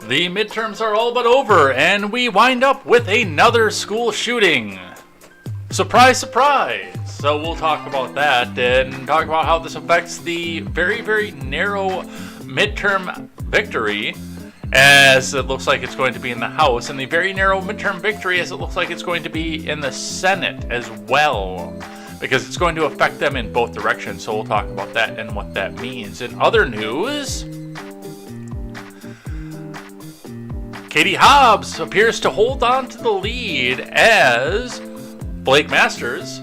The midterms are all but over, and we wind up with another school shooting. Surprise, surprise! So we'll talk about that and talk about how this affects the very, very narrow midterm victory, as it looks like it's going to be in the House, and the very narrow midterm victory as it looks like it's going to be in the Senate as well, because it's going to affect them in both directions. So we'll talk about that and what that means. In other news, Katie Hobbs appears to hold on to the lead as Blake Masters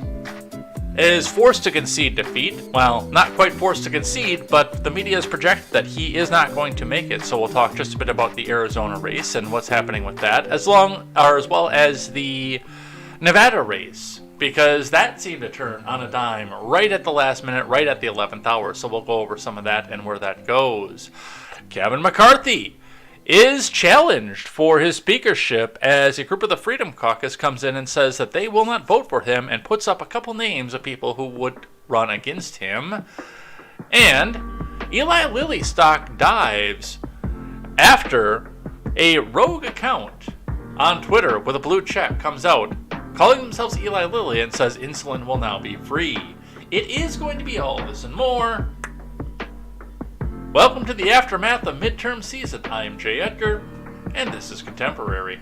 is forced to concede defeat. Well, not quite forced to concede, but the media has projected that he is not going to make it. So we'll talk just a bit about the Arizona race and what's happening with that, as well as the Nevada race, because that seemed to turn on a dime right at the last minute, right at the 11th hour. So we'll go over some of that and where that goes. Kevin McCarthy is challenged for his speakership as a group of the Freedom Caucus comes in and says that they will not vote for him and puts up a couple names of people who would run against him. And Eli Lilly stock dives after a rogue account on Twitter with a blue check comes out calling themselves Eli Lilly and says insulin will now be free. It is going to be all this and more. Welcome to the aftermath of midterm season. I am Jay Edgar, and this is Contemporary.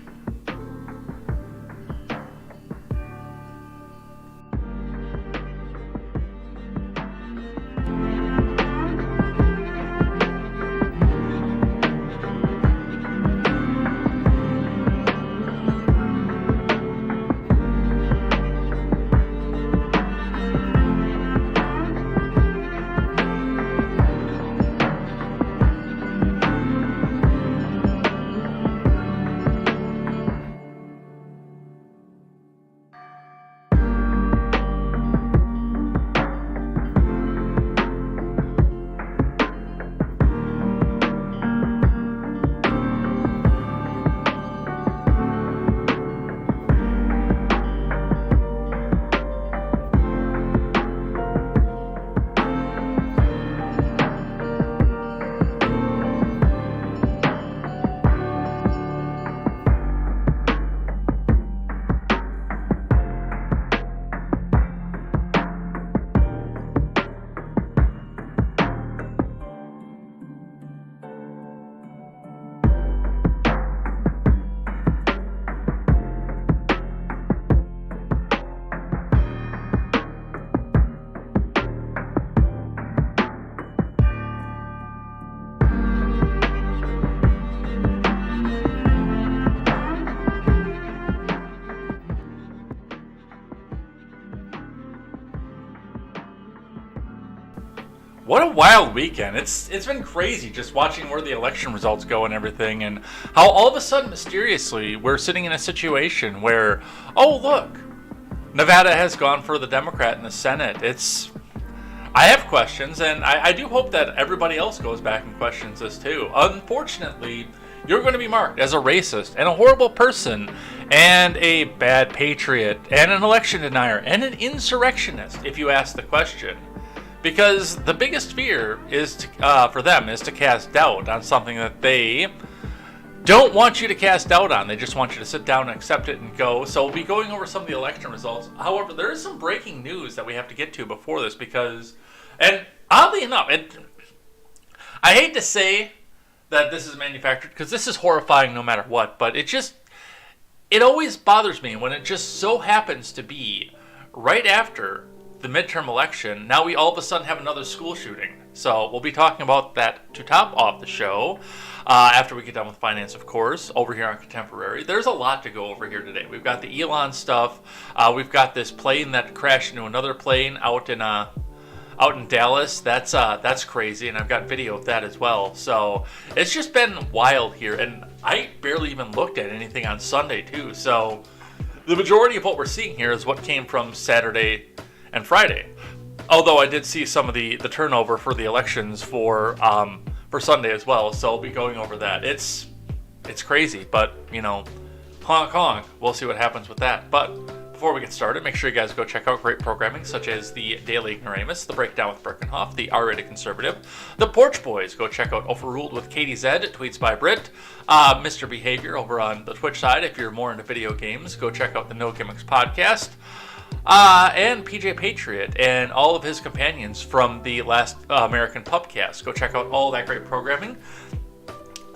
What a wild weekend. It's been crazy just watching where the election results go and everything, and how all of a sudden, mysteriously, we're sitting in a situation where, oh look, Nevada has gone for the Democrat in the Senate. I have questions, and I do hope that everybody else goes back and questions this too. Unfortunately, you're going to be marked as a racist and a horrible person and a bad patriot and an election denier and an insurrectionist if you ask the question. Because the biggest fear is for them is to cast doubt on something that they don't want you to cast doubt on. They just want you to sit down and accept it and go. So we'll be going over some of the election results. However, there is some breaking news that we have to get to before this because, and oddly enough, I hate to say that this is manufactured because this is horrifying no matter what, but it always bothers me when it just so happens to be right after the midterm election, now we all of a sudden have another school shooting. So we'll be talking about that to top off the show after we get done with finance, of course, over here on Contemporary. There's a lot to go over here today. We've got the Elon stuff. We've got this plane that crashed into another plane out in Dallas. That's crazy, and I've got video of that as well. So it's just been wild here, and I barely even looked at anything on Sunday too. So the majority of what we're seeing here is what came from Saturday and Friday. Although I did see some of the turnover for the elections for Sunday as well, so I'll be going over that. It's crazy, but honk honk. We'll see what happens with that. But Before we get started, make sure you guys go check out great programming such as the Daily Ignoramus, the Breakdown with Birkenhoff, the R-Rated Conservative, the Porch Boys. Go check out Overruled with KTZed, tweets by Brit, Mr. Behavior over on the Twitch side. If you're more into video games, go check out the No Gimmicks podcast, and PJ Patriot and all of his companions from the last American Pubcast. Go check out all that great programming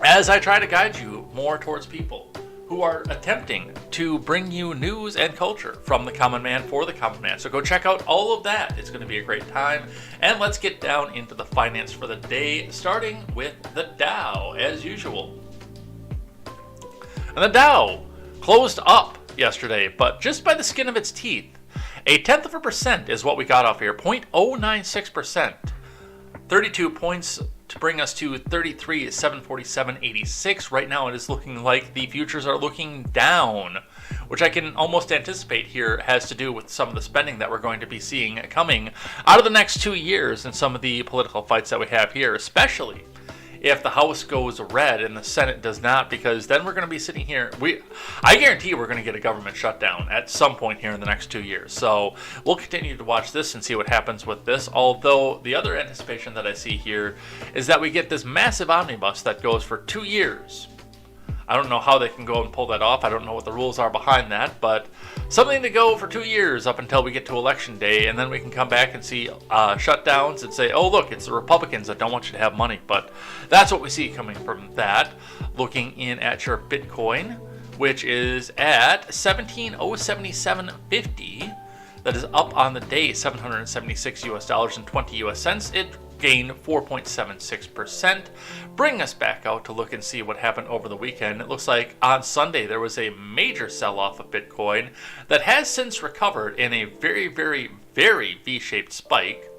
as I try to guide you more towards people who are attempting to bring you news and culture from the common man for the common man. So go check out all of that. It's going to be a great time. And let's get down into the finance for the day, starting with the Dow, as usual. And the Dow closed up yesterday, but just by the skin of its teeth. 0.1% is what we got off here, 0.096%. 32 points to bring us to 33,747.86. Right now it is looking like the futures are looking down, which I can almost anticipate here has to do with some of the spending that we're going to be seeing coming out of the next 2 years and some of the political fights that we have here, especially if the House goes red and the Senate does not, because then we're going to be sitting here. I guarantee we're going to get a government shutdown at some point here in the next 2 years. So we'll continue to watch this and see what happens with this. Although the other anticipation that I see here is that we get this massive omnibus that goes for 2 years. I don't know how they can go and pull that off. I don't know what the rules are behind that, but something to go for 2 years up until we get to election day, and then we can come back and see shutdowns and say, oh, look, it's the Republicans that don't want you to have money. But that's what we see coming from that. Looking in at your Bitcoin, which is at 17,077.50. That is up on the day, $776 and 20 US cents. It gained 4.76%. Bring us back out to look and see what happened over the weekend. It looks like on Sunday there was a major sell-off of Bitcoin that has since recovered in a very, very, very V-shaped spike.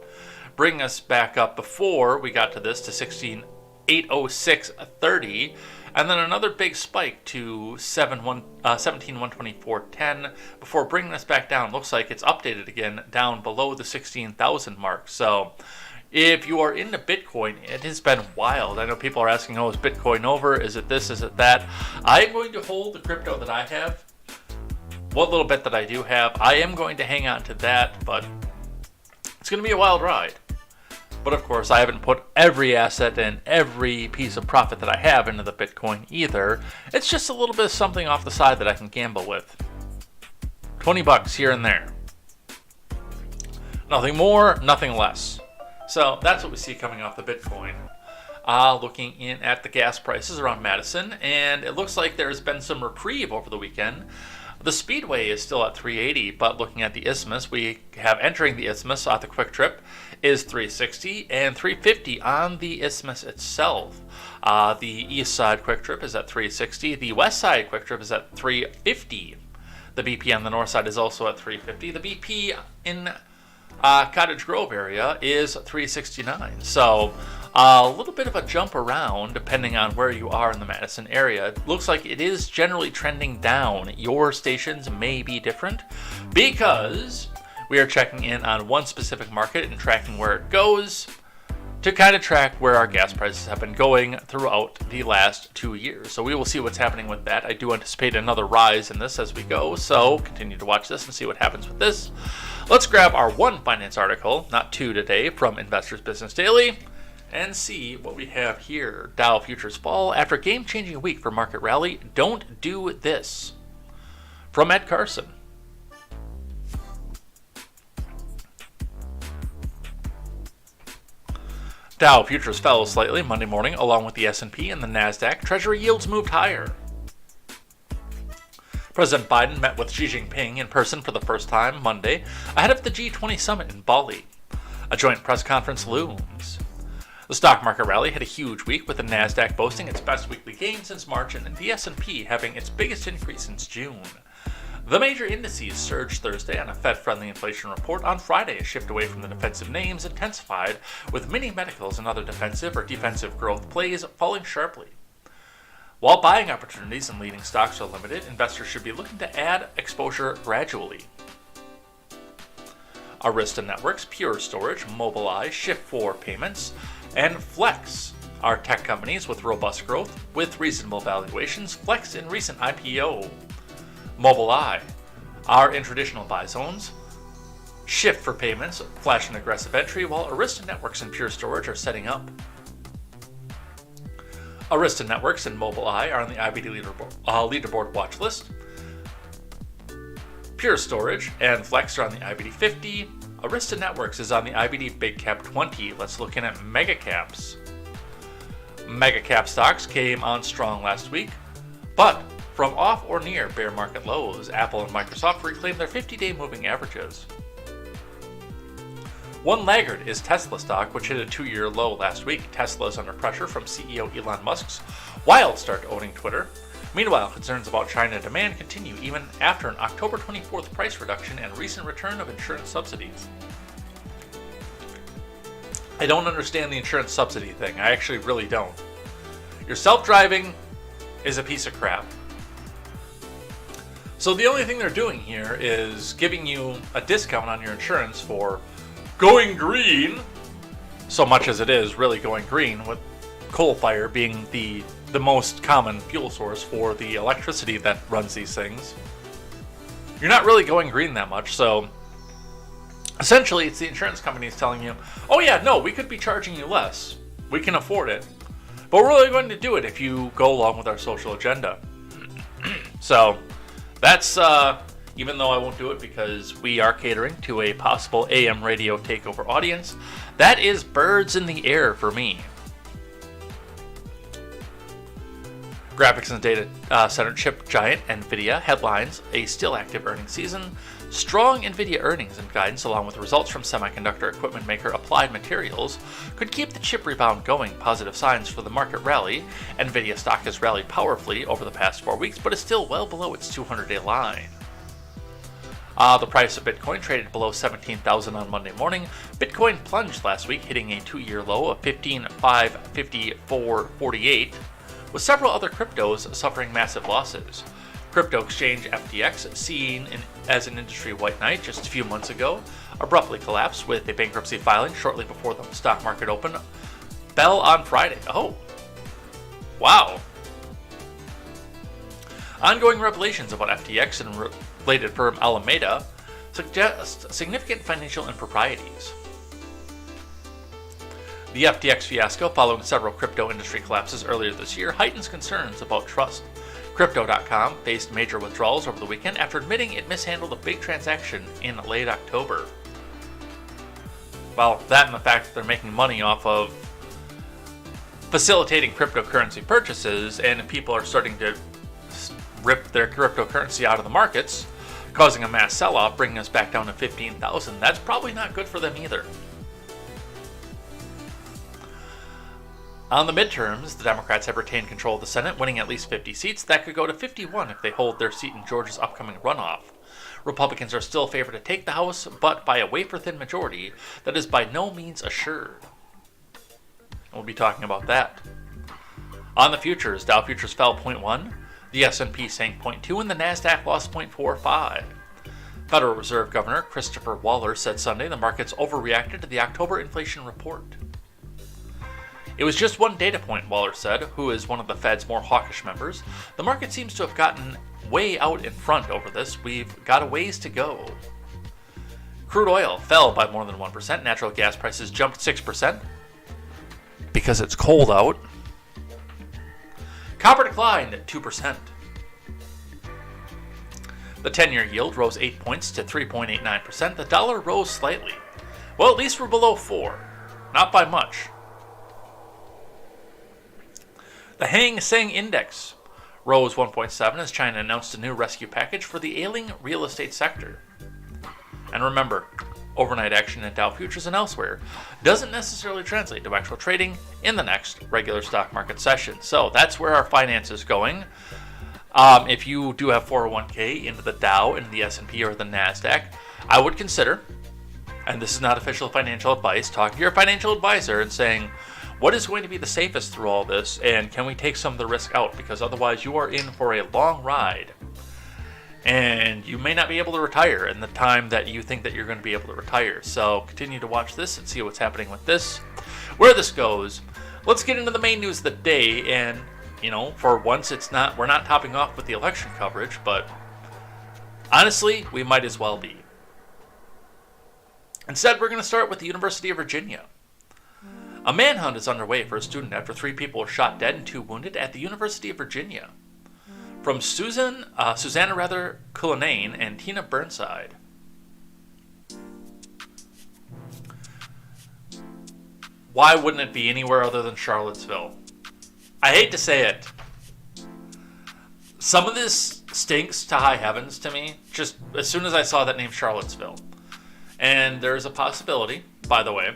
Bring us back up before we got to this to 806.30. And then another big spike to 17,124.10 before bringing us back down. Looks like it's updated again down below the 16,000 mark. So if you are into Bitcoin, it has been wild. I know people are asking, oh, is Bitcoin over? Is it this? Is it that? I am going to hold the crypto that I have. What little bit that I do have, I am going to hang on to that, but it's going to be a wild ride. But of course, I haven't put every asset and every piece of profit that I have into the Bitcoin either. It's just a little bit of something off the side that I can gamble with. $20 here and there. Nothing more, nothing less. So that's what we see coming off the Bitcoin. Looking in at the gas prices around Madison, and it looks like there's been some reprieve over the weekend. The Speedway is still at 380, but looking at the Isthmus, we have entering the Isthmus at the Quick Trip is 360 and 350 on the Isthmus itself. The East Side Quick Trip is at 360. The West Side Quick Trip is at 350. The BP on the North Side is also at 350. The BP in Cottage Grove area is 369. So a little bit of a jump around depending on where you are in the Madison area. It looks like it is generally trending down. Your stations may be different because we are checking in on one specific market and tracking where it goes to kind of track where our gas prices have been going throughout the last 2 years. So we will see what's happening with that. I do anticipate another rise in this as we go, so continue to watch this and see what happens with this. Let's grab our one finance article, not two today, from Investors Business Daily, and see what we have here. Dow futures fall after game-changing week for market rally. Don't do this. From Ed Carson. Dow futures fell slightly Monday morning along with the S&P and the Nasdaq. Treasury yields moved higher. President Biden met with Xi Jinping in person for the first time Monday ahead of the G20 summit in Bali. A joint press conference looms. The stock market rally had a huge week with the Nasdaq boasting its best weekly gain since March and the S&P having its biggest increase since June. The major indices surged Thursday on a Fed-friendly inflation report. On Friday, a shift away from the defensive names intensified, with many medicals and other defensive or defensive growth plays falling sharply. While buying opportunities in leading stocks are limited, investors should be looking to add exposure gradually. Arista Networks, Pure Storage, Mobileye, Shift4 Payments, and Flex are tech companies with robust growth with reasonable valuations. Flex in recent IPO. Mobileye are in traditional buy zones. Shift for payments, flash and aggressive entry, while Arista Networks and Pure Storage are setting up. Arista Networks and Mobileye are on the IBD leaderboard watch list. Pure Storage and Flex are on the IBD 50. Arista Networks is on the IBD Big Cap 20. Let's look in at Mega Caps. Mega Cap stocks came on strong last week, but from off or near bear market lows, Apple and Microsoft reclaimed their 50-day moving averages. One laggard is Tesla stock, which hit a 2-year low last week. Tesla is under pressure from CEO Elon Musk's wild start to owning Twitter. Meanwhile, concerns about China demand continue even after an October 24th price reduction and recent return of insurance subsidies. I don't understand the insurance subsidy thing. I actually really don't. Your self-driving is a piece of crap. So the only thing they're doing here is giving you a discount on your insurance for going green, so much as it is really going green, with coal fire being the most common fuel source for the electricity that runs these things. You're not really going green that much, so essentially it's the insurance companies telling you, oh yeah, no, we could be charging you less. We can afford it. But we're really going to do it if you go along with our social agenda. So that's, even though I won't do it because we are catering to a possible AM radio takeover audience, that is birds in the air for me. Graphics and data center chip giant NVIDIA headlines a still active earnings season. Strong NVIDIA earnings and guidance, along with results from semiconductor equipment maker Applied Materials, could keep the chip rebound going. Positive signs for the market rally. NVIDIA stock has rallied powerfully over the past 4 weeks, but is still well below its 200-day line. The price of Bitcoin traded below 17,000 on Monday morning. Bitcoin plunged last week, hitting a 2-year low of 15,554.48, with several other cryptos suffering massive losses. Crypto exchange FTX, seen as an industry white knight just a few months ago, abruptly collapsed with a bankruptcy filing shortly before the stock market opened. Fell on Friday. Oh, wow. Ongoing revelations about FTX and related firm Alameda suggest significant financial improprieties. The FTX fiasco, following several crypto industry collapses earlier this year, heightens concerns about trust. Crypto.com faced major withdrawals over the weekend after admitting it mishandled a big transaction in late October. Well, that and the fact that they're making money off of facilitating cryptocurrency purchases, and people are starting to rip their cryptocurrency out of the markets, causing a mass sell-off, bringing us back down to 15,000. That's probably not good for them either. On the midterms, the Democrats have retained control of the Senate, winning at least 50 seats. That could go to 51 if they hold their seat in Georgia's upcoming runoff. Republicans are still favored to take the House, but by a wafer-thin majority that is by no means assured. We'll be talking about that. On the futures, Dow futures fell 0.1, the S&P sank 0.2, and the Nasdaq lost 0.45. Federal Reserve Governor Christopher Waller said Sunday the markets overreacted to the October inflation report. It was just one data point, Waller said, who is one of the Fed's more hawkish members. The market seems to have gotten way out in front over this. We've got a ways to go. Crude oil fell by more than 1%. Natural gas prices jumped 6% because it's cold out. Copper declined 2%. The 10-year yield rose 8 points to 3.89%. The dollar rose slightly. Well, at least we're below 4. Not by much. The Hang Seng Index rose 1.7 as China announced a new rescue package for the ailing real estate sector. And remember, overnight action in Dow futures and elsewhere doesn't necessarily translate to actual trading in the next regular stock market session. So that's where our finance is going. If you do have 401k into the Dow, into the S&P, or the Nasdaq, I would consider, and this is not official financial advice, talking to your financial advisor and saying, what is going to be the safest through all this, and can we take some of the risk out? Because otherwise you are in for a long ride, and you may not be able to retire in the time that you think that you're going to be able to retire. So continue to watch this and see what's happening with this, where this goes. Let's get into the main news of the day, and for once we're not topping off with the election coverage, but Honestly, we might as well be. Instead, we're going to start with the University of Virginia. A manhunt is underway for a student after 3 people were shot dead and 2 wounded at the University of Virginia. From Susanna Cullinane and Tina Burnside. Why wouldn't it be anywhere other than Charlottesville? I hate to say it. Some of this stinks to high heavens to me, just as soon as I saw that name Charlottesville. And there's a possibility, by the way,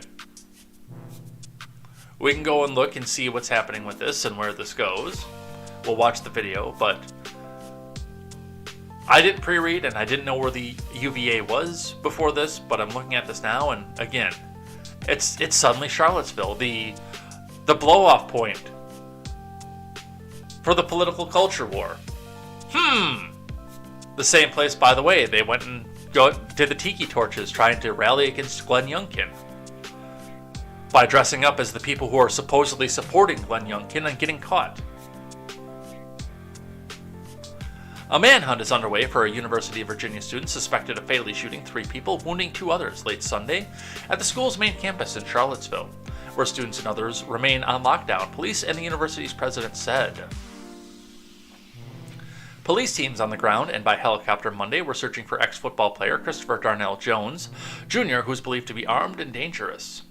we can go and look and see what's happening with this and where this goes. We'll watch the video, but I didn't pre-read and I didn't know where the UVA was before this, but I'm looking at this now, and again, it's suddenly Charlottesville, the blow-off point for the political culture war. The same place, by the way, they went and did the tiki torches trying to rally against Glenn Youngkin by dressing up as the people who are supposedly supporting Glenn Youngkin and getting caught. A manhunt is underway for a University of Virginia student suspected of fatally shooting 3 people, wounding 2 others late Sunday at the school's main campus in Charlottesville, where students and others remain on lockdown, police and the university's president said. Police teams on the ground and by helicopter Monday were searching for ex-football player Christopher Darnell Jones, Jr., who's believed to be armed and dangerous.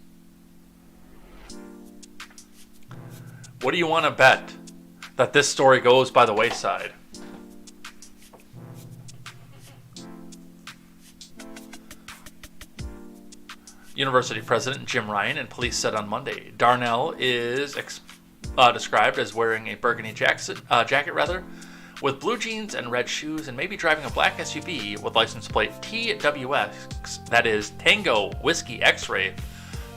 What do you want to bet that this story goes by the wayside? University President Jim Ryan and police said on Monday, Darnell is described as wearing a burgundy jacket, with blue jeans and red shoes, and maybe driving a black SUV with license plate TWX, that is Tango Whiskey X-Ray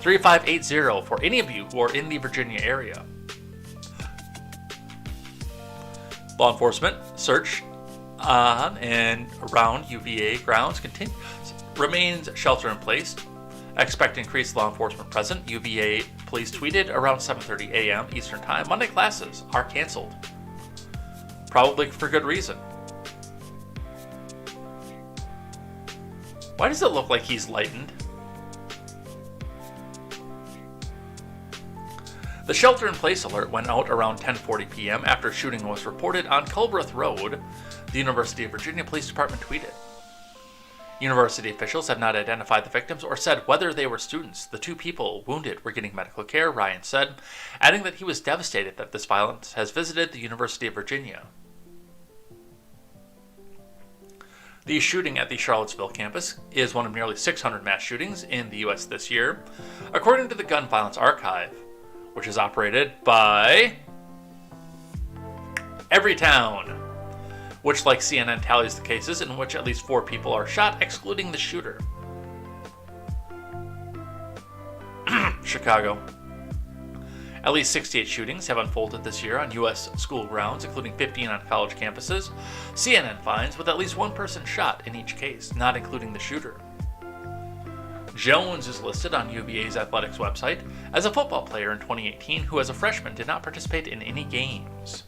3580, for any of you who are in the Virginia area. Law enforcement search on and around UVA grounds remains shelter in place. Expect increased law enforcement presence. UVA police tweeted around 7:30 a.m. Eastern Time. Monday classes are canceled. Probably for good reason. Why does it look like he's lightened? The shelter-in-place alert went out around 10:40 p.m. after a shooting was reported on Culbreth Road, the University of Virginia Police Department tweeted. University officials have not identified the victims or said whether they were students. The 2 people wounded were getting medical care, Ryan said, adding that he was devastated that this violence has visited the University of Virginia. The shooting at the Charlottesville campus is one of nearly 600 mass shootings in the U.S. this year, according to the Gun Violence Archive, which is operated by Everytown, which, like CNN, tallies the cases in which at least 4 people are shot, excluding the shooter. Chicago. At least 68 shootings have unfolded this year on U.S. school grounds, including 15 on college campuses. CNN finds with at least 1 person shot in each case, not including the shooter. Jones is listed on UVA's athletics website as a football player in 2018 who, as a freshman, did not participate in any games.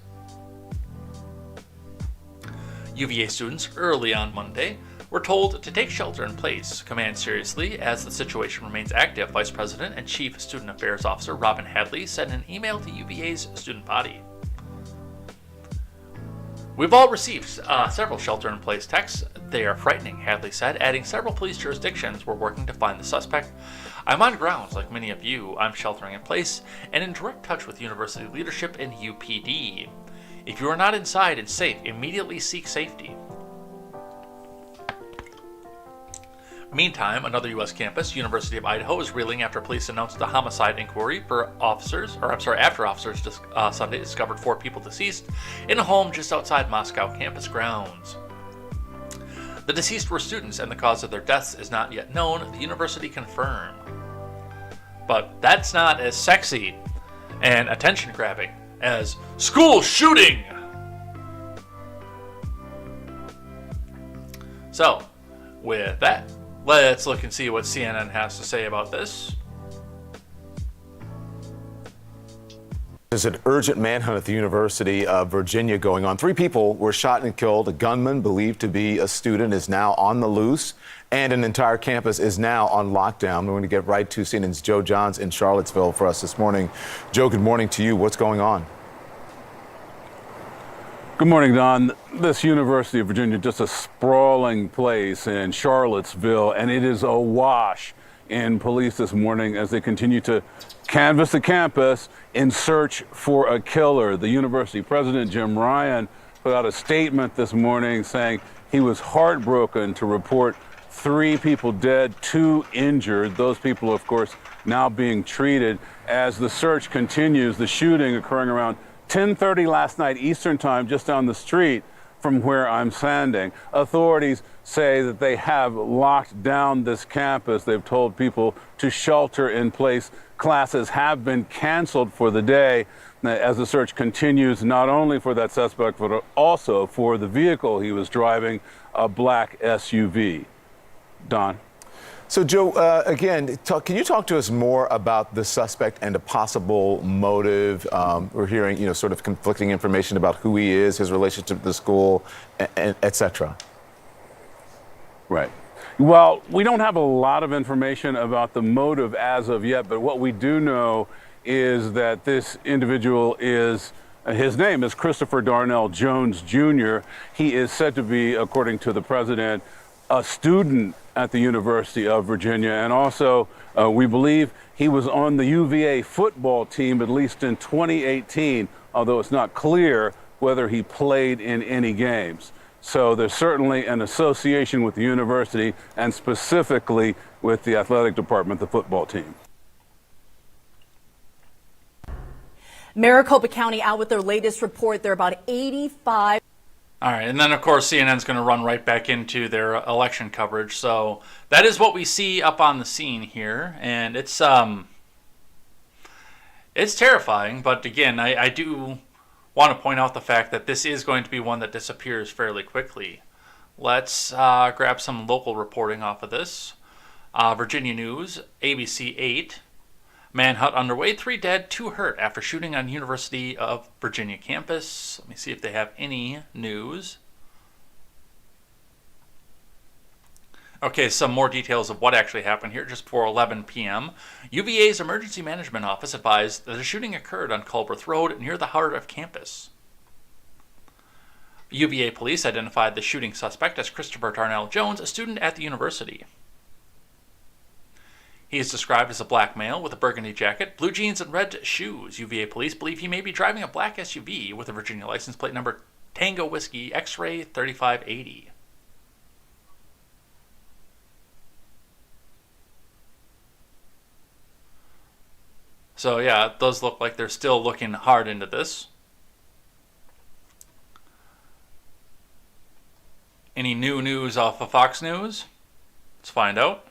UVA students early on Monday were told to take shelter in place, command seriously as the situation remains active, Vice President and Chief Student Affairs Officer Robin Hadley said in an email to UVA's student body. We've all received several shelter-in-place texts. They are frightening, Hadley said, adding several police jurisdictions were working to find the suspect. I'm on grounds like many of you. I'm sheltering in place and in direct touch with university leadership and UPD. If you are not inside and safe, immediately seek safety. Meantime, another U.S. campus, University of Idaho, is reeling after police announced a homicide inquiry after officers Sunday discovered 4 people deceased in a home just outside Moscow campus grounds. The deceased were students, and the cause of their deaths is not yet known, the university confirmed. But that's not as sexy and attention-grabbing as school shooting! So, with that, let's look and see what CNN has to say about this. There's an urgent manhunt at the University of Virginia going on. 3 people were shot and killed. A gunman believed to be a student is now on the loose, and an entire campus is now on lockdown. We're going to get right to CNN's Joe Johns in Charlottesville for us this morning. Joe, good morning to you. What's going on? Good morning, Don. This University of Virginia, just a sprawling place in Charlottesville, and it is awash in police this morning as they continue to canvass the campus in search for a killer. The university president, Jim Ryan, put out a statement this morning saying he was heartbroken to report 3 people dead, 2 injured. Those people, of course, now being treated as the search continues. The shooting occurring around 10:30 last night Eastern time, just down the street from where I'm standing. Authorities say that they have locked down this campus. They've told people to shelter in place. Classes have been canceled for the day as the search continues, not only for that suspect, but also for the vehicle he was driving, a black SUV. Don? So, Joe, again, can you talk to us more about the suspect and a possible motive? We're hearing, sort of conflicting information about who he is, his relationship to the school, et cetera. Right. Well, we don't have a lot of information about the motive as of yet, but what we do know is that this individual his name is Christopher Darnell Jones Jr. He is said to be, according to the president, a student at the University of Virginia, and also we believe he was on the UVA football team at least in 2018, although it's not clear whether he played in any games. So there's certainly an association with the university and specifically with the athletic department, the football team. Maricopa County out with their latest report. There are about 85. All right, and then of course CNN's going to run right back into their election coverage. So that is what we see up on the scene here, and it's terrifying. But again, I do want to point out the fact that this is going to be one that disappears fairly quickly. Let's grab some local reporting off of this. Virginia News, ABC 8. Manhunt underway, 3 dead, 2 hurt after shooting on University of Virginia campus. Let me see if they have any news. Okay, some more details of what actually happened here just before 11 p.m. UVA's Emergency Management Office advised that a shooting occurred on Culberth Road near the heart of campus. UVA police identified the shooting suspect as Christopher Darnell Jones, a student at the university. He is described as a black male with a burgundy jacket, blue jeans, and red shoes. UVA police believe he may be driving a black SUV with a Virginia license plate number Tango Whiskey X-Ray 3580. So yeah, it does look like they're still looking hard into this. Any new news off of Fox News? Let's find out.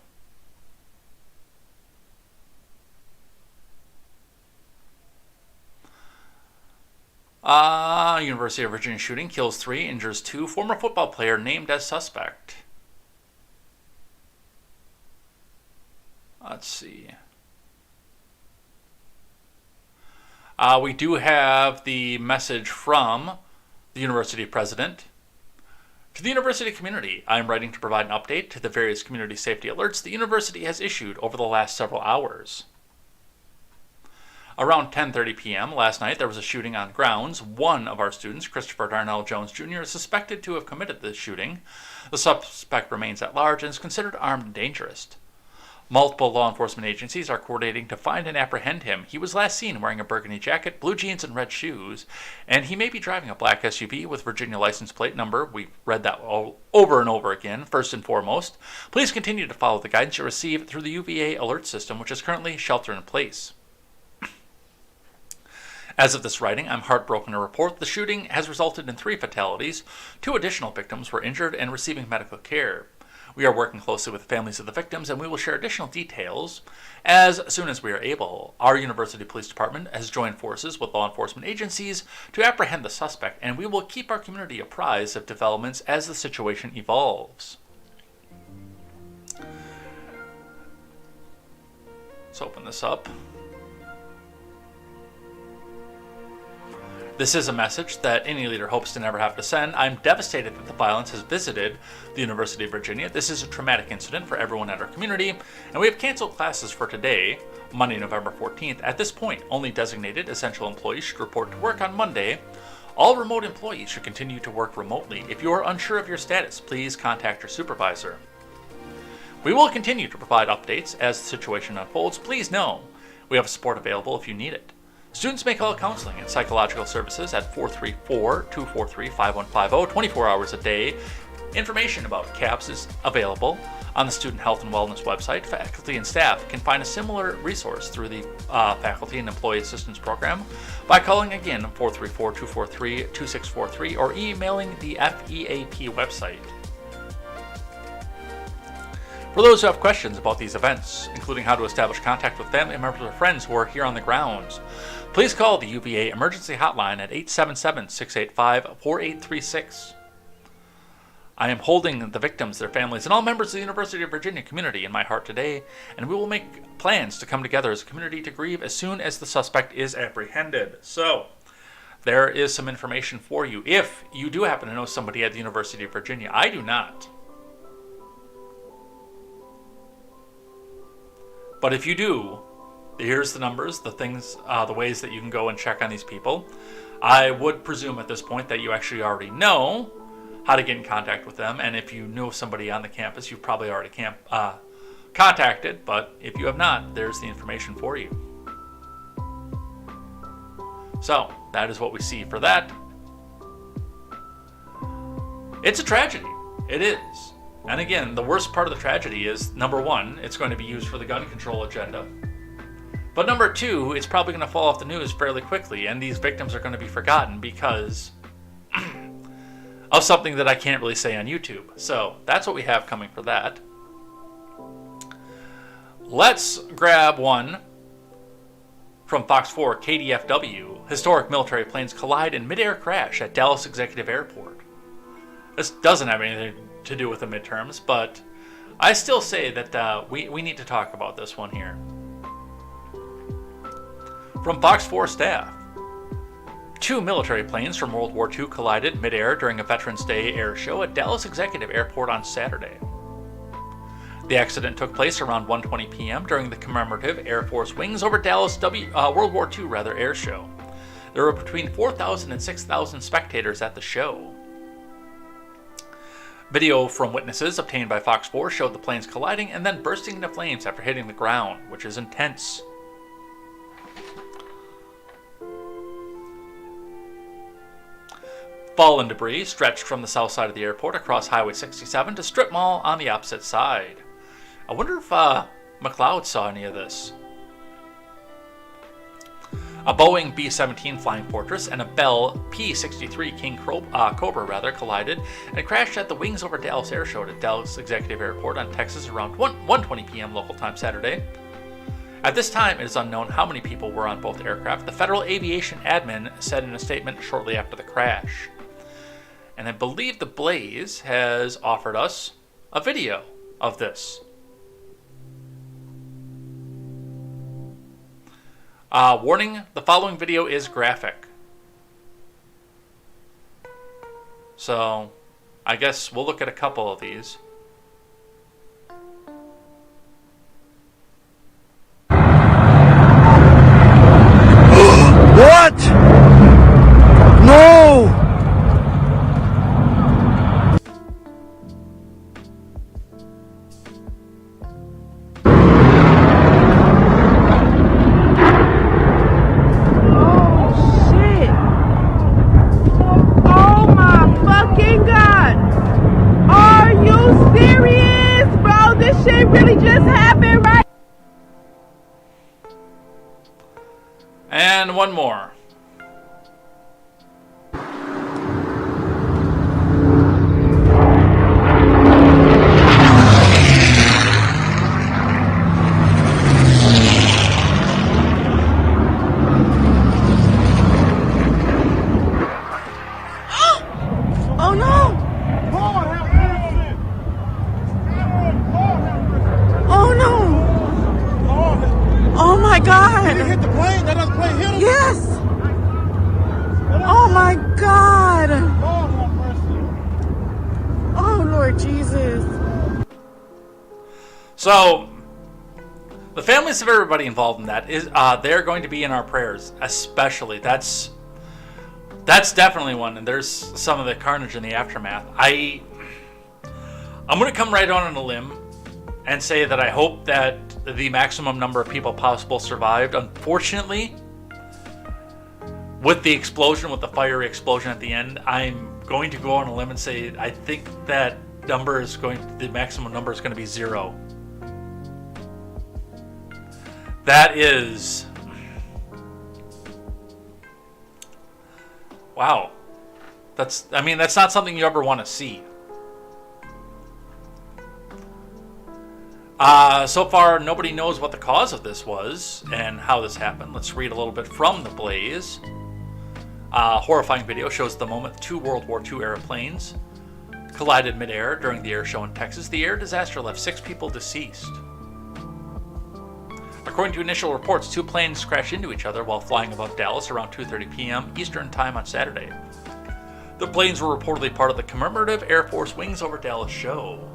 University of Virginia shooting kills 3, injures 2. Former football player named as suspect. Let's see. We do have the message from the university president. To the university community, I am writing to provide an update to the various community safety alerts the university has issued over the last several hours. Around 10:30 p.m. last night, there was a shooting on grounds. One of our students, Christopher Darnell Jones Jr., is suspected to have committed this shooting. The suspect remains at large and is considered armed and dangerous. Multiple law enforcement agencies are coordinating to find and apprehend him. He was last seen wearing a burgundy jacket, blue jeans, and red shoes, and he may be driving a black SUV with Virginia license plate number. We've read that over and over again. First and foremost, please continue to follow the guidance you receive through the UVA alert system, which is currently shelter in place. As of this writing, I'm heartbroken to report the shooting has resulted in 3 fatalities. 2 additional victims were injured and receiving medical care. We are working closely with the families of the victims, and we will share additional details as soon as we are able. Our University Police Department has joined forces with law enforcement agencies to apprehend the suspect, and we will keep our community apprised of developments as the situation evolves. Let's open this up. This is a message that any leader hopes to never have to send. I'm devastated that the violence has visited the University of Virginia. This is a traumatic incident for everyone at our community, and we have canceled classes for today, Monday, November 14th. At this point, only designated essential employees should report to work on Monday. All remote employees should continue to work remotely. If you are unsure of your status, please contact your supervisor. We will continue to provide updates as the situation unfolds. Please know we have support available if you need it. Students may call counseling and psychological services at 434-243-5150, 24 hours a day. Information about CAPS is available on the Student Health and Wellness website. Faculty and staff can find a similar resource through the Faculty and Employee Assistance Program by calling again 434-243-2643 or emailing the FEAP website. For those who have questions about these events, including how to establish contact with family members or friends who are here on the grounds, please call the UVA Emergency Hotline at 877-685-4836. I am holding the victims, their families, and all members of the University of Virginia community in my heart today, and we will make plans to come together as a community to grieve as soon as the suspect is apprehended. So, there is some information for you. If you do happen to know somebody at the University of Virginia, I do not. But if you do, here's the numbers, the things, the ways that you can go and check on these people. I would presume at this point that you actually already know how to get in contact with them, and if you know somebody on the campus, you've probably already contacted, but if you have not, there's the information for you. So, that is what we see for that. It's a tragedy. It is. And again, the worst part of the tragedy is, number one, it's going to be used for the gun control agenda. But number two, it's probably going to fall off the news fairly quickly, and these victims are going to be forgotten because of something that I can't really say on YouTube. So that's what we have coming for that. Let's grab one from Fox 4, KDFW. Historic military planes collide in mid-air crash at Dallas Executive Airport. This doesn't have anything to do with the midterms, but I still say that we need to talk about this one here. From Fox 4 staff. 2 military planes from World War II collided mid-air during a Veterans Day air show at Dallas Executive Airport on Saturday. The accident took place around 1:20 p.m. during the commemorative Air Force Wings over Dallas World War II air show. There were between 4,000 and 6,000 spectators at the show. Video from witnesses obtained by Fox 4 showed the planes colliding and then bursting into flames after hitting the ground, which is intense. Fallen debris stretched from the south side of the airport across Highway 67 to Strip Mall on the opposite side. I wonder if McLeod saw any of this. A Boeing B-17 Flying Fortress and a Bell P-63 King Cobra collided and crashed at the Wings over Dallas air show at Dallas Executive Airport on Texas around 1:20 p.m. local time Saturday. At this time, it is unknown how many people were on both aircraft, the Federal Aviation admin said in a statement shortly after the crash. And I believe the Blaze has offered us a video of this. Warning, the following video is graphic. So, I guess we'll look at a couple of these. What? No! Oh my fucking God! Are you So, the families of everybody involved in that is they're going to be in our prayers, especially. That's definitely one, and there's some of the carnage in the aftermath. I'm going to come right on a limb and say that I hope that the maximum number of people possible survived. Unfortunately, with the explosion, with the fiery explosion at the end, I'm going to go on a limb and say I think that the maximum number is going to be 0. That is, wow. That's not something you ever want to see. So far, nobody knows what the cause of this was and how this happened. Let's read a little bit from the blaze. Horrifying video shows the moment 2 World War II airplanes collided midair during the air show in Texas. The air disaster left 6 people deceased. According to initial reports, 2 planes crashed into each other while flying above Dallas around 2:30 p.m. Eastern Time on Saturday. The planes were reportedly part of the commemorative Air Force Wings over Dallas show.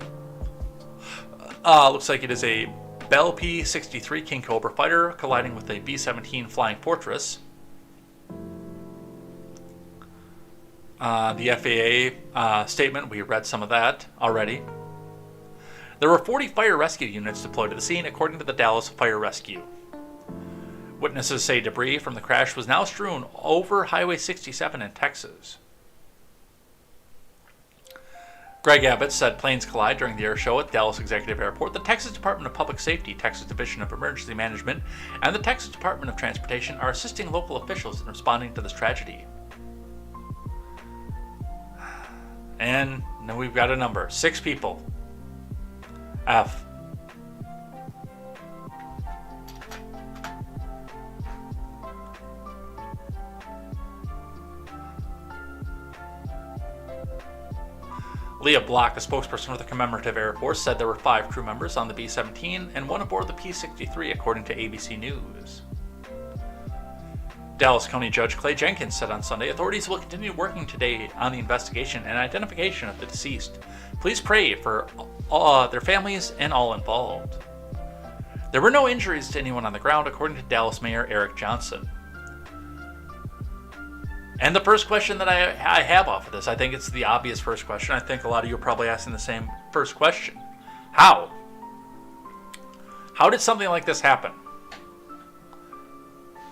Looks like it is a Bell P-63 King Cobra fighter colliding with a B-17 Flying Fortress. The FAA statement, we read some of that already. There were 40 fire rescue units deployed to the scene, according to the Dallas Fire Rescue. Witnesses say debris from the crash was now strewn over Highway 67 in Texas. Greg Abbott said planes collide during the air show at Dallas Executive Airport. The Texas Department of Public Safety, Texas Division of Emergency Management, and the Texas Department of Transportation are assisting local officials in responding to this tragedy. And now we've got a number. 6 people. F. Leah Block, a spokesperson for the commemorative Air Force, said there were 5 crew members on the B-17 and 1 aboard the P-63, according to ABC News. Dallas County Judge Clay Jenkins said on Sunday, authorities will continue working today on the investigation and identification of the deceased. Please pray for their families and all involved. There were no injuries to anyone on the ground, according to Dallas Mayor Eric Johnson. And the first question that I have off of this, I think it's the obvious first question. I think a lot of you are probably asking the same first question. How? How did something like this happen?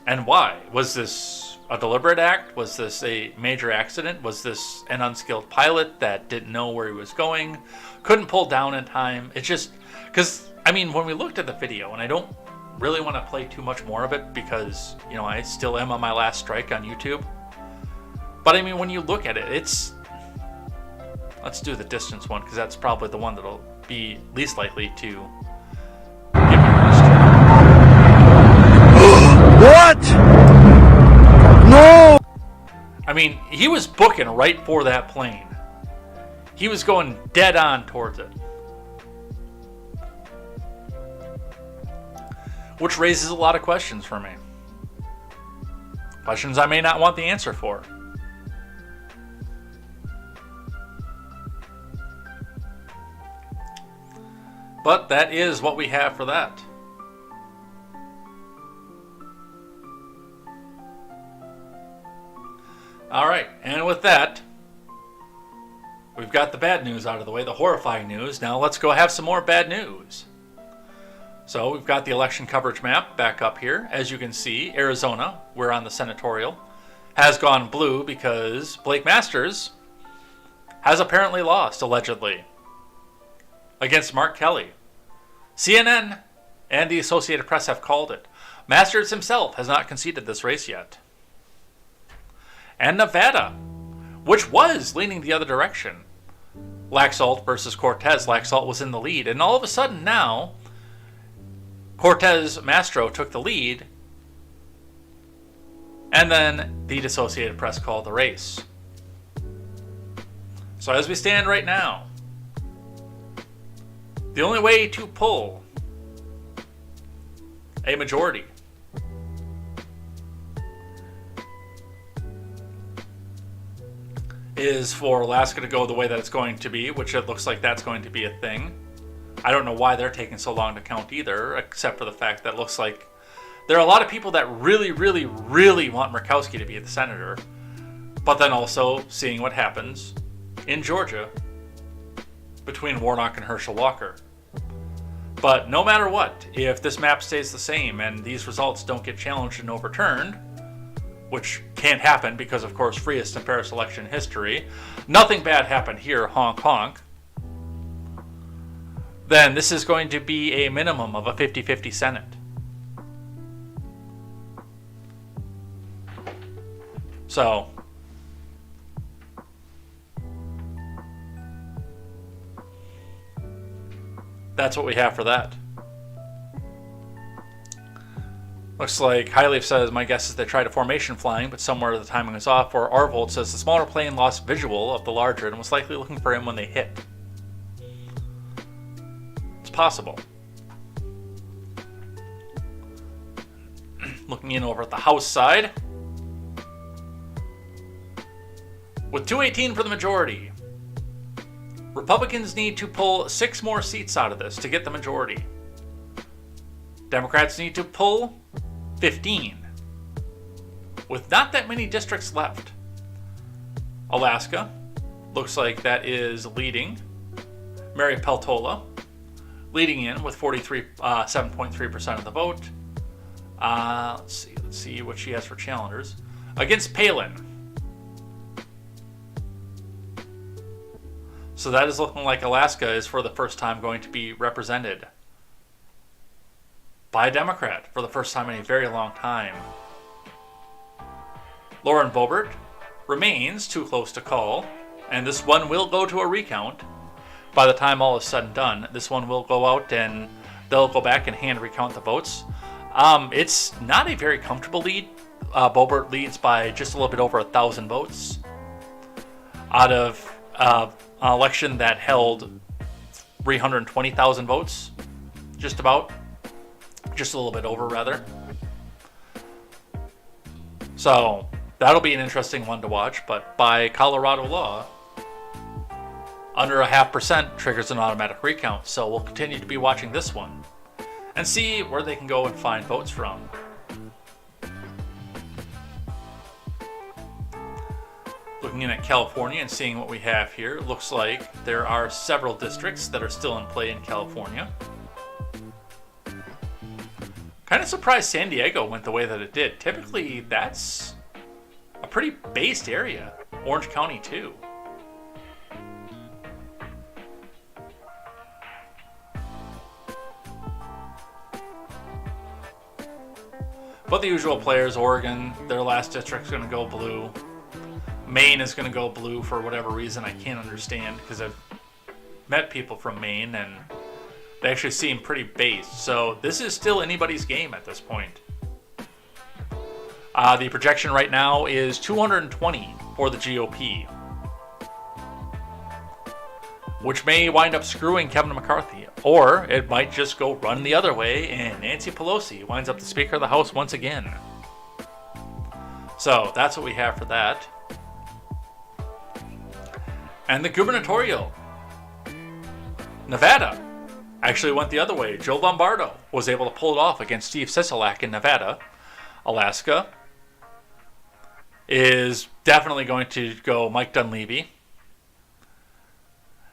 And why? Was this a deliberate act? Was this a major accident? Was this an unskilled pilot that didn't know where he was going? Couldn't pull down in time? It's just, because, when we looked at the video, and I don't really want to play too much more of it because, I still am on my last strike on YouTube. But when you look at it, let's do the distance one, because that's probably the one that'll be least likely to give you a strike. What? No! He was booking right for that plane. He was going dead on towards it. Which raises a lot of questions for me. Questions I may not want the answer for. But that is what we have for that. Alright, and with that, we've got the bad news out of the way, the horrifying news. Now let's go have some more bad news. So we've got the election coverage map back up here. As you can see, Arizona, we're on the senatorial, has gone blue because Blake Masters has apparently lost, allegedly, against Mark Kelly. CNN and the Associated Press have called it. Masters himself has not conceded this race yet. And Nevada, which was leaning the other direction. Laxalt versus Cortez. Laxalt was in the lead. And all of a sudden now, Cortez Mastro took the lead. And then the Associated Press called the race. So as we stand right now, the only way to pull a majority is for Alaska to go the way that it's going to be, which it looks like that's going to be a thing. I don't know why they're taking so long to count either, except for the fact that it looks like there are a lot of people that really, really, really want Murkowski to be the senator, but then also seeing what happens in Georgia between Warnock and Herschel Walker. But no matter what, if this map stays the same and these results don't get challenged and overturned, which can't happen because, of course, freest and fairest election history, nothing bad happened here, honk honk, then this is going to be a minimum of a 50-50 Senate. So, that's what we have for that. Looks like Highleaf says, my guess is they tried a formation flying, but somewhere the timing was off. Or Arvold says the smaller plane lost visual of the larger and was likely looking for him when they hit. It's possible. Looking in over at the House side. With 218 for the majority, Republicans need to pull 6 more seats out of this to get the majority. Democrats need to pull 15, with not that many districts left. Alaska looks like that is leading. Mary Peltola leading in with 7.3% of the vote. Let's see what she has for challengers. Against Palin. So that is looking like Alaska is for the first time going to be represented by a Democrat for the first time in a very long time. Lauren Boebert remains too close to call, and this one will go to a recount. By the time all is said and done, this one will go out and they'll go back and hand recount the votes. It's not a very comfortable lead. Boebert leads by just a little bit over 1,000 votes out of an election that held 320,000 votes, just about. Just a little bit over, rather. So, that'll be an interesting one to watch, but by Colorado law, under 0.5% triggers an automatic recount, so we'll continue to be watching this one and see where they can go and find votes from. Looking in at California and seeing what we have here, it looks like there are several districts that are still in play in California. Kind of surprised San Diego went the way that it did. Typically, that's a pretty based area. Orange County, too. But the usual players, Oregon, their last district's going to go blue. Maine is going to go blue for whatever reason I can't understand, because I've met people from Maine and they actually seem pretty based. So this is still anybody's game at this point. The projection right now is 220 for the GOP, which may wind up screwing Kevin McCarthy, or it might just go run the other way and Nancy Pelosi winds up the Speaker of the House once again. So that's what we have for that. And the gubernatorial, Nevada actually went the other way. Joe Lombardo was able to pull it off against Steve Sisolak in Nevada. Alaska is definitely going to go Mike Dunleavy.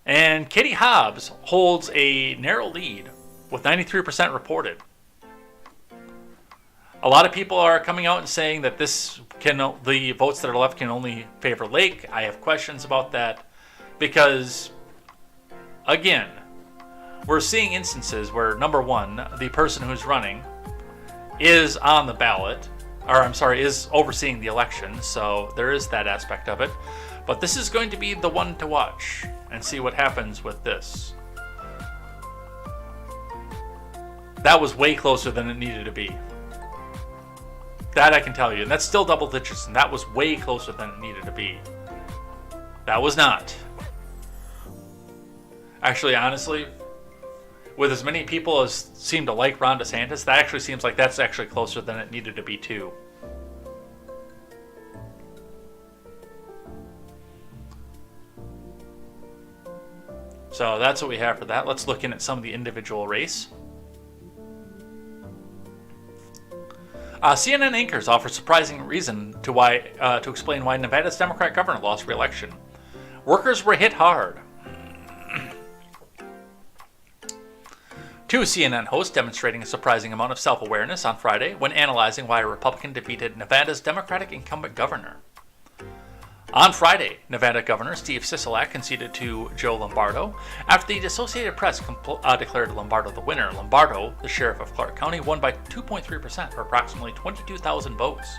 And Katie Hobbs holds a narrow lead with 93% reported. A lot of people are coming out and saying that the votes that are left can only favor Lake. I have questions about that because, again, we're seeing instances where, number one, the person who's running is on the ballot, is overseeing the election, so there is that aspect of it. But this is going to be the one to watch and see what happens with this. That was way closer than it needed to be. That I can tell you. And that's still double digits, and that was way closer than it needed to be. That was not. Actually, honestly, with as many people as seem to like Ron DeSantis, that actually seems like that's actually closer than it needed to be too. So that's what we have for that. Let's look in at some of the individual race. CNN anchors offer surprising reason to explain why Nevada's Democrat governor lost re-election. Workers were hit hard. Two CNN hosts demonstrating a surprising amount of self-awareness on Friday when analyzing why a Republican defeated Nevada's Democratic incumbent governor. On Friday, Nevada Governor Steve Sisolak conceded to Joe Lombardo after the Associated Press declared Lombardo the winner. Lombardo, the sheriff of Clark County, won by 2.3% or approximately 22,000 votes.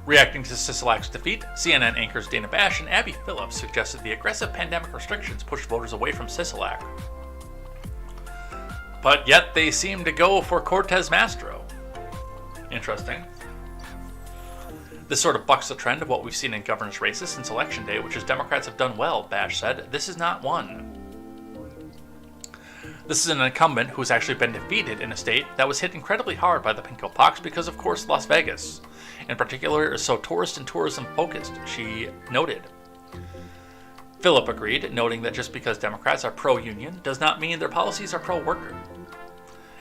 Reacting to Sisolak's defeat, CNN anchors Dana Bash and Abby Phillips suggested the aggressive pandemic restrictions pushed voters away from Sisolak. But yet they seem to go for Cortez Mastro. Interesting. This sort of bucks the trend of what we've seen in governor's races since Election Day, which is Democrats have done well, Bash said. This is not one. This is an incumbent who's actually been defeated in a state that was hit incredibly hard by the pinko pox because, of course, Las Vegas, in particular, is so tourist and tourism focused, she noted. Phillip agreed, noting that just because Democrats are pro-union does not mean their policies are pro-worker.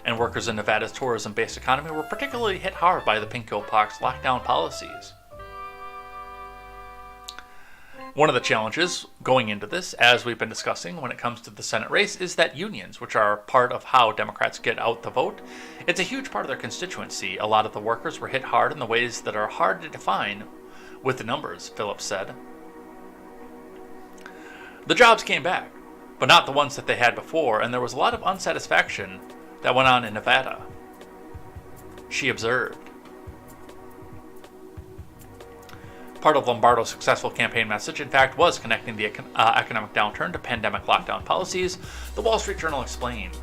And workers in Nevada's tourism-based economy were particularly hit hard by the pinko pox lockdown policies. One of the challenges going into this, as we've been discussing when it comes to the Senate race, is that unions, which are part of how Democrats get out the vote, it's a huge part of their constituency. A lot of the workers were hit hard in the ways that are hard to define with the numbers, Phillips said. The jobs came back, but not the ones that they had before, and there was a lot of unsatisfaction that went on in Nevada, she observed. Part of Lombardo's successful campaign message, in fact, was connecting the economic downturn to pandemic lockdown policies, the Wall Street Journal explained.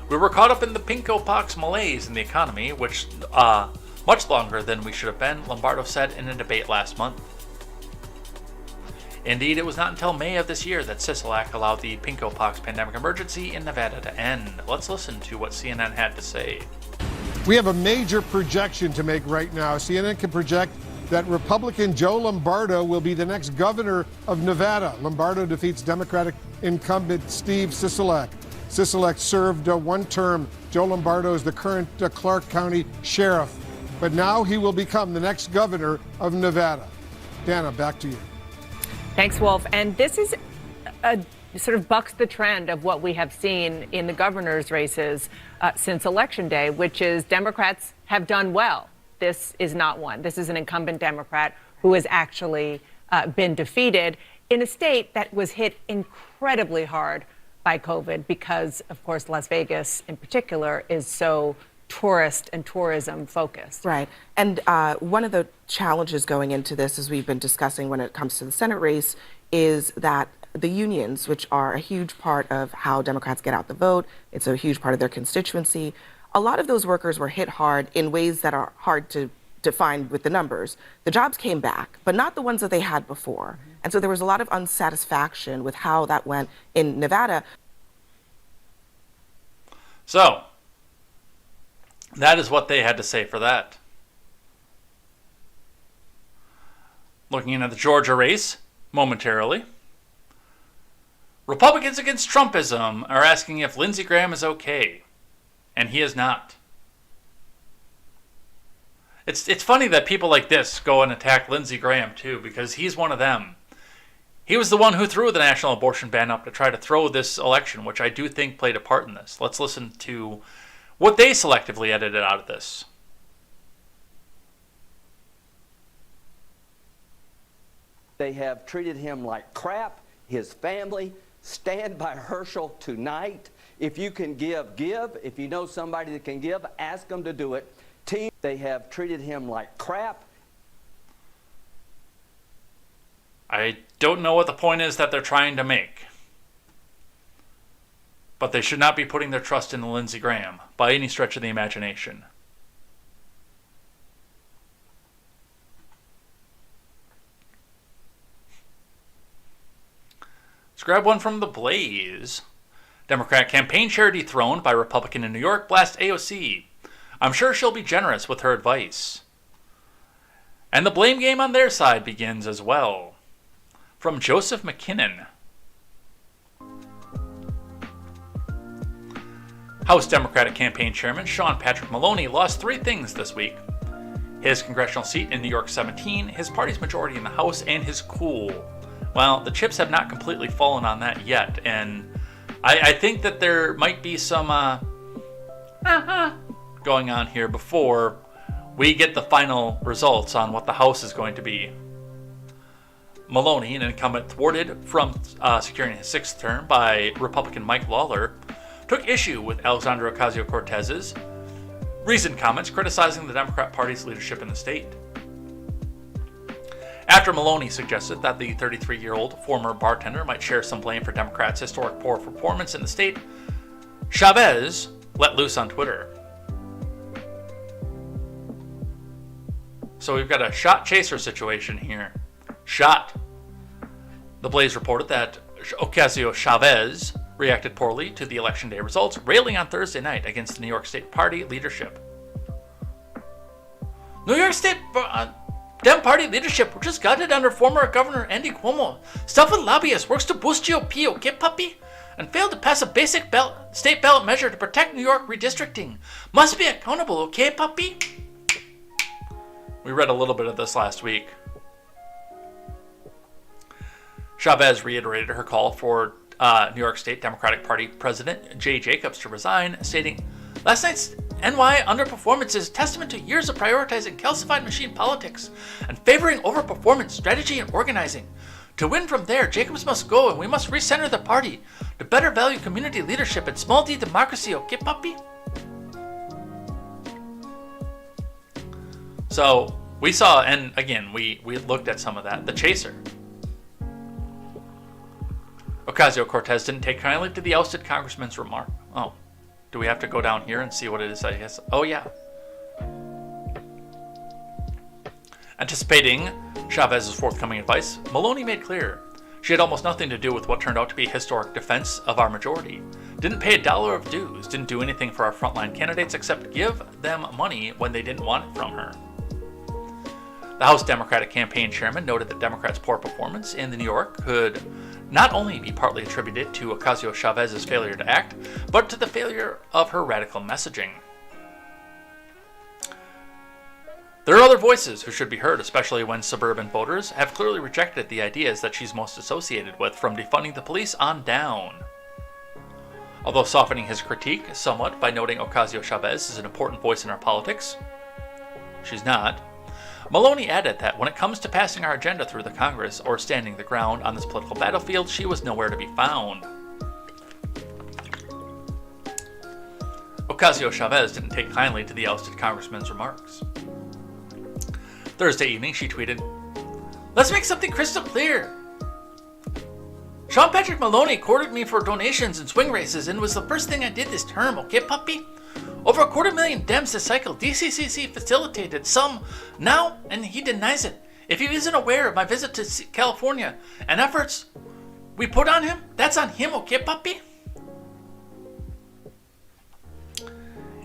We were caught up in the pinko pox malaise in the economy, which much longer than we should have been, Lombardo said in a debate last month. Indeed, it was not until May of this year that Sisolak allowed the pinko pox pandemic emergency in Nevada to end. Let's listen to what CNN had to say. We have a major projection to make right now. CNN can project that Republican Joe Lombardo will be the next governor of Nevada. Lombardo defeats Democratic incumbent Steve Sisolak. Sisolak served one term. Joe Lombardo is the current Clark County sheriff. But now he will become the next governor of Nevada. Dana, back to you. Thanks, Wolf. And this is sort of bucks the trend of what we have seen in the governor's races since Election Day, which is Democrats have done well. This is not one. This is an incumbent Democrat who has actually been defeated in a state that was hit incredibly hard by COVID because, of course, Las Vegas in particular is so tourist and tourism focused. Right. And one of the challenges going into this, as we've been discussing when it comes to the Senate race, is that the unions, which are a huge part of how Democrats get out the vote, it's a huge part of their constituency. A lot of those workers were hit hard in ways that are hard to define with the numbers. The jobs came back, but not the ones that they had before. And so there was a lot of unsatisfaction with how that went in Nevada. So, that is what they had to say for that. Looking into the Georgia race momentarily. Republicans against Trumpism are asking if Lindsey Graham is okay. And he is not. It's funny that people like this go and attack Lindsey Graham too, because he's one of them. He was the one who threw the national abortion ban up to try to throw this election, which I do think played a part in this. Let's listen to what they selectively edited out of this. They have treated him like crap, his family. Stand by Herschel tonight. If you can give, give. If you know somebody that can give, ask them to do it. Team, they have treated him like crap. I don't know what the point is that they're trying to make. But they should not be putting their trust in Lindsey Graham by any stretch of the imagination. Let's grab one from The Blaze. Democrat campaign chair dethroned by Republican in New York blasts AOC. I'm sure she'll be generous with her advice. And the blame game on their side begins as well. from Joseph McKinnon. House Democratic Campaign Chairman Sean Patrick Maloney lost 3 things this week: his congressional seat in New York 17, his party's majority in the House, and his cool. Well, the chips have not completely fallen on that yet, and I think that there might be some going on here before we get the final results on what the House is going to be. Maloney, an incumbent thwarted from securing his 6th term by Republican Mike Lawler, took issue with Alexandria Ocasio-Cortez's recent comments criticizing the Democrat Party's leadership in the state. After Maloney suggested that the 33-year-old former bartender might share some blame for Democrats' historic poor performance in the state, Chavez let loose on Twitter. So we've got a shot chaser situation here. Shot. The Blaze reported that Ocasio-Chavez reacted poorly to the election day results, railing on Thursday night against the New York State Party leadership. New York State Dem Party leadership, which is guided under former Governor Andy Cuomo, stuffed with lobbyists, works to boost GOP, okay, puppy? And failed to pass a basic state ballot measure to protect New York redistricting. Must be accountable, okay, puppy? We read a little bit of this last week. Chavez reiterated her call for New York State Democratic Party President Jay Jacobs to resign, stating, "Last night's NY underperformance is testament to years of prioritizing calcified machine politics and favoring overperformance, strategy, and organizing. To win from there, Jacobs must go, and we must recenter the party to better value community leadership and small d democracy, okay, puppy?" So we saw, and again, we looked at some of that. The chaser. Ocasio-Cortez didn't take kindly to the ousted congressman's remark. Oh, do we have to go down here and see what it is? I guess. Oh, yeah. Anticipating Chavez's forthcoming advice, Maloney made clear she had almost nothing to do with what turned out to be a historic defense of our majority. Didn't pay $1 of dues, didn't do anything for our frontline candidates except give them money when they didn't want it from her. The House Democratic Campaign Chairman noted that Democrats' poor performance in New York could not only be partly attributed to Ocasio-Chavez's failure to act, but to the failure of her radical messaging. There are other voices who should be heard, especially when suburban voters have clearly rejected the ideas that she's most associated with, from defunding the police on down. Although softening his critique somewhat by noting Ocasio-Chavez is an important voice in our politics, she's not. Maloney added that when it comes to passing our agenda through the Congress or standing the ground on this political battlefield, she was nowhere to be found. Ocasio-Chavez didn't take kindly to the ousted congressman's remarks. Thursday evening, she tweeted, "Let's make something crystal clear. Sean Patrick Maloney courted me for donations and swing races and was the first thing I did this term, okay, puppy? Over 250,000 Dems this cycle, DCCC facilitated some now, and he denies it. If he isn't aware of my visit to California and efforts we put on him, that's on him, okay, puppy?"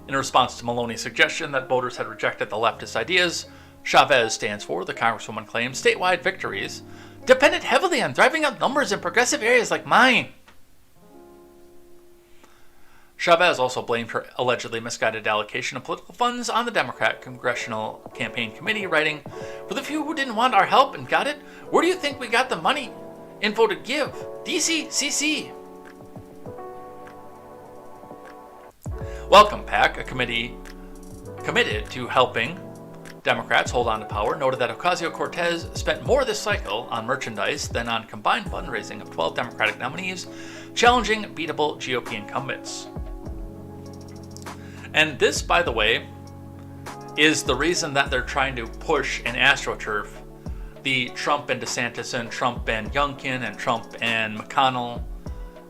In response to Maloney's suggestion that voters had rejected the leftist ideas Chavez stands for, the Congresswoman claims statewide victories depended heavily on driving up numbers in progressive areas like mine. Chavez also blamed her allegedly misguided allocation of political funds on the Democrat Congressional Campaign Committee, writing, "For the few who didn't want our help and got it, where do you think we got the money info to give? DCCC. Welcome PAC, a committee committed to helping Democrats hold on to power, noted that Ocasio-Cortez spent more this cycle on merchandise than on combined fundraising of 12 Democratic nominees challenging beatable GOP incumbents." And this, by the way, is the reason that they're trying to push an AstroTurf, the Trump and DeSantis and Trump and Youngkin and Trump and McConnell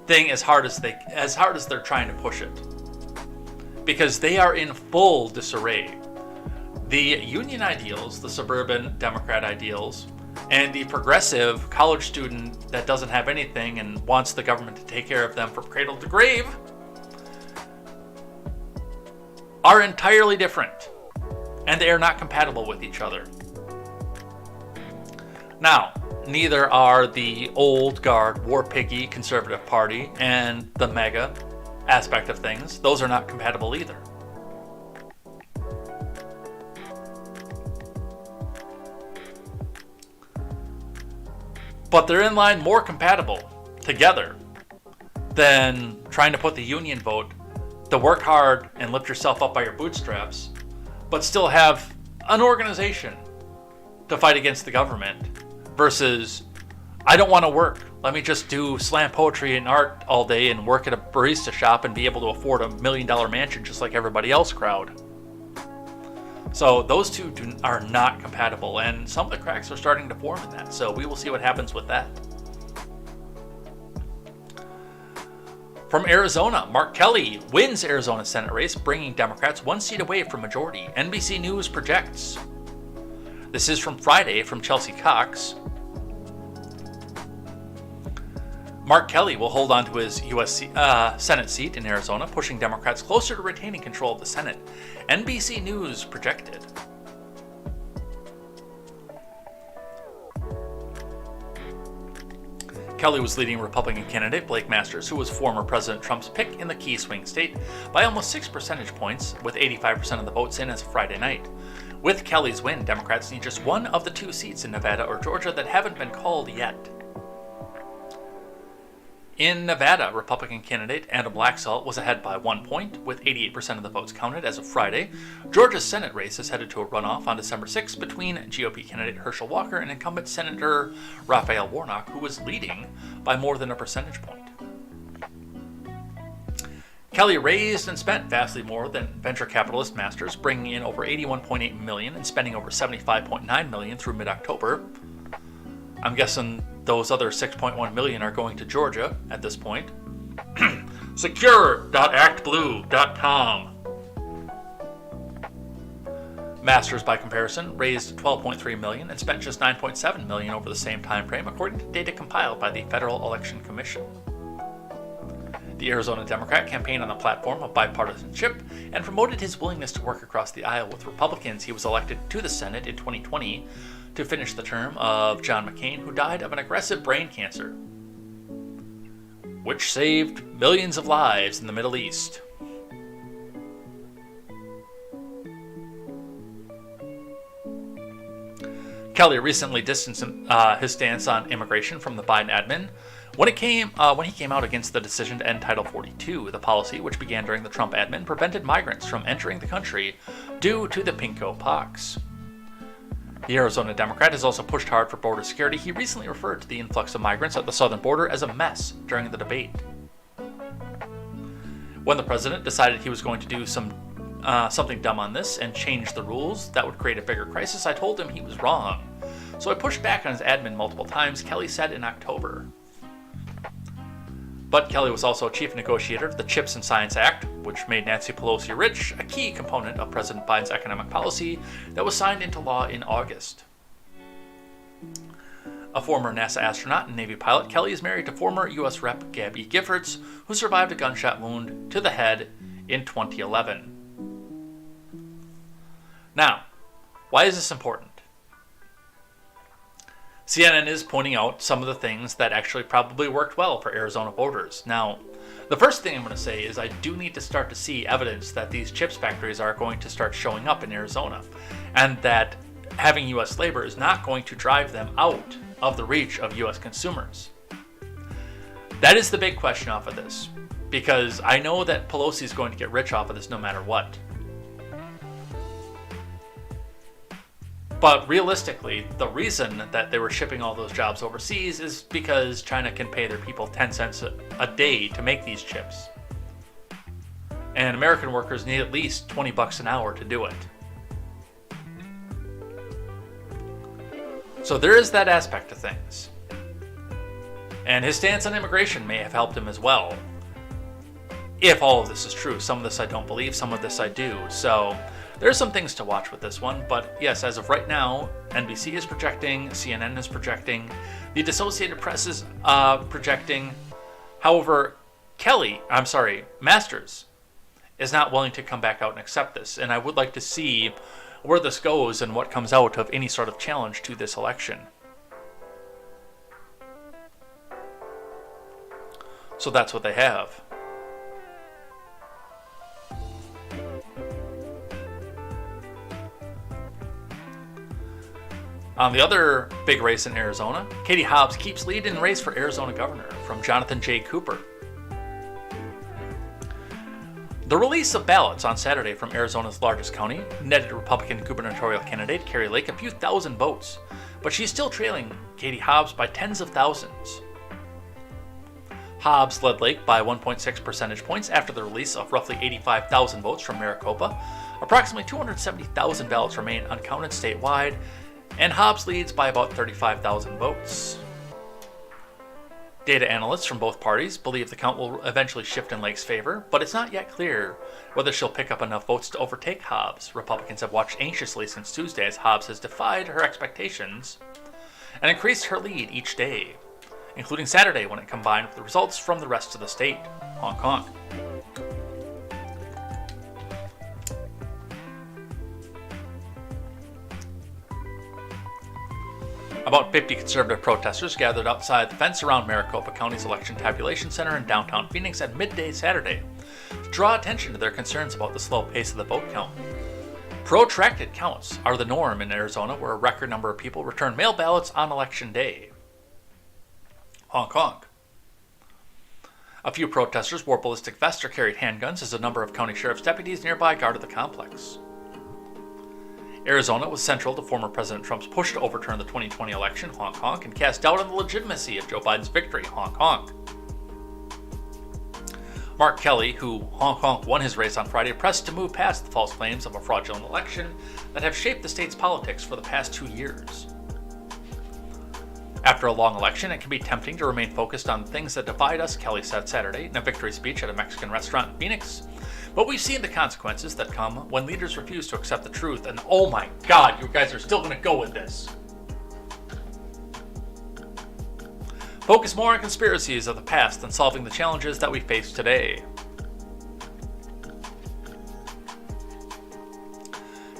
thing as hard as they're trying to push it. Because they are in full disarray. The union ideals, the suburban Democrat ideals, and the progressive college student that doesn't have anything and wants the government to take care of them from cradle to grave, are entirely different, and they are not compatible with each other. Now, neither are the old guard, war piggy Conservative Party and the MAGA aspect of things. Those are not compatible either. But they're in line more compatible together than trying to put the union vote to work hard and lift yourself up by your bootstraps, but still have an organization to fight against the government versus, I don't want to work. Let me just do slam poetry and art all day and work at a barista shop and be able to afford $1 million mansion just like everybody else crowd. So those two are not compatible, and some of the cracks are starting to form in that. So we will see what happens with that. From Arizona, Mark Kelly wins Arizona Senate race, bringing Democrats 1 seat away from majority, NBC News projects. This is from Friday from Chelsea Cox. Mark Kelly will hold on to his U.S. Senate seat in Arizona, pushing Democrats closer to retaining control of the Senate. NBC News projected. Kelly was leading Republican candidate Blake Masters, who was former President Trump's pick in the key swing state, by almost 6 percentage points, with 85% of the votes in as of Friday night. With Kelly's win, Democrats need just one of the 2 seats in Nevada or Georgia that haven't been called yet. In Nevada, Republican candidate Adam Laxalt was ahead by 1 point, with 88% of the votes counted as of Friday. Georgia's Senate race is headed to a runoff on December 6th between GOP candidate Herschel Walker and incumbent Senator Raphael Warnock, who was leading by more than a percentage point. Kelly raised and spent vastly more than venture capitalist Masters, bringing in over $81.8 million and spending over $75.9 million through mid-October. I'm guessing those other $6.1 million are going to Georgia at this point. Secure.actblue.com. Masters, by comparison, raised $12.3 million and spent just $9.7 million over the same time frame, according to data compiled by the Federal Election Commission. The Arizona Democrat campaigned on a platform of bipartisanship and promoted his willingness to work across the aisle with Republicans. He was elected to the Senate in 2020 to finish the term of John McCain, who died of an aggressive brain cancer, which saved millions of lives in the Middle East. Kelly recently distanced his stance on immigration from the Biden admin when he came out against the decision to end Title 42. The policy, which began during the Trump admin, prevented migrants from entering the country due to the pinko pox. The Arizona Democrat has also pushed hard for border security. He recently referred to the influx of migrants at the southern border as a mess during the debate. When the president decided he was going to do something dumb on this and change the rules that would create a bigger crisis, I told him he was wrong. So I pushed back on his admin multiple times, Kelly said in October. But Kelly was also chief negotiator of the CHIPS and Science Act, which made Nancy Pelosi rich, a key component of President Biden's economic policy that was signed into law in August. A former NASA astronaut and Navy pilot, Kelly is married to former U.S. Rep. Gabby Giffords, who survived a gunshot wound to the head in 2011. Now, why is this important? CNN is pointing out some of the things that actually probably worked well for Arizona voters. Now, the first thing I'm going to say is I do need to start to see evidence that these chips factories are going to start showing up in Arizona, and that having U.S. labor is not going to drive them out of the reach of U.S. consumers. That is the big question off of this, because I know that Pelosi is going to get rich off of this no matter what. But realistically, the reason that they were shipping all those jobs overseas is because China can pay their people 10 cents a day to make these chips. And American workers need at least $20 an hour to do it. So there is that aspect of things. And his stance on immigration may have helped him as well. If all of this is true. Some of this I don't believe, some of this I do. So there's some things to watch with this one, but yes, as of right now, NBC is projecting, CNN is projecting, the Associated Press is projecting. However, Masters is not willing to come back out and accept this, and I would like to see where this goes and what comes out of any sort of challenge to this election. So that's what they have. On the other big race in Arizona, Katie Hobbs keeps lead in the race for Arizona governor from Jonathan J. Cooper. The release of ballots on Saturday from Arizona's largest county netted Republican gubernatorial candidate Kari Lake a few thousand votes, but she's still trailing Katie Hobbs by tens of thousands. Hobbs led Lake by 1.6 percentage points after the release of roughly 85,000 votes from Maricopa. Approximately 270,000 ballots remain uncounted statewide, and Hobbs leads by about 35,000 votes. Data analysts from both parties believe the count will eventually shift in Lake's favor, but it's not yet clear whether she'll pick up enough votes to overtake Hobbs. Republicans have watched anxiously since Tuesday as Hobbs has defied her expectations and increased her lead each day, including Saturday when it combined with the results from the rest of the state. Honk. About 50 conservative protesters gathered outside the fence around Maricopa County's election tabulation center in downtown Phoenix at midday Saturday to draw attention to their concerns about the slow pace of the vote count. Protracted counts are the norm in Arizona, where a record number of people return mail ballots on election day. Honk. A few protesters wore ballistic vests or carried handguns as a number of county sheriff's deputies nearby guarded the complex. Arizona was central to former President Trump's push to overturn the 2020 election, honk, and cast doubt on the legitimacy of Joe Biden's victory, honk. Mark Kelly, who honk won his race on Friday, pressed to move past the false claims of a fraudulent election that have shaped the state's politics for the past 2 years. After a long election, it can be tempting to remain focused on things that divide us, Kelly said Saturday in a victory speech at a Mexican restaurant in Phoenix. But we've seen the consequences that come when leaders refuse to accept the truth, and oh my God, you guys are still going to go with this. Focus more on conspiracies of the past than solving the challenges that we face today.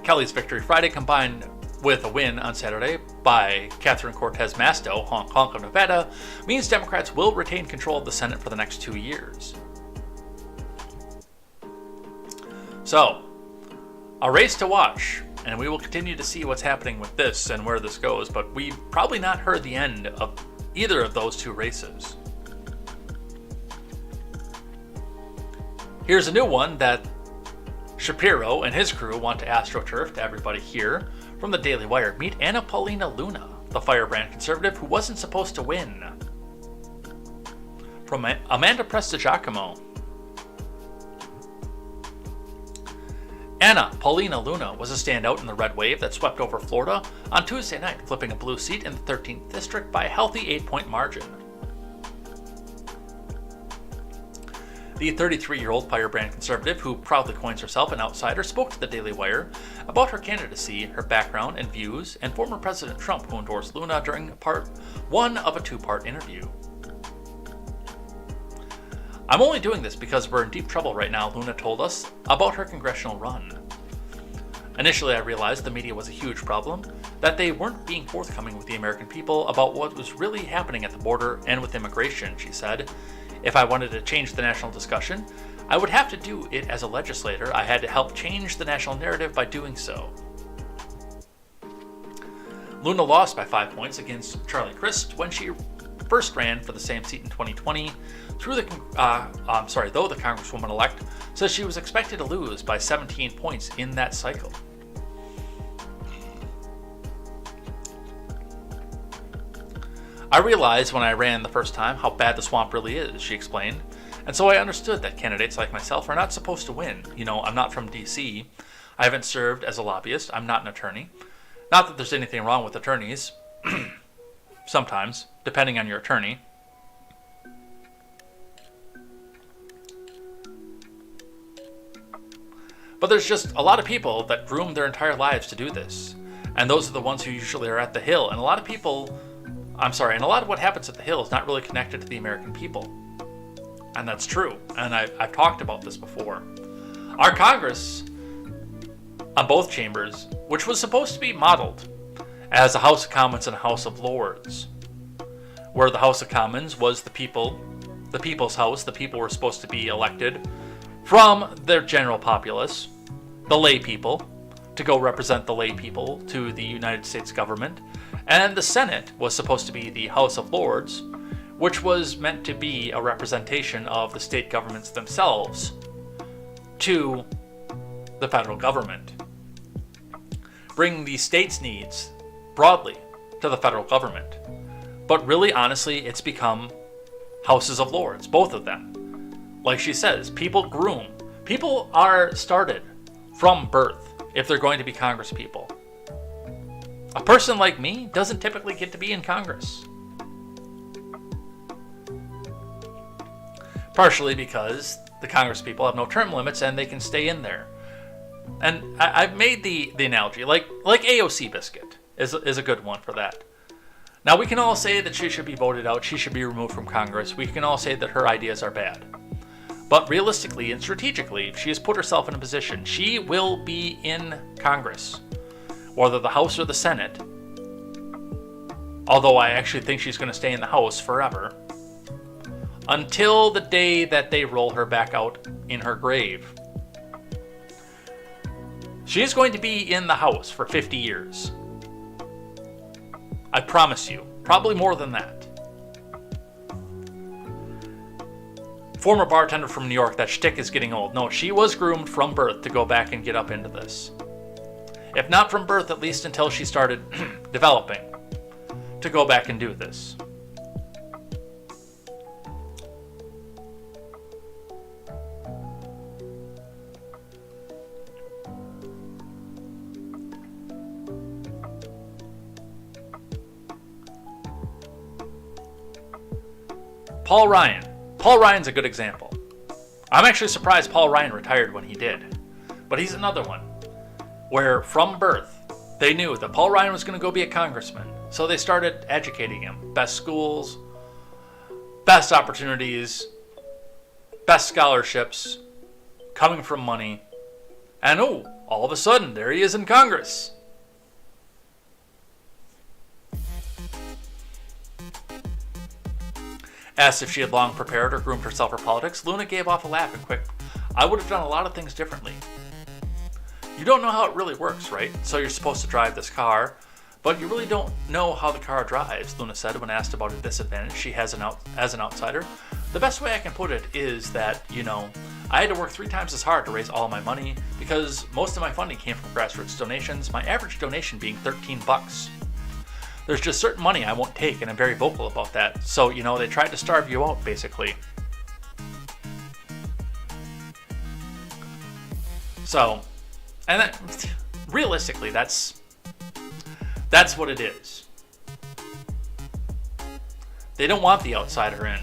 Kelly's victory Friday combined with a win on Saturday by Catherine Cortez Masto, Honk of Nevada, means Democrats will retain control of the Senate for the next 2 years. So, a race to watch, and we will continue to see what's happening with this and where this goes, but we've probably not heard the end of either of those 2 races. Here's a new one that Shapiro and his crew want to astroturf to everybody here. From the Daily Wire, meet Anna Paulina Luna, the firebrand conservative who wasn't supposed to win. From Amanda Prestigiacomo. Anna Paulina Luna was a standout in the red wave that swept over Florida on Tuesday night, flipping a blue seat in the 13th district by a healthy 8-point margin. The 33-year-old firebrand conservative, who proudly coins herself an outsider, spoke to the Daily Wire about her candidacy, her background and views, and former President Trump, who endorsed Luna during part 1 of a 2-part interview. I'm only doing this because we're in deep trouble right now, Luna told us about her congressional run. Initially, I realized the media was a huge problem, that they weren't being forthcoming with the American people about what was really happening at the border and with immigration, she said. If I wanted to change the national discussion, I would have to do it as a legislator. I had to help change the national narrative by doing so. Luna lost by 5 points against Charlie Crist when she first ran for the same seat in 2020. Though the Congresswoman-elect says she was expected to lose by 17 points in that cycle. I realized when I ran the first time how bad the swamp really is, she explained, and so I understood that candidates like myself are not supposed to win. You know, I'm not from D.C., I haven't served as a lobbyist, I'm not an attorney. Not that there's anything wrong with attorneys, sometimes, depending on your attorney. But there's just a lot of people that groom their entire lives to do this. And those are the ones who usually are at the Hill. And a lot of what happens at the Hill is not really connected to the American people. And that's true. And I've talked about this before. Our Congress, on both chambers, which was supposed to be modeled as a House of Commons and a House of Lords, where the House of Commons was the people the people's house. The people were supposed to be elected from their general populace, the lay people, to go represent the lay people to the United States government. And the Senate was supposed to be the House of Lords, which was meant to be a representation of the state governments themselves to the federal government. Bring the state's needs broadly to the federal government. But really, honestly, it's become Houses of Lords, both of them. Like she says, people groom. People are started from birth if they're going to be Congress people. A person like me doesn't typically get to be in Congress. Partially because the Congress people have no term limits and they can stay in there. And I've made the analogy, like AOC Biscuit is a good one for that. Now, we can all say that she should be voted out, she should be removed from Congress. We can all say that her ideas are bad. But realistically and strategically, she has put herself in a position. She will be in Congress, whether the House or the Senate. Although I actually think she's going to stay in the House forever, until the day that they roll her back out in her grave. She is going to be in the House for 50 years. I promise you. Probably more than that. Former bartender from New York, that shtick is getting old. No, she was groomed from birth to go back and get up into this. If not from birth, at least until she started developing to go back and do this. Paul Ryan. Paul Ryan's a good example. I'm actually surprised Paul Ryan retired when he did. But he's another one where from birth they knew that Paul Ryan was going to go be a congressman. So they started educating him. Best schools, best opportunities, best scholarships, coming from money. And all of a sudden, there he is in Congress. Asked if she had long prepared or groomed herself for politics, Luna gave off a laugh and quick, "I would have done a lot of things differently." You don't know how it really works, right? So you're supposed to drive this car, but you really don't know how the car drives, Luna said when asked about a disadvantage she has as an outsider. The best way I can put it is that, I had to work 3 times as hard to raise all my money because most of my funding came from grassroots donations, my average donation being $13. There's just certain money I won't take, and I'm very vocal about that. So, they tried to starve you out, basically. So, and realistically, that's what it is. They don't want the outsider in.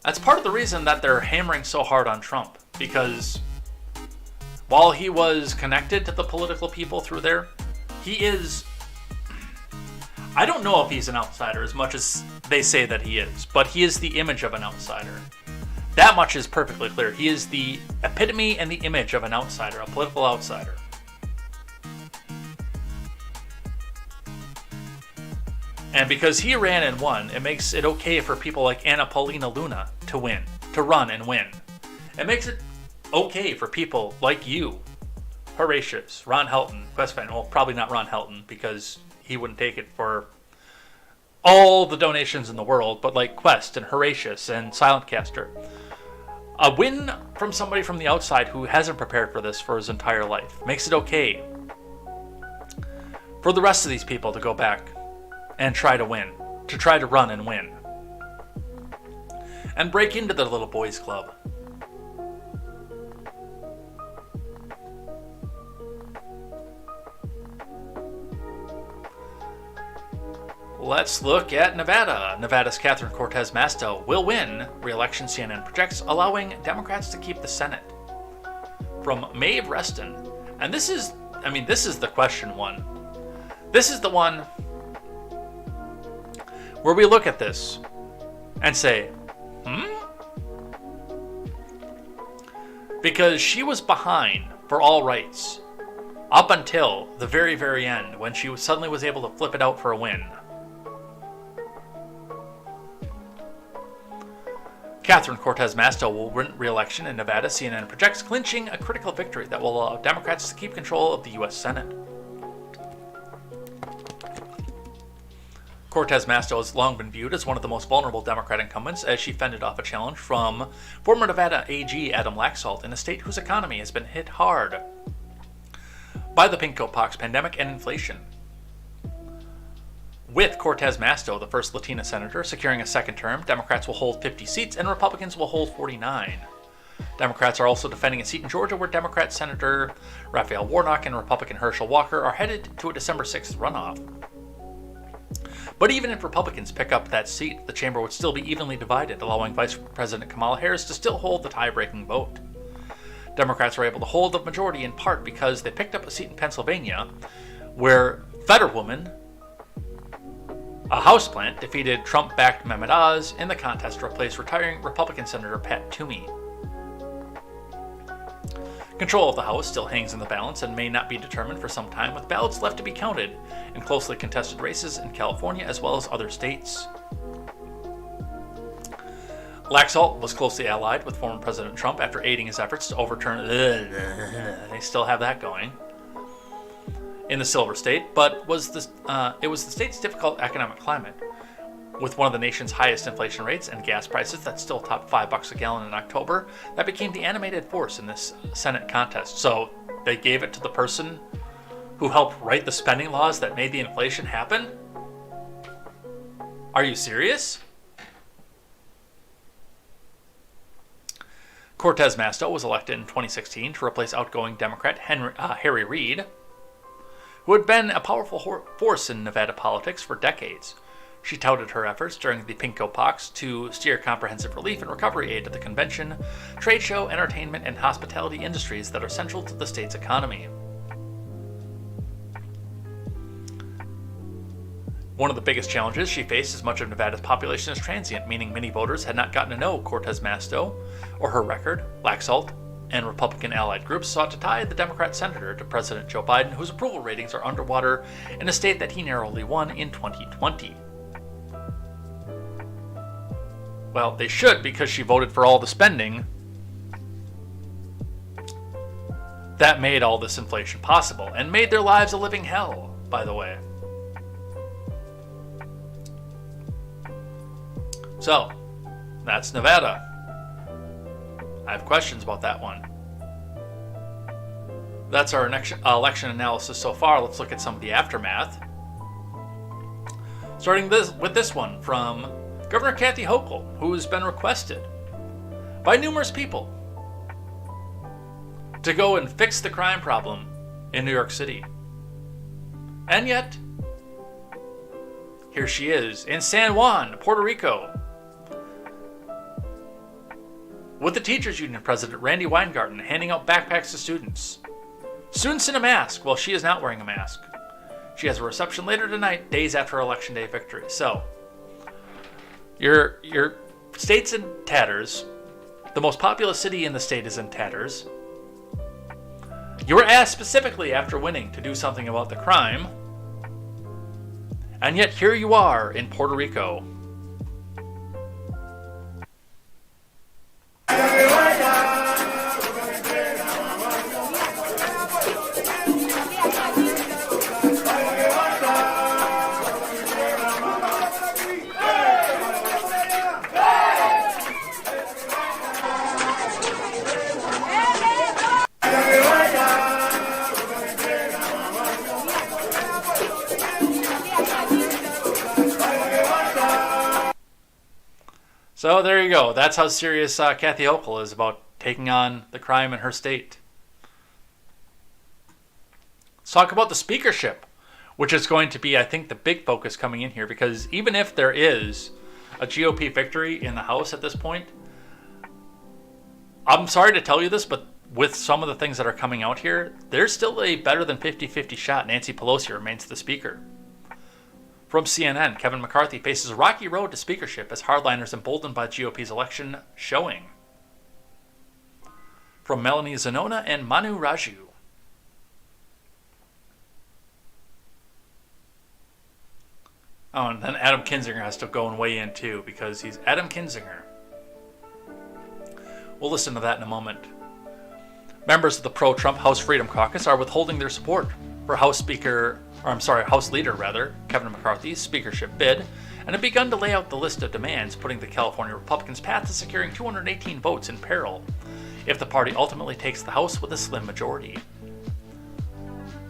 That's part of the reason that they're hammering so hard on Trump, because while he was connected to the political people through there, he is... I don't know if he's an outsider as much as they say that he is, but he is the image of an outsider. That much is perfectly clear. He is the epitome and the image of an outsider, a political outsider. And because he ran and won, it makes it okay for people like Anna Paulina Luna to win, to run and win. It makes it okay for people like you, Horatius, Ron Helton, Quest fan. Well, probably not Ron Helton because he wouldn't take it for all the donations in the world, but like Quest and Horatius and Silentcaster. A win from somebody from the outside who hasn't prepared for this for his entire life makes it okay for the rest of these people to go back and try to win, to try to run and win, and break into their little boys club. Let's look at Nevada. Nevada's Catherine Cortez Masto will win re-election, CNN projects, allowing Democrats to keep the Senate. From Maeve Reston. And this is the question one. This is the one where we look at this and say, Because she was behind for all rights up until the very, very end when she suddenly was able to flip it out for a win. Catherine Cortez Masto will win re-election in Nevada. CNN projects clinching a critical victory that will allow Democrats to keep control of the U.S. Senate. Cortez Masto has long been viewed as one of the most vulnerable Democrat incumbents as she fended off a challenge from former Nevada AG Adam Laxalt in a state whose economy has been hit hard by the pink pox pandemic and inflation. With Cortez Masto, the first Latina senator, securing a second term, Democrats will hold 50 seats and Republicans will hold 49. Democrats are also defending a seat in Georgia where Democrat Senator Raphael Warnock and Republican Herschel Walker are headed to a December 6th runoff. But even if Republicans pick up that seat, the chamber would still be evenly divided, allowing Vice President Kamala Harris to still hold the tie-breaking vote. Democrats were able to hold the majority in part because they picked up a seat in Pennsylvania where Fetterwoman, a houseplant, defeated Trump-backed Mehmet Oz in the contest to replace retiring Republican Senator Pat Toomey. Control of the House still hangs in the balance and may not be determined for some time, with ballots left to be counted in closely contested races in California as well as other states. Laxalt was closely allied with former President Trump after aiding his efforts to overturn they still have that going in the Silver State, but it was the state's difficult economic climate, with one of the nation's highest inflation rates and gas prices that still topped $5 a gallon in October, that became the animated force in this Senate contest. So they gave it to the person who helped write the spending laws that made the inflation happen? Are you serious? Cortez Masto was elected in 2016 to replace outgoing Democrat Harry Reid, who had been a powerful force in Nevada politics for decades. She touted her efforts during the Pinko Pox to steer comprehensive relief and recovery aid to the convention, trade show, entertainment, and hospitality industries that are central to the state's economy. One of the biggest challenges she faced is much of Nevada's population is transient, meaning many voters had not gotten to know Cortez Masto or her record. Laxalt and Republican allied groups sought to tie the Democrat senator to President Joe Biden, whose approval ratings are underwater in a state that he narrowly won in 2020. Well, they should, because she voted for all the spending that made all this inflation possible and made their lives a living hell, by the way. So, that's Nevada. I have questions about that one. That's our election analysis so far. Let's look at some of the aftermath. Starting with this one from Governor Kathy Hochul, who has been requested by numerous people to go and fix the crime problem in New York City. And yet, here she is in San Juan, Puerto Rico, with the Teachers Union President Randy Weingarten handing out backpacks to students. Students in a mask while she is not wearing a mask. She has a reception later tonight, days after her Election Day victory. So, your state's in tatters. The most populous city in the state is in tatters. You were asked specifically after winning to do something about the crime. And yet here you are in Puerto Rico. So there you go. That's how serious Kathy Hochul is about taking on the crime in her state. Let's talk about the speakership, which is going to be, I think, the big focus coming in here, because even if there is a GOP victory in the House at this point, I'm sorry to tell you this, but with some of the things that are coming out here, there's still a better than 50-50 shot Nancy Pelosi remains the speaker. From CNN, Kevin McCarthy faces a rocky road to speakership as hardliners emboldened by GOP's election showing. From Melanie Zanona and Manu Raju. Oh, and then Adam Kinzinger has to go and weigh in too, because he's Adam Kinzinger. We'll listen to that in a moment. Members of the pro-Trump House Freedom Caucus are withholding their support for House Leader Kevin McCarthy's speakership bid, and have begun to lay out the list of demands, putting the California Republicans' path to securing 218 votes in peril if the party ultimately takes the House with a slim majority.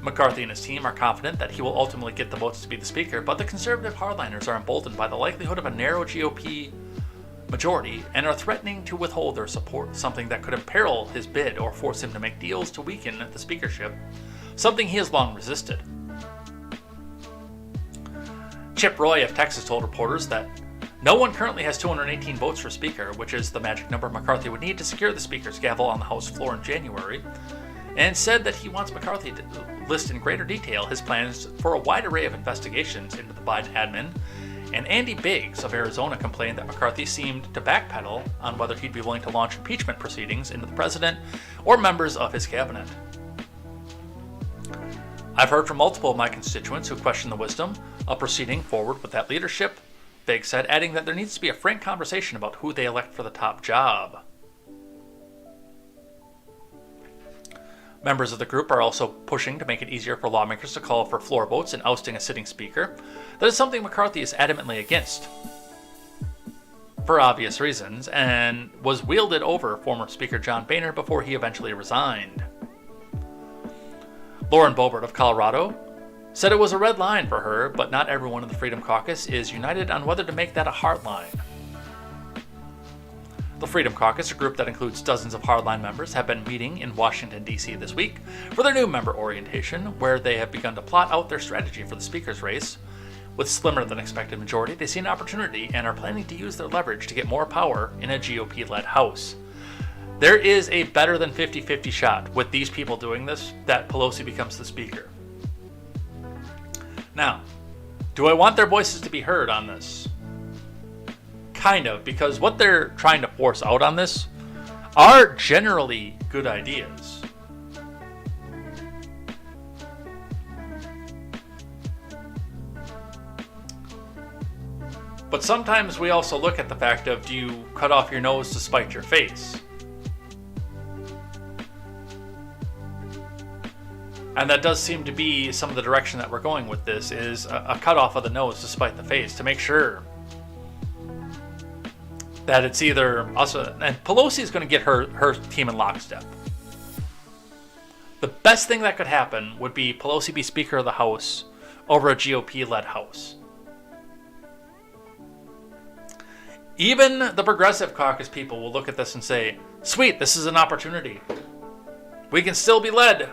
McCarthy and his team are confident that he will ultimately get the votes to be the speaker, but the conservative hardliners are emboldened by the likelihood of a narrow GOP majority and are threatening to withhold their support, something that could imperil his bid or force him to make deals to weaken the speakership, something he has long resisted. Chip Roy of Texas told reporters that no one currently has 218 votes for Speaker, which is the magic number McCarthy would need to secure the Speaker's gavel on the House floor in January, and said that he wants McCarthy to list in greater detail his plans for a wide array of investigations into the Biden admin. And Andy Biggs of Arizona complained that McCarthy seemed to backpedal on whether he'd be willing to launch impeachment proceedings into the president or members of his cabinet. I've heard from multiple of my constituents who question the wisdom of proceeding forward with that leadership, Biggs said, adding that there needs to be a frank conversation about who they elect for the top job. Members of the group are also pushing to make it easier for lawmakers to call for floor votes in ousting a sitting speaker. That is something McCarthy is adamantly against, for obvious reasons, and was wielded over former Speaker John Boehner before he eventually resigned. Lauren Boebert of Colorado said it was a red line for her, but not everyone in the Freedom Caucus is united on whether to make that a hard line. The Freedom Caucus, a group that includes dozens of hardline members, have been meeting in Washington, D.C. this week for their new member orientation, where they have begun to plot out their strategy for the speaker's race. With slimmer than expected majority, they see an opportunity and are planning to use their leverage to get more power in a GOP-led House. There is a better than 50-50 shot with these people doing this that Pelosi becomes the speaker. Now, do I want their voices to be heard on this? Kind of, because what they're trying to force out on this are generally good ideas. But sometimes we also look at the fact of, do you cut off your nose to spite your face? And that does seem to be some of the direction that we're going with this, is a cut off of the nose to spite the face, to make sure that it's either us, and Pelosi is going to get her team in lockstep. The best thing that could happen would be Pelosi be Speaker of the House over a GOP-led House. Even the Progressive Caucus people will look at this and say, sweet, this is an opportunity. We can still be led.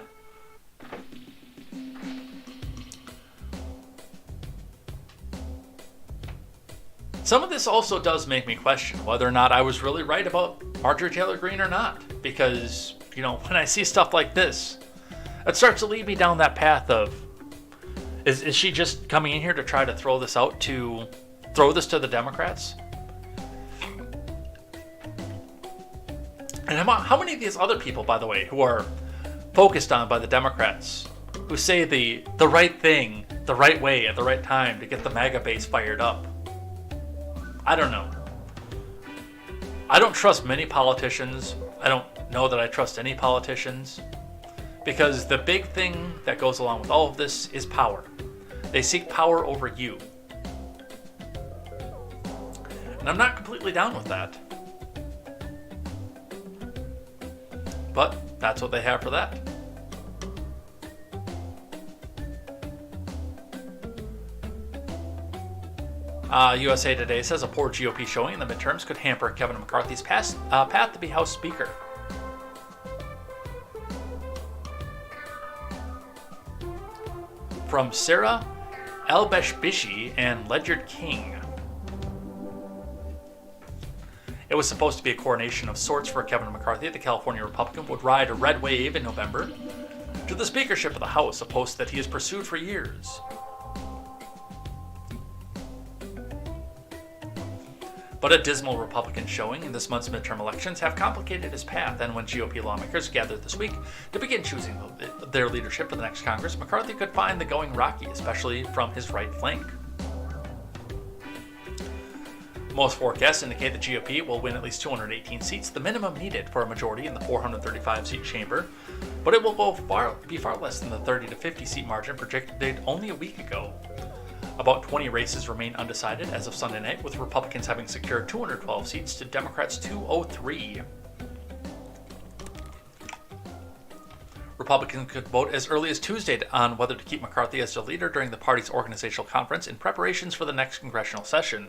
Some of this also does make me question whether or not I was really right about Marjorie Taylor Greene or not. Because, when I see stuff like this, it starts to lead me down that path of, is she just coming in here to try to throw this to the Democrats? And how many of these other people, by the way, who are focused on by the Democrats, who say the right thing, the right way, at the right time to get the MAGA base fired up? I don't know. I don't trust many politicians. I don't know that I trust any politicians. Because the big thing that goes along with all of this is power. They seek power over you. And I'm not completely down with that. But that's what they have for that. USA Today says a poor GOP showing in the midterms could hamper Kevin McCarthy's path to be House Speaker. From Sarah Elbeshbishi and Ledyard King. It was supposed to be a coronation of sorts for Kevin McCarthy. The California Republican would ride a red wave in November to the speakership of the House, a post that he has pursued for years. But a dismal Republican showing in this month's midterm elections have complicated his path, and when GOP lawmakers gathered this week to begin choosing their leadership for the next Congress, McCarthy could find the going rocky, especially from his right flank. Most forecasts indicate the GOP will win at least 218 seats, the minimum needed for a majority in the 435-seat chamber, but it will be far less than the 30 to 50 seat margin projected only a week ago. About 20 races remain undecided as of Sunday night, with Republicans having secured 212 seats to Democrats' 203. Republicans could vote as early as Tuesday on whether to keep McCarthy as their leader during the party's organizational conference in preparations for the next congressional session.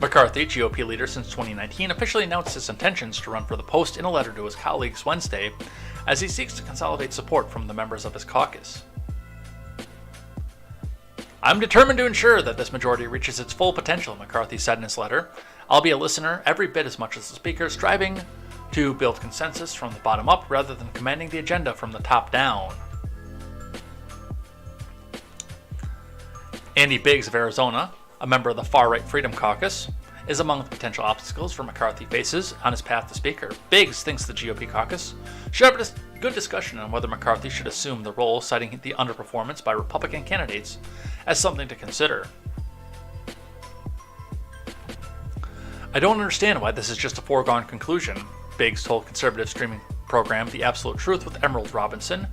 McCarthy, GOP leader since 2019, officially announced his intentions to run for the post in a letter to his colleagues Wednesday, as he seeks to consolidate support from the members of his caucus. "I'm determined to ensure that this majority reaches its full potential," McCarthy said in his letter. "I'll be a listener every bit as much as the speaker, striving to build consensus from the bottom up rather than commanding the agenda from the top down." Andy Biggs of Arizona, a member of the far-right Freedom Caucus, is among the potential obstacles for McCarthy faces on his path to Speaker. Biggs thinks the GOP caucus should have a good discussion on whether McCarthy should assume the role, citing the underperformance by Republican candidates as something to consider. "I don't understand why this is just a foregone conclusion," Biggs told conservative streaming program The Absolute Truth with Emerald Robinson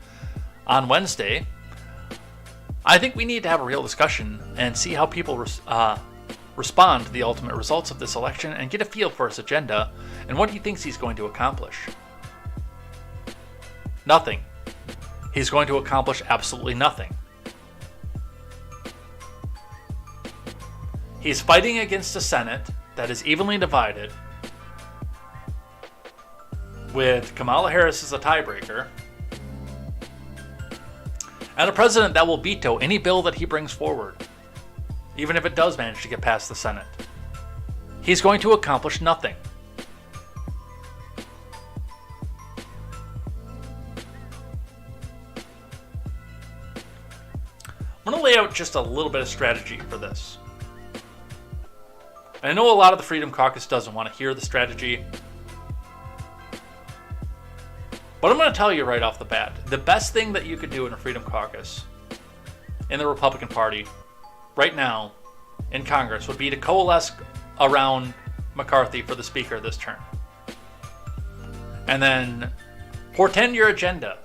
on Wednesday. "I think we need to have a real discussion and see how people respond to the ultimate results of this election and get a feel for his agenda and what he thinks he's going to accomplish." Nothing. He's going to accomplish absolutely nothing. He's fighting against a Senate that is evenly divided, with Kamala Harris as a tiebreaker, and a president that will veto any bill that he brings forward, even if it does manage to get past the Senate. He's going to accomplish nothing. I'm going to lay out just a little bit of strategy for this. I know a lot of the Freedom Caucus doesn't want to hear the strategy, but I'm going to tell you right off the bat, the best thing that you could do in a Freedom Caucus in the Republican Party right now in Congress would be to coalesce around McCarthy for the Speaker this term. And then portend your agenda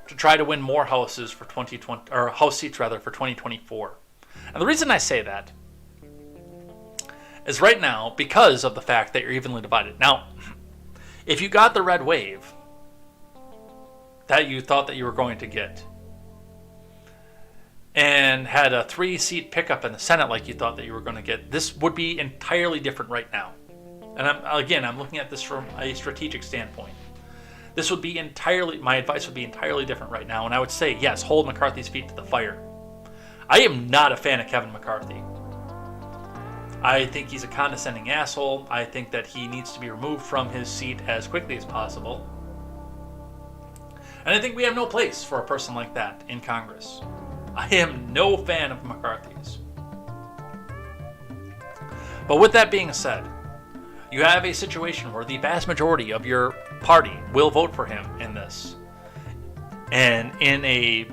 to try to win more houses for 2020, or House seats rather, for 2024. And the reason I say that is right now because of the fact that you're evenly divided. Now, if you got the red wave that you thought that you were going to get, and had a 3-seat pickup in the Senate like you thought that you were going to get, this would be entirely different right now. And I'm looking at this from a strategic standpoint. This would be my advice would be entirely different right now. And I would say, yes, hold McCarthy's feet to the fire. I am not a fan of Kevin McCarthy. I think he's a condescending asshole. I think that he needs to be removed from his seat as quickly as possible. And I think we have no place for a person like that in Congress. I am no fan of McCarthy's. But with that being said, you have a situation where the vast majority of your party will vote for him in this. And in a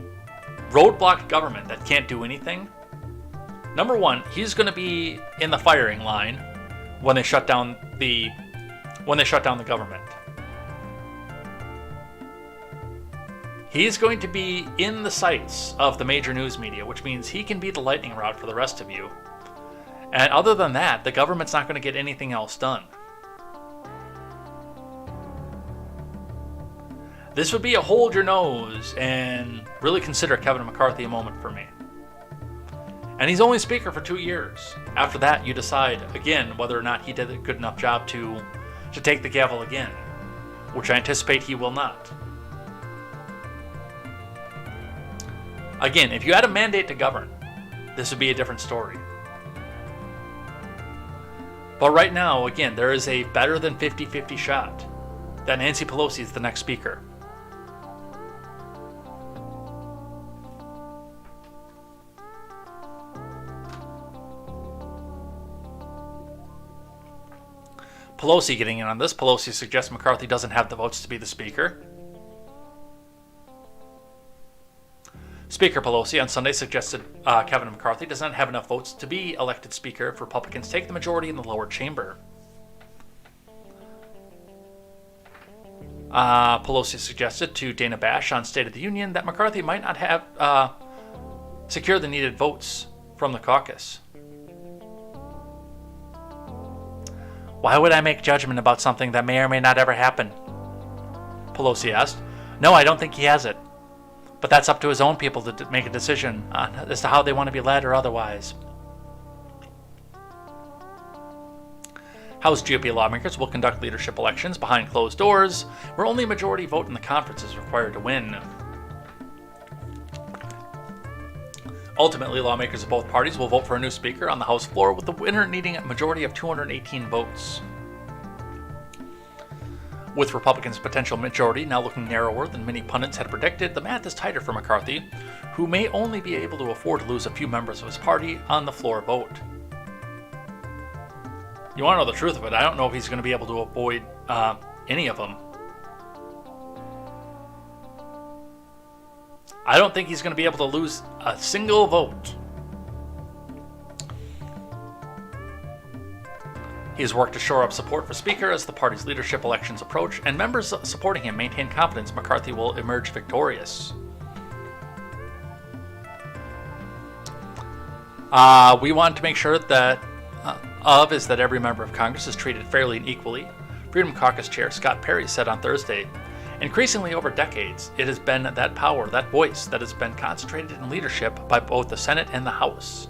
roadblocked government that can't do anything, number one, he's going to be in the firing line when they shut down the government. He's going to be in the sights of the major news media, which means he can be the lightning rod for the rest of you. And other than that, the government's not going to get anything else done. This would be a hold your nose and really consider Kevin McCarthy a moment for me. And he's only Speaker for 2 years. After that, you decide again whether or not he did a good enough job to take the gavel again, which I anticipate he will not. Again, if you had a mandate to govern, this would be a different story. But right now, again, there is a better than 50-50 shot that Nancy Pelosi is the next Speaker. Pelosi getting in on this. Pelosi suggests McCarthy doesn't have the votes to be the Speaker. Speaker Pelosi on Sunday suggested Kevin McCarthy does not have enough votes to be elected Speaker if Republicans take the majority in the lower chamber. Pelosi suggested to Dana Bash on State of the Union that McCarthy might not have secured the needed votes from the caucus. Why would I make judgment about something that may or may not ever happen? Pelosi asked. No, I don't think he has it. But that's up to his own people to make a decision as to how they want to be led or otherwise. House GOP lawmakers will conduct leadership elections behind closed doors, where only a majority vote in the conference is required to win. Ultimately, lawmakers of both parties will vote for a new speaker on the House floor, with the winner needing a majority of 218 votes. With Republicans' potential majority now looking narrower than many pundits had predicted, the math is tighter for McCarthy, who may only be able to afford to lose a few members of his party on the floor vote. You want to know the truth of it? I don't know if he's going to be able to avoid any of them. I don't think he's going to be able to lose a single vote. He has worked to shore up support for Speaker as the party's leadership elections approach, and members supporting him maintain confidence McCarthy will emerge victorious. We want to make sure that is that every member of Congress is treated fairly and equally, Freedom Caucus Chair Scott Perry said on Thursday. Increasingly over decades, it has been that power, that voice, that has been concentrated in leadership by both the Senate and the House.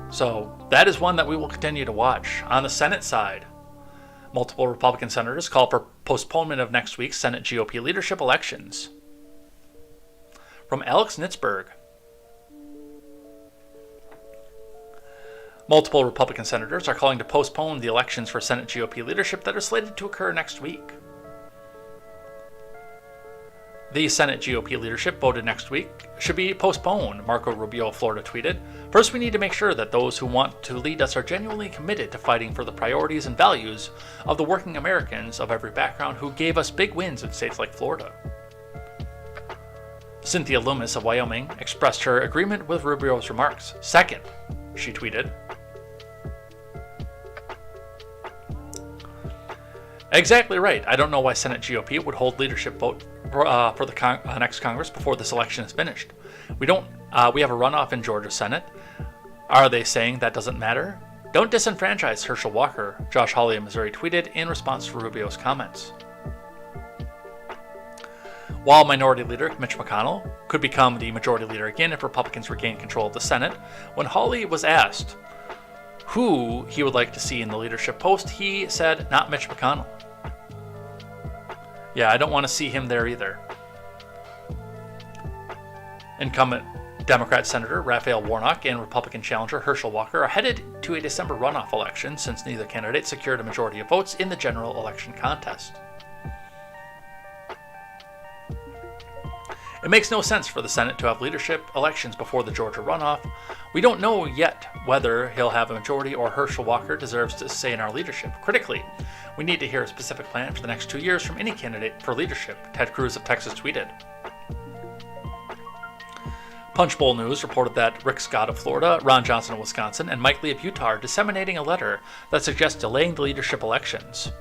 So that is one that we will continue to watch. On the Senate side, multiple Republican senators call for postponement of next week's Senate GOP leadership elections. From Alex Nitzberg, multiple Republican senators are calling to postpone the elections for Senate GOP leadership that are slated to occur next week. The Senate GOP leadership voted next week should be postponed, Marco Rubio of Florida tweeted. First, we need to make sure that those who want to lead us are genuinely committed to fighting for the priorities and values of the working Americans of every background who gave us big wins in states like Florida. Cynthia Loomis of Wyoming expressed her agreement with Rubio's remarks. Second, she tweeted, exactly right. I don't know why Senate GOP would hold leadership vote for the next Congress before this election is finished. We have a runoff in Georgia Senate. Are they saying that doesn't matter? Don't disenfranchise Herschel Walker, Josh Hawley of Missouri tweeted in response to Rubio's comments. While Minority Leader Mitch McConnell could become the majority leader again if Republicans regain control of the Senate, when Hawley was asked who he would like to see in the leadership post, he said, not Mitch McConnell. Yeah, I don't want to see him there either. Incumbent Democrat Senator Raphael Warnock and Republican challenger Herschel Walker are headed to a December runoff election since neither candidate secured a majority of votes in the general election contest. It makes no sense for the Senate to have leadership elections before the Georgia runoff. We don't know yet whether he'll have a majority or Herschel Walker deserves to say in our leadership. Critically, we need to hear a specific plan for the next 2 years from any candidate for leadership, Ted Cruz of Texas tweeted. Punchbowl News reported that Rick Scott of Florida, Ron Johnson of Wisconsin, and Mike Lee of Utah are disseminating a letter that suggests delaying the leadership elections.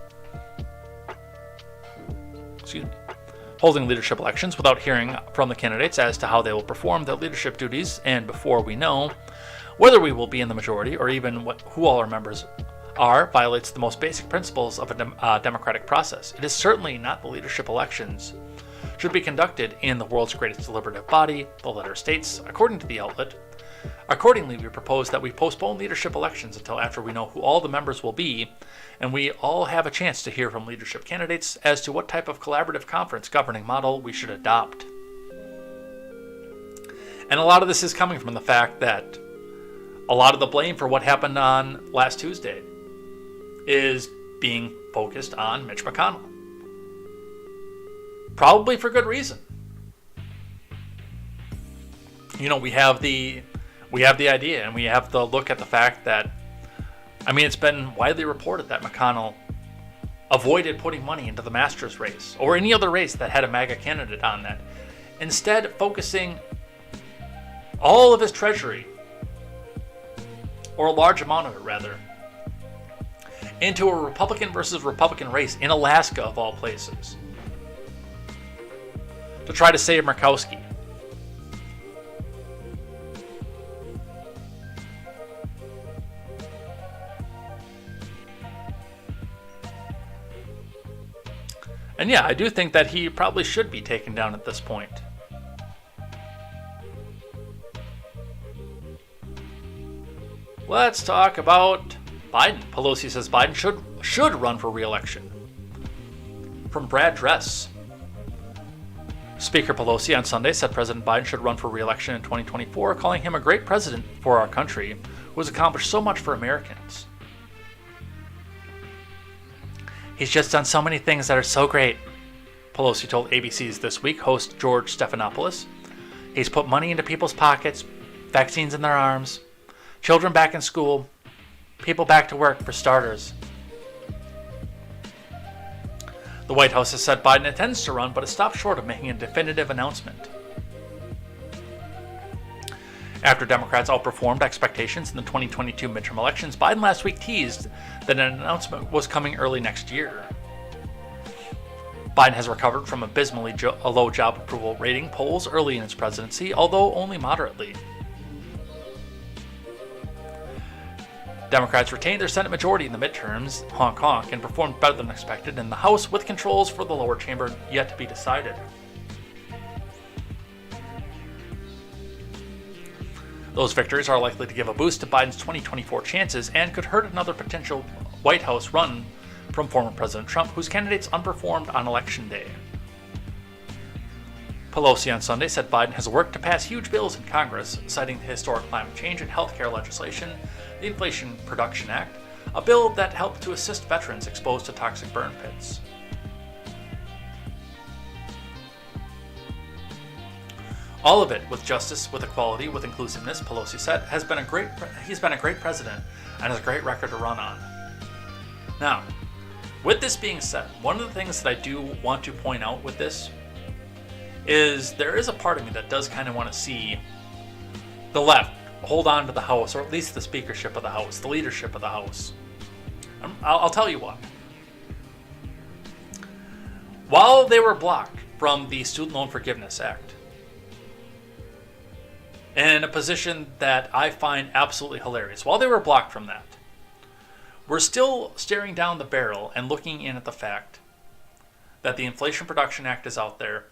Holding leadership elections without hearing from the candidates as to how they will perform their leadership duties, and before we know whether we will be in the majority or even who all our members are, violates the most basic principles of a democratic process. It is certainly not the leadership elections should be conducted in the world's greatest deliberative body, the letter states, according to the outlet. Accordingly, we propose that we postpone leadership elections until after we know who all the members will be, and we all have a chance to hear from leadership candidates as to what type of collaborative conference governing model we should adopt. And a lot of this is coming from the fact that a lot of the blame for what happened on last Tuesday is being focused on Mitch McConnell. Probably for good reason. You know, we have the idea, and we have to look at the fact that, I mean, it's been widely reported that McConnell avoided putting money into the Masters race or any other race that had a MAGA candidate on that, instead focusing all of his treasury, or a large amount of it rather, into a Republican versus Republican race in Alaska of all places, to try to save Murkowski. And yeah, I do think that he probably should be taken down at this point. Let's talk about Biden. Pelosi says Biden should run for re-election. From Brad Dress. Speaker Pelosi on Sunday said President Biden should run for re-election in 2024, calling him a great president for our country who has accomplished so much for Americans. He's just done so many things that are so great, Pelosi told ABC's This Week host George Stephanopoulos. He's put money into people's pockets, vaccines in their arms, children back in school, people back to work for starters. The White House has said Biden intends to run, but has stopped short of making a definitive announcement. After Democrats outperformed expectations in the 2022 midterm elections, Biden last week teased that an announcement was coming early next year. Biden has recovered from abysmally low job approval rating polls early in his presidency, although only moderately. Democrats retained their Senate majority in the midterms, honk, and performed better than expected in the House, with controls for the lower chamber yet to be decided. Those victories are likely to give a boost to Biden's 2024 chances and could hurt another potential White House run from former President Trump, whose candidates underperformed on Election Day. Pelosi on Sunday said Biden has worked to pass huge bills in Congress, citing the historic climate change and healthcare legislation, the Inflation Reduction Act, a bill that helped to assist veterans exposed to toxic burn pits. All of it with justice, with equality, with inclusiveness, Pelosi said, he's been a great president and has a great record to run on. Now, with this being said, one of the things that I do want to point out with this is there is a part of me that does kind of want to see the left hold on to the House, or at least the speakership of the House, the leadership of the House. I'll tell you what. While they were blocked from the Student Loan Forgiveness Act, in a position that I find absolutely hilarious, while they were blocked from that, we're still staring down the barrel and looking in at the fact that the Inflation Reduction Act is out there,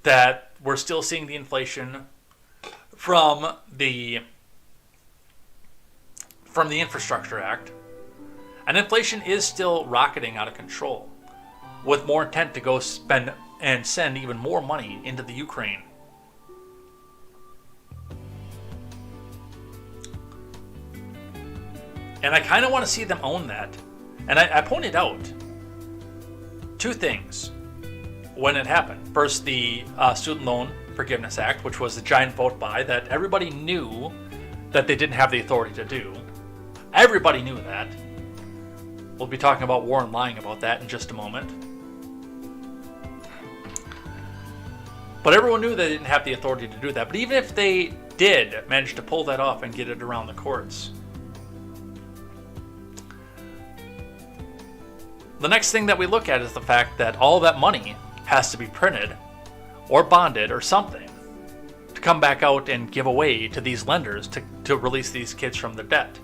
that we're still seeing the inflation from the Infrastructure Act, and inflation is still rocketing out of control, with more intent to go spend and send even more money into the Ukraine. And I kind of want to see them own that. And I pointed out two things when it happened. First, the Student Loan Forgiveness Act, which was the giant vote buy that everybody knew that they didn't have the authority to do. Everybody knew that. We'll be talking about Warren lying about that in just a moment. But everyone knew they didn't have the authority to do that. But even if they did manage to pull that off and get it around the courts, the next thing that we look at is the fact that all that money has to be printed or bonded or something to come back out and give away to these lenders to release these kids from their debt.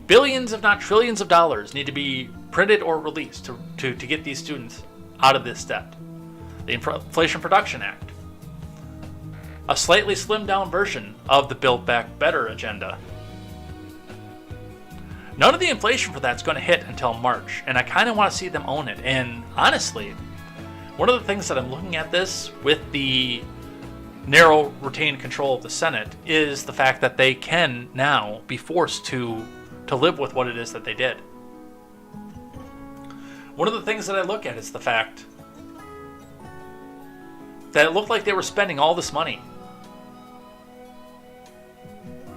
Billions, if not trillions of dollars need to be printed or released to get these students out of this debt. The Inflation Reduction Act, a slightly slimmed down version of the Build Back Better agenda. None of the inflation for that's going to hit until March, and I kind of want to see them own it. And honestly, one of the things that I'm looking at this with the narrow retained control of the Senate is the fact that they can now be forced to live with what it is that they did. One of the things that I look at is the fact that it looked like they were spending all this money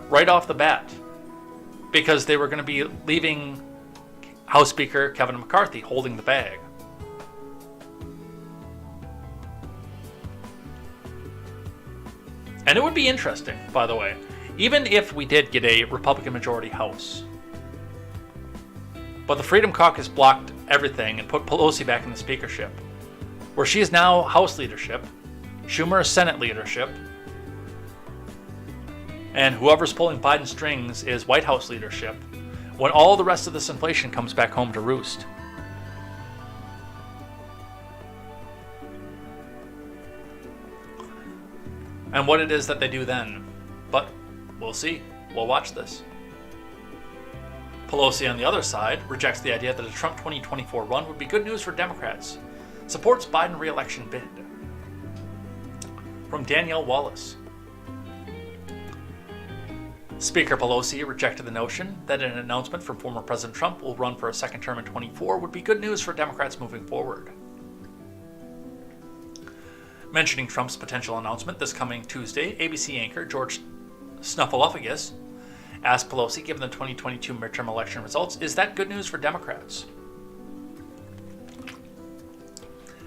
right off the bat. because they were going to be leaving House Speaker Kevin McCarthy holding the bag. And it would be interesting, by the way, even if we did get a Republican majority House. But the Freedom Caucus blocked everything and put Pelosi back in the speakership, where she is now House leadership, Schumer is Senate leadership, and whoever's pulling Biden's strings is White House leadership, when all the rest of this inflation comes back home to roost. And what it is that they do then. But we'll see. We'll watch this. Pelosi, on the other side, rejects the idea that a Trump 2024 run would be good news for Democrats. Supports Biden re-election bid. From Danielle Wallace. Speaker Pelosi rejected the notion that an announcement from former President Trump will run for a second term in 24 would be good news for Democrats moving forward. Mentioning Trump's potential announcement this coming Tuesday, ABC anchor George Snuffleupagus asked Pelosi, given the 2022 midterm election results, is that good news for Democrats?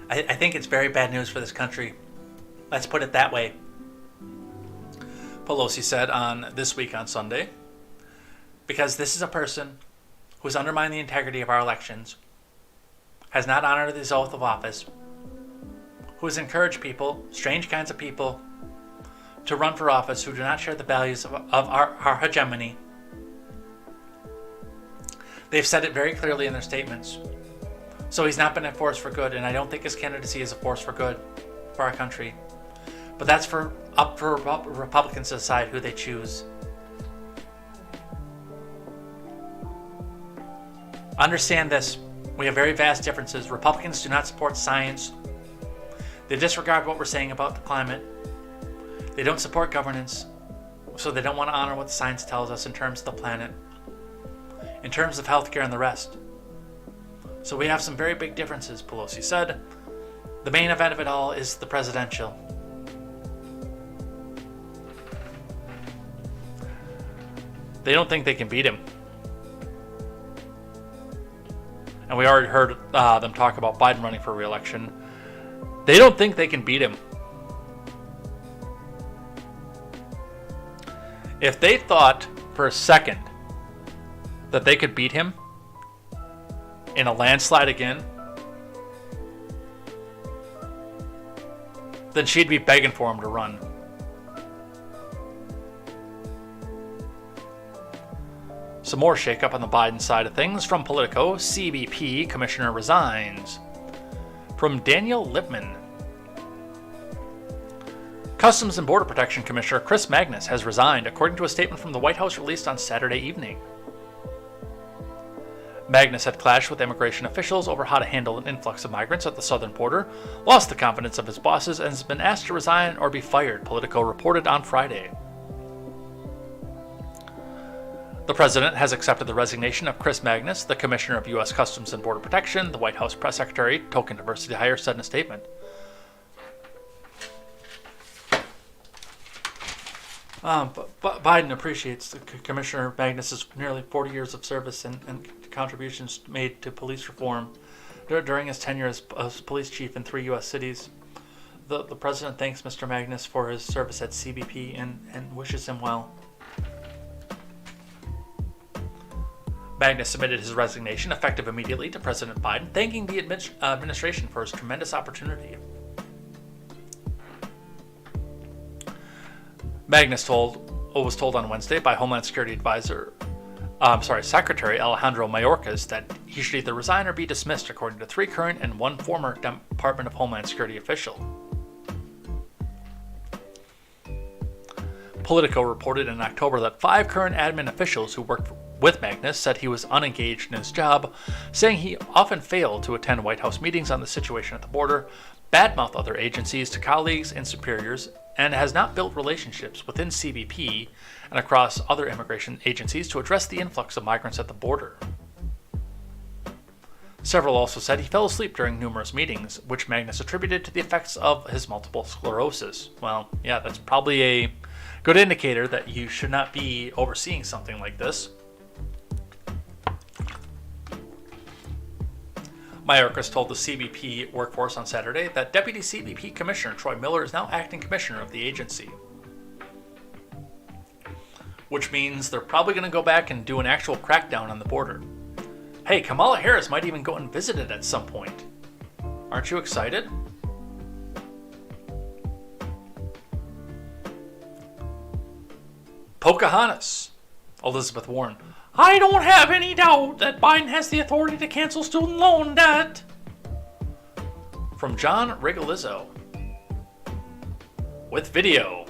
I think it's very bad news for this country. Let's put it that way. Pelosi said on This Week on Sunday, because this is a person who has undermined the integrity of our elections, has not honored his oath of office, who has encouraged people, strange kinds of people, to run for office who do not share the values of our hegemony. They've said it very clearly in their statements. So he's not been a force for good, and I don't think his candidacy is a force for good for our country. But that's up for Republicans to decide who they choose. Understand this. We have very vast differences. Republicans do not support science. They disregard what we're saying about the climate. They don't support governance, so they don't want to honor what the science tells us in terms of the planet, in terms of healthcare and the rest. So we have some very big differences, Pelosi said. The main event of it all is the presidential. They don't think they can beat him. And we already heard them talk about Biden running for re-election. They don't think they can beat him. If they thought for a second that they could beat him in a landslide again, then she'd be begging for him to run. Some more shakeup on the Biden side of things from Politico. CBP commissioner resigns. From Daniel Lippman. Customs and Border Protection Commissioner Chris Magnus has resigned, according to a statement from the White House released on Saturday evening. Magnus had clashed with immigration officials over how to handle an influx of migrants at the southern border, lost the confidence of his bosses, and has been asked to resign or be fired, Politico reported on Friday. The president has accepted the resignation of Chris Magnus, the Commissioner of U.S. Customs and Border Protection, the White House press secretary, token diversity hire, said in a statement. Biden appreciates Commissioner Magnus's nearly 40 years of service and contributions made to police reform during his tenure as police chief in 3 U.S. cities. The president thanks Mr. Magnus for his service at CBP and wishes him well. Magnus submitted his resignation, effective immediately, to President Biden, thanking the administration for his tremendous opportunity. Magnus was told on Wednesday by Homeland Security Secretary Alejandro Mayorkas that he should either resign or be dismissed, according to 3 current and 1 former Department of Homeland Security official. Politico reported in October that 5 current admin officials who worked with Magnus said he was unengaged in his job, saying he often failed to attend White House meetings on the situation at the border, badmouthed other agencies to colleagues and superiors, and has not built relationships within CBP and across other immigration agencies to address the influx of migrants at the border. Several also said he fell asleep during numerous meetings, which Magnus attributed to the effects of his multiple sclerosis. Well, yeah, that's probably a good indicator that you should not be overseeing something like this. Mayorkas told the CBP workforce on Saturday that Deputy CBP Commissioner Troy Miller is now acting commissioner of the agency. Which means they're probably going to go back and do an actual crackdown on the border. Hey, Kamala Harris might even go and visit it at some point. Aren't you excited? Pocahontas. Elizabeth Warren. I don't have any doubt that Biden has the authority to cancel student loan debt. From John Rigolizzo. With video.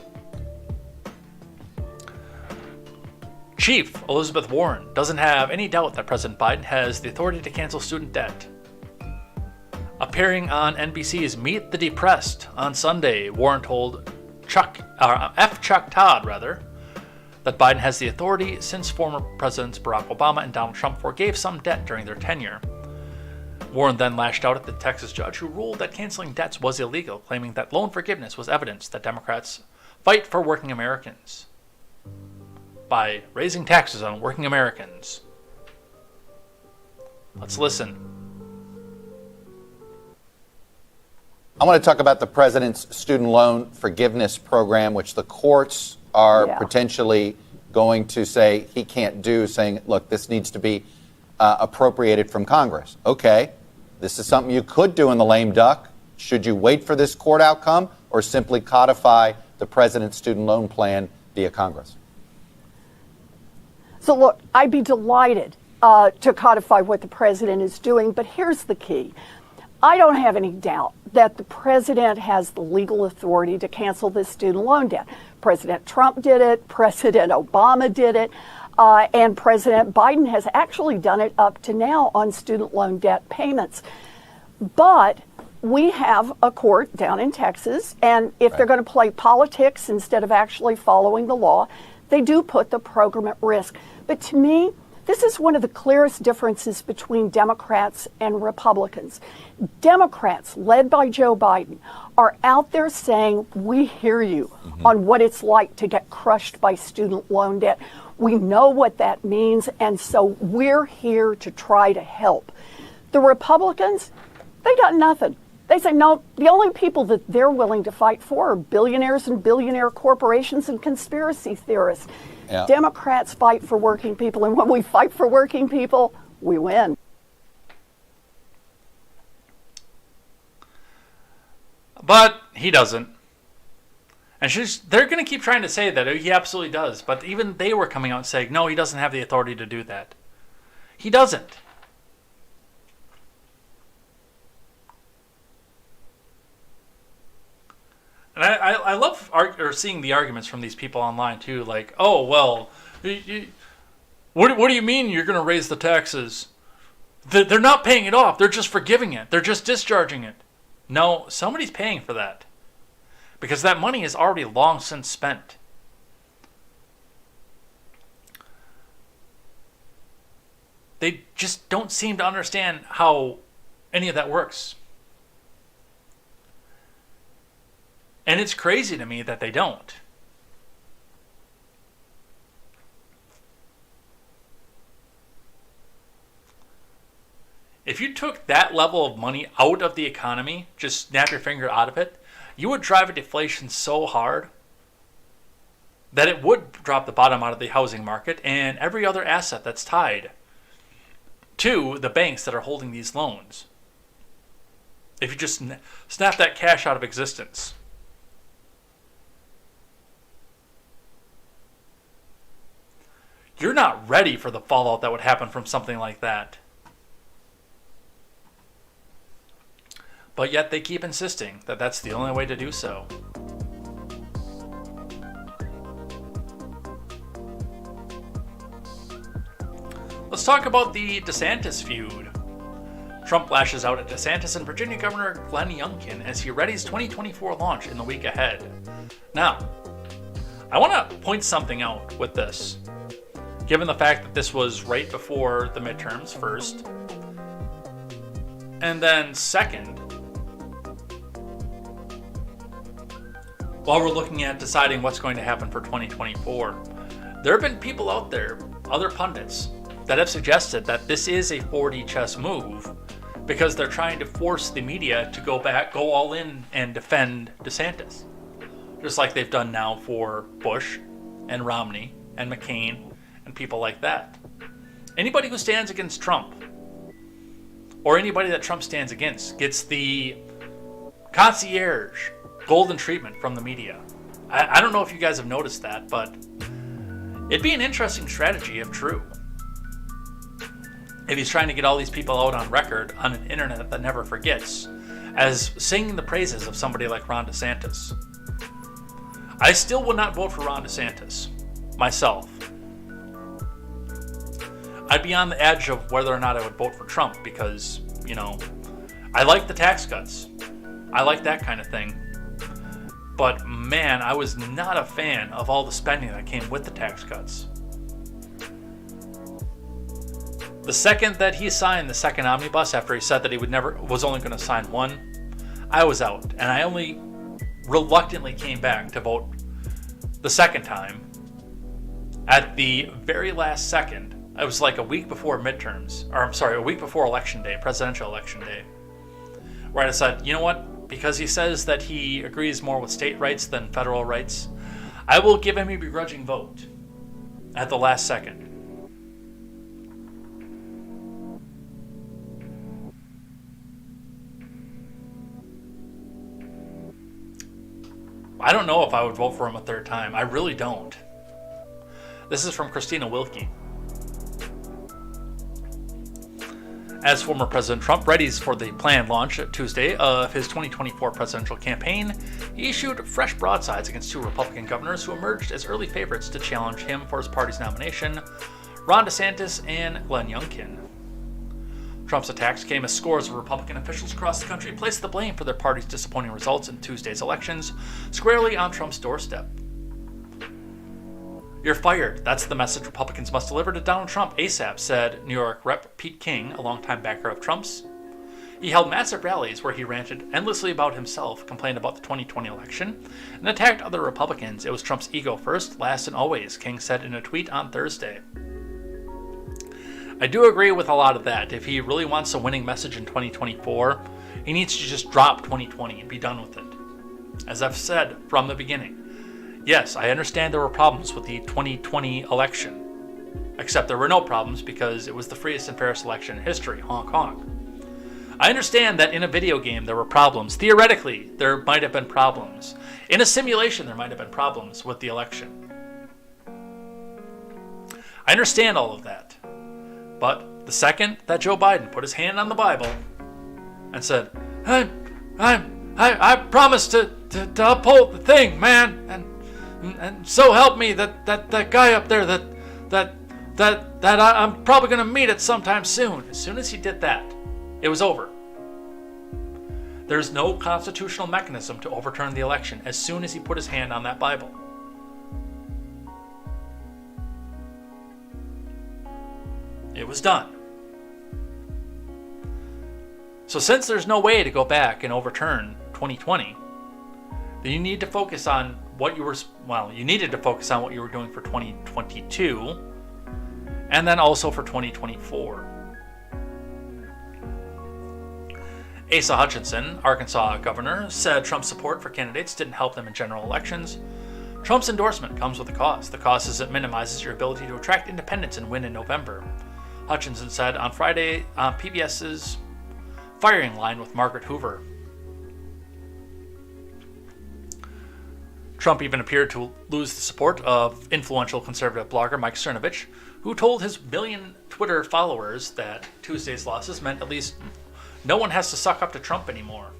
Chief Elizabeth Warren doesn't have any doubt that President Biden has the authority to cancel student debt. Appearing on NBC's Meet the Depressed on Sunday, Warren told Chuck Todd, that Biden has the authority since former Presidents Barack Obama and Donald Trump forgave some debt during their tenure. Warren then lashed out at the Texas judge who ruled that canceling debts was illegal, claiming that loan forgiveness was evidence that Democrats fight for working Americans by raising taxes on working Americans. Let's listen. I want to talk about the president's student loan forgiveness program, which the courts are potentially going to say he can't do, saying, look, this needs to be appropriated from Congress. Okay, this is something you could do in the lame duck. Should you wait for this court outcome or simply codify the president's student loan plan via Congress? So look, I'd be delighted to codify what the president is doing, but here's the key. I don't have any doubt that the president has the legal authority to cancel this student loan debt. President Trump did it, President Obama did it, and President Biden has actually done it up to now on student loan debt payments. But we have a court down in Texas, and if they're going to play politics instead of actually following the law, they do put the program at risk. But to me, this is one of the clearest differences between Democrats and Republicans. Democrats, led by Joe Biden, are out there saying, we hear you on what it's like to get crushed by student loan debt. We know what that means, and so we're here to try to help. The Republicans, they got nothing. They say, no, the only people that they're willing to fight for are billionaires and billionaire corporations and conspiracy theorists. Yeah. Democrats fight for working people, and when we fight for working people, we win. But he doesn't. And they're going to keep trying to say that he absolutely does. But even they were coming out and saying, no, he doesn't have the authority to do that. He doesn't. And I love seeing the arguments from these people online too, like, oh, well, what do you mean you're going to raise the taxes? They're not paying it off. They're just forgiving it. They're just discharging it. No, somebody's paying for that. Because that money is already long since spent. They just don't seem to understand how any of that works. And it's crazy to me that they don't. If you took that level of money out of the economy, just snap your finger out of it, you would drive deflation so hard that it would drop the bottom out of the housing market and every other asset that's tied to the banks that are holding these loans. If you just snap that cash out of existence. You're not ready for the fallout that would happen from something like that. But yet they keep insisting that that's the only way to do so. Let's talk about the DeSantis feud. Trump lashes out at DeSantis and Virginia Governor Glenn Youngkin as he readies 2024 launch in the week ahead. Now, I want to point something out with this. Given the fact that this was right before the midterms, first, and then second, while we're looking at deciding what's going to happen for 2024, there have been people out there, other pundits, that have suggested that this is a 4D chess move because they're trying to force the media to go all in and defend DeSantis. Just like they've done now for Bush and Romney and McCain and people like that. Anybody who stands against Trump, or anybody that Trump stands against, gets the concierge golden treatment from the media. I don't know if you guys have noticed that, but it'd be an interesting strategy if true. If he's trying to get all these people out on record on an internet that never forgets, as singing the praises of somebody like Ron DeSantis. I still would not vote for Ron DeSantis, myself. I'd be on the edge of whether or not I would vote for Trump because, I like the tax cuts. I like that kind of thing. But man, I was not a fan of all the spending that came with the tax cuts. The second that he signed the second omnibus, after he said that he was only going to sign one, I was out. And I only reluctantly came back to vote the second time at the very last second. It was like a week before a week before election day, presidential election day, where I decided, you know what? Because he says that he agrees more with state rights than federal rights, I will give him a begrudging vote at the last second. I don't know if I would vote for him a third time. I really don't. This is from Christina Wilkie. As former President Trump readies for the planned launch Tuesday of his 2024 presidential campaign, he issued fresh broadsides against two Republican governors who emerged as early favorites to challenge him for his party's nomination, Ron DeSantis and Glenn Youngkin. Trump's attacks came as scores of Republican officials across the country placed the blame for their party's disappointing results in Tuesday's elections squarely on Trump's doorstep. You're fired. That's the message Republicans must deliver to Donald Trump ASAP, said New York Rep. Pete King, a longtime backer of Trump's. He held massive rallies where he ranted endlessly about himself, complained about the 2020 election, and attacked other Republicans. It was Trump's ego first, last, and always, King said in a tweet on Thursday. I do agree with a lot of that. If he really wants a winning message in 2024, he needs to just drop 2020 and be done with it. As I've said from the beginning, yes, I understand there were problems with the 2020 election, except there were no problems because it was the freest and fairest election in history, honk honk. I understand that in a video game there were problems. Theoretically, there might have been problems. In a simulation, there might have been problems with the election. I understand all of that. But the second that Joe Biden put his hand on the Bible and said, I promise to uphold the thing, man, and so help me that guy up there that I'm probably going to meet it sometime soon. As soon as he did that, it was over. There's no constitutional mechanism to overturn the election as soon as he put his hand on that Bible. It was done. So since there's no way to go back and overturn 2020, then you need to focus on what you needed to focus on what you were doing for 2022 and then also for 2024. Asa Hutchinson, Arkansas governor, said Trump's support for candidates didn't help them in general elections. Trump's endorsement comes with a cost. The cost is it minimizes your ability to attract independents and win in November. Hutchinson said on Friday on PBS's Firing Line with Margaret Hoover. Trump even appeared to lose the support of influential conservative blogger Mike Cernovich, who told his million Twitter followers that Tuesday's losses meant at least no one has to suck up to Trump anymore.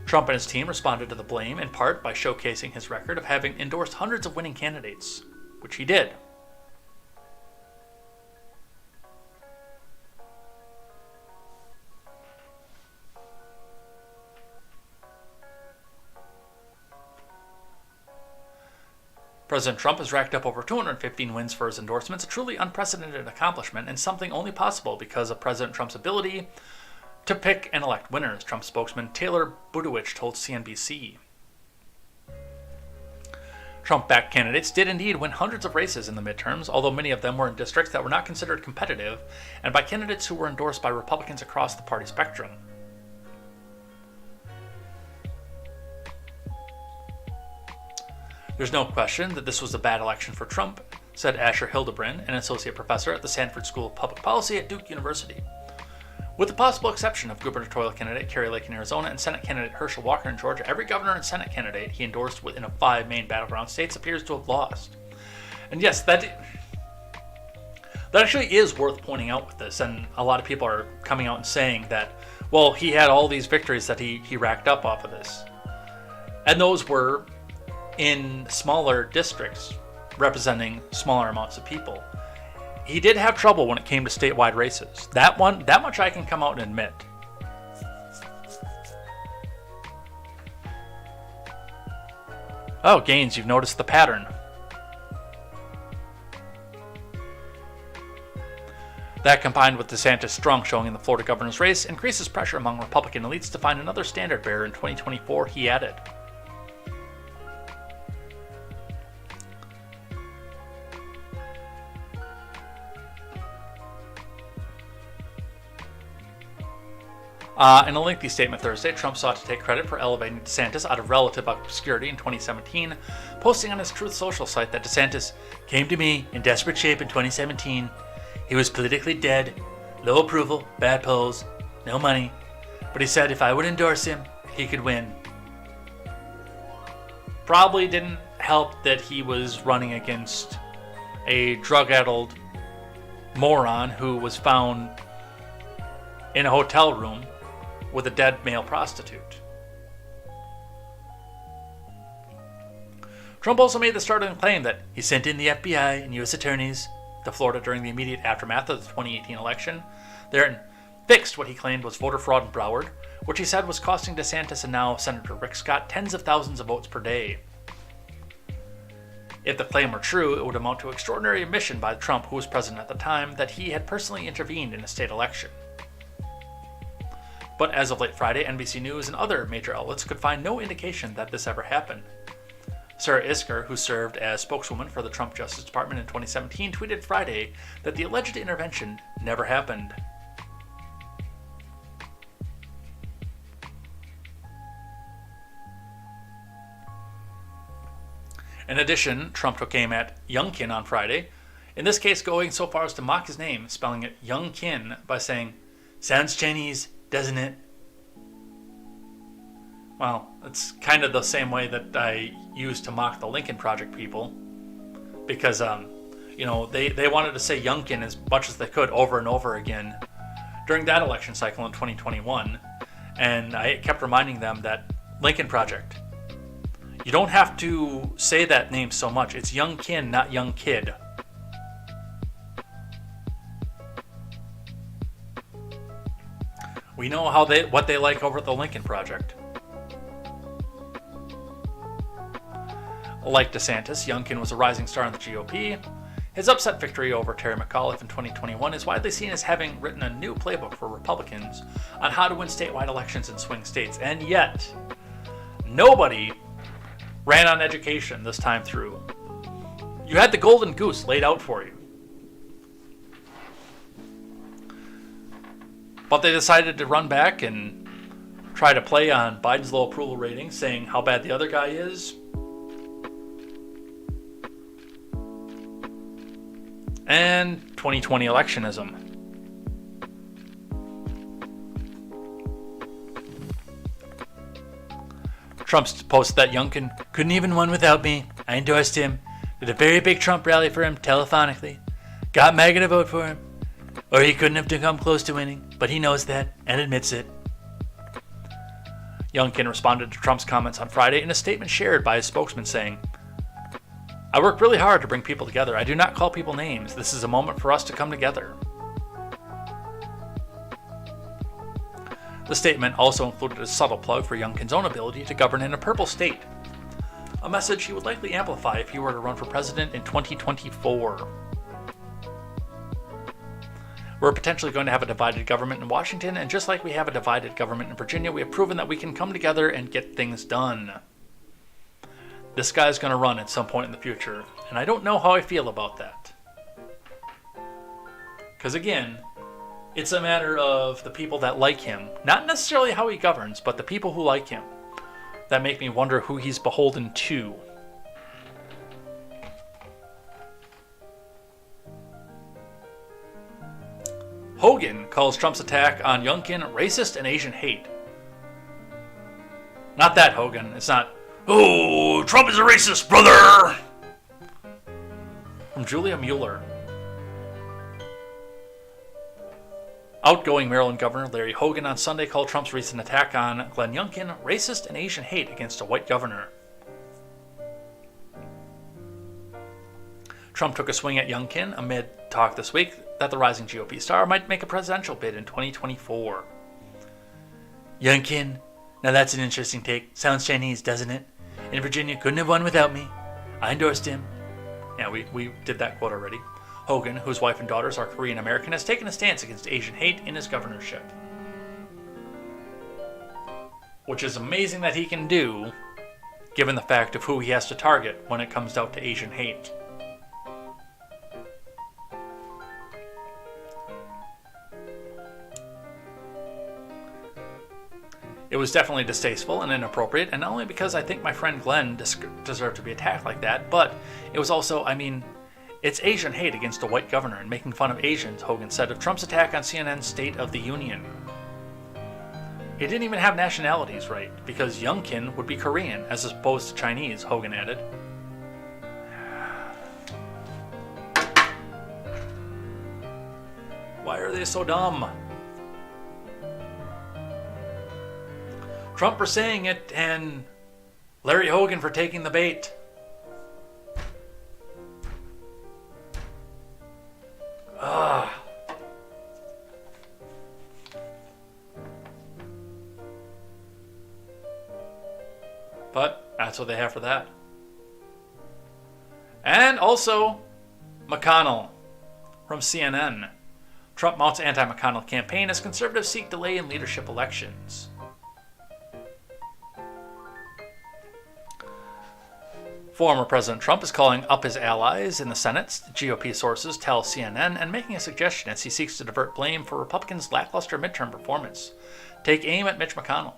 Trump and his team responded to the blame in part by showcasing his record of having endorsed hundreds of winning candidates, which he did. President Trump has racked up over 215 wins for his endorsements, a truly unprecedented accomplishment and something only possible because of President Trump's ability to pick and elect winners, Trump spokesman Taylor Budowich told CNBC. Trump-backed candidates did indeed win hundreds of races in the midterms, although many of them were in districts that were not considered competitive, and by candidates who were endorsed by Republicans across the party spectrum. There's no question that this was a bad election for Trump, said Asher Hildebrand, an associate professor at the Sanford School of Public Policy at Duke University. With the possible exception of gubernatorial candidate Kari Lake in Arizona and Senate candidate Herschel Walker in Georgia, every governor and Senate candidate he endorsed within the 5 main battleground states appears to have lost. And yes, that actually is worth pointing out with this, and a lot of people are coming out and saying that, well, he had all these victories that he racked up off of this. And those were in smaller districts representing smaller amounts of people. He did have trouble when it came to statewide races. That much I can come out and admit. Oh, Gaines, you've noticed the pattern. That, combined with DeSantis' strong showing in the Florida governor's race, increases pressure among Republican elites to find another standard bearer in 2024, he added. In a lengthy statement Thursday, Trump sought to take credit for elevating DeSantis out of relative obscurity in 2017, posting on his Truth Social site that DeSantis came to me in desperate shape in 2017. He was politically dead, low approval, bad polls, no money, but he said if I would endorse him, he could win. Probably didn't help that he was running against a drug-addled moron who was found in a hotel room with a dead male prostitute. Trump also made the startling claim that he sent in the FBI and U.S. attorneys to Florida during the immediate aftermath of the 2018 election. They fixed what he claimed was voter fraud in Broward, which he said was costing DeSantis and now Senator Rick Scott tens of thousands of votes per day. If the claim were true, it would amount to extraordinary admission by Trump, who was president at the time, that he had personally intervened in a state election. But as of late Friday, NBC News and other major outlets could find no indication that this ever happened. Sarah Isgur, who served as spokeswoman for the Trump Justice Department in 2017, tweeted Friday that the alleged intervention never happened. In addition, Trump took aim at Youngkin on Friday, in this case going so far as to mock his name, spelling it Youngkin by saying, "Sounds Chinese, doesn't it?" Well, it's kind of the same way that I used to mock the Lincoln Project people, because they wanted to say Youngkin as much as they could over and over again during that election cycle in 2021, and I kept reminding them that Lincoln Project, you don't have to say that name so much. It's Youngkin, not young kid. We know what they like over at the Lincoln Project. Like DeSantis, Youngkin was a rising star in the GOP. His upset victory over Terry McAuliffe in 2021 is widely seen as having written a new playbook for Republicans on how to win statewide elections in swing states, and yet nobody ran on education this time through. You had the golden goose laid out for you. But they decided to run back and try to play on Biden's low approval rating, saying how bad the other guy is. And 2020 electionism. Trump posted that Youngkin couldn't even win without me. I endorsed him, did a very big Trump rally for him telephonically, got MAGA to vote for him, or he couldn't have come close to winning, but he knows that and admits it. Youngkin responded to Trump's comments on Friday in a statement shared by his spokesman saying, "I work really hard to bring people together. I do not call people names. This is a moment for us to come together." The statement also included a subtle plug for Youngkin's own ability to govern in a purple state, a message he would likely amplify if he were to run for president in 2024. We're potentially going to have a divided government in Washington, and just like we have a divided government in Virginia, we have proven that we can come together and get things done. this guy's going to run at some point in the future. And I don't know how I feel about that. Because again, it's a matter of the people that like him. Not necessarily how he governs, but the people who like him. That make me wonder who he's beholden to. Hogan calls Trump's attack on Youngkin racist and Asian hate. Not that Hogan. It's not, oh, Trump is a racist, brother! From Julia Mueller. Outgoing Maryland Governor Larry Hogan on Sunday called Trump's recent attack on Glenn Youngkin racist and Asian hate against a white governor. Trump took a swing at Youngkin amid talk this week that the rising GOP star might make a presidential bid in 2024. Youngkin, now that's an interesting take. Sounds Chinese, doesn't it? And Virginia couldn't have won without me. I endorsed him. Yeah, we did that quote already. Hogan, whose wife and daughters are Korean American, has taken a stance against Asian hate in his governorship. Which is amazing that he can do, given the fact of who he has to target when it comes down to Asian hate. It was definitely distasteful and inappropriate, and not only because I think my friend Glenn deserved to be attacked like that, but it was also, it's Asian hate against a white governor and making fun of Asians, Hogan said of Trump's attack on CNN's State of the Union. He didn't even have nationalities right, because Youngkin would be Korean as opposed to Chinese, Hogan added. Why are they so dumb? Trump for saying it, and Larry Hogan for taking the bait. But that's what they have for that. And also, McConnell from CNN. Trump mounts anti-McConnell campaign as conservatives seek delay in leadership elections. Former President Trump is calling up his allies in the Senate, GOP sources tell CNN, and making a suggestion as he seeks to divert blame for Republicans' lackluster midterm performance. Take aim at Mitch McConnell.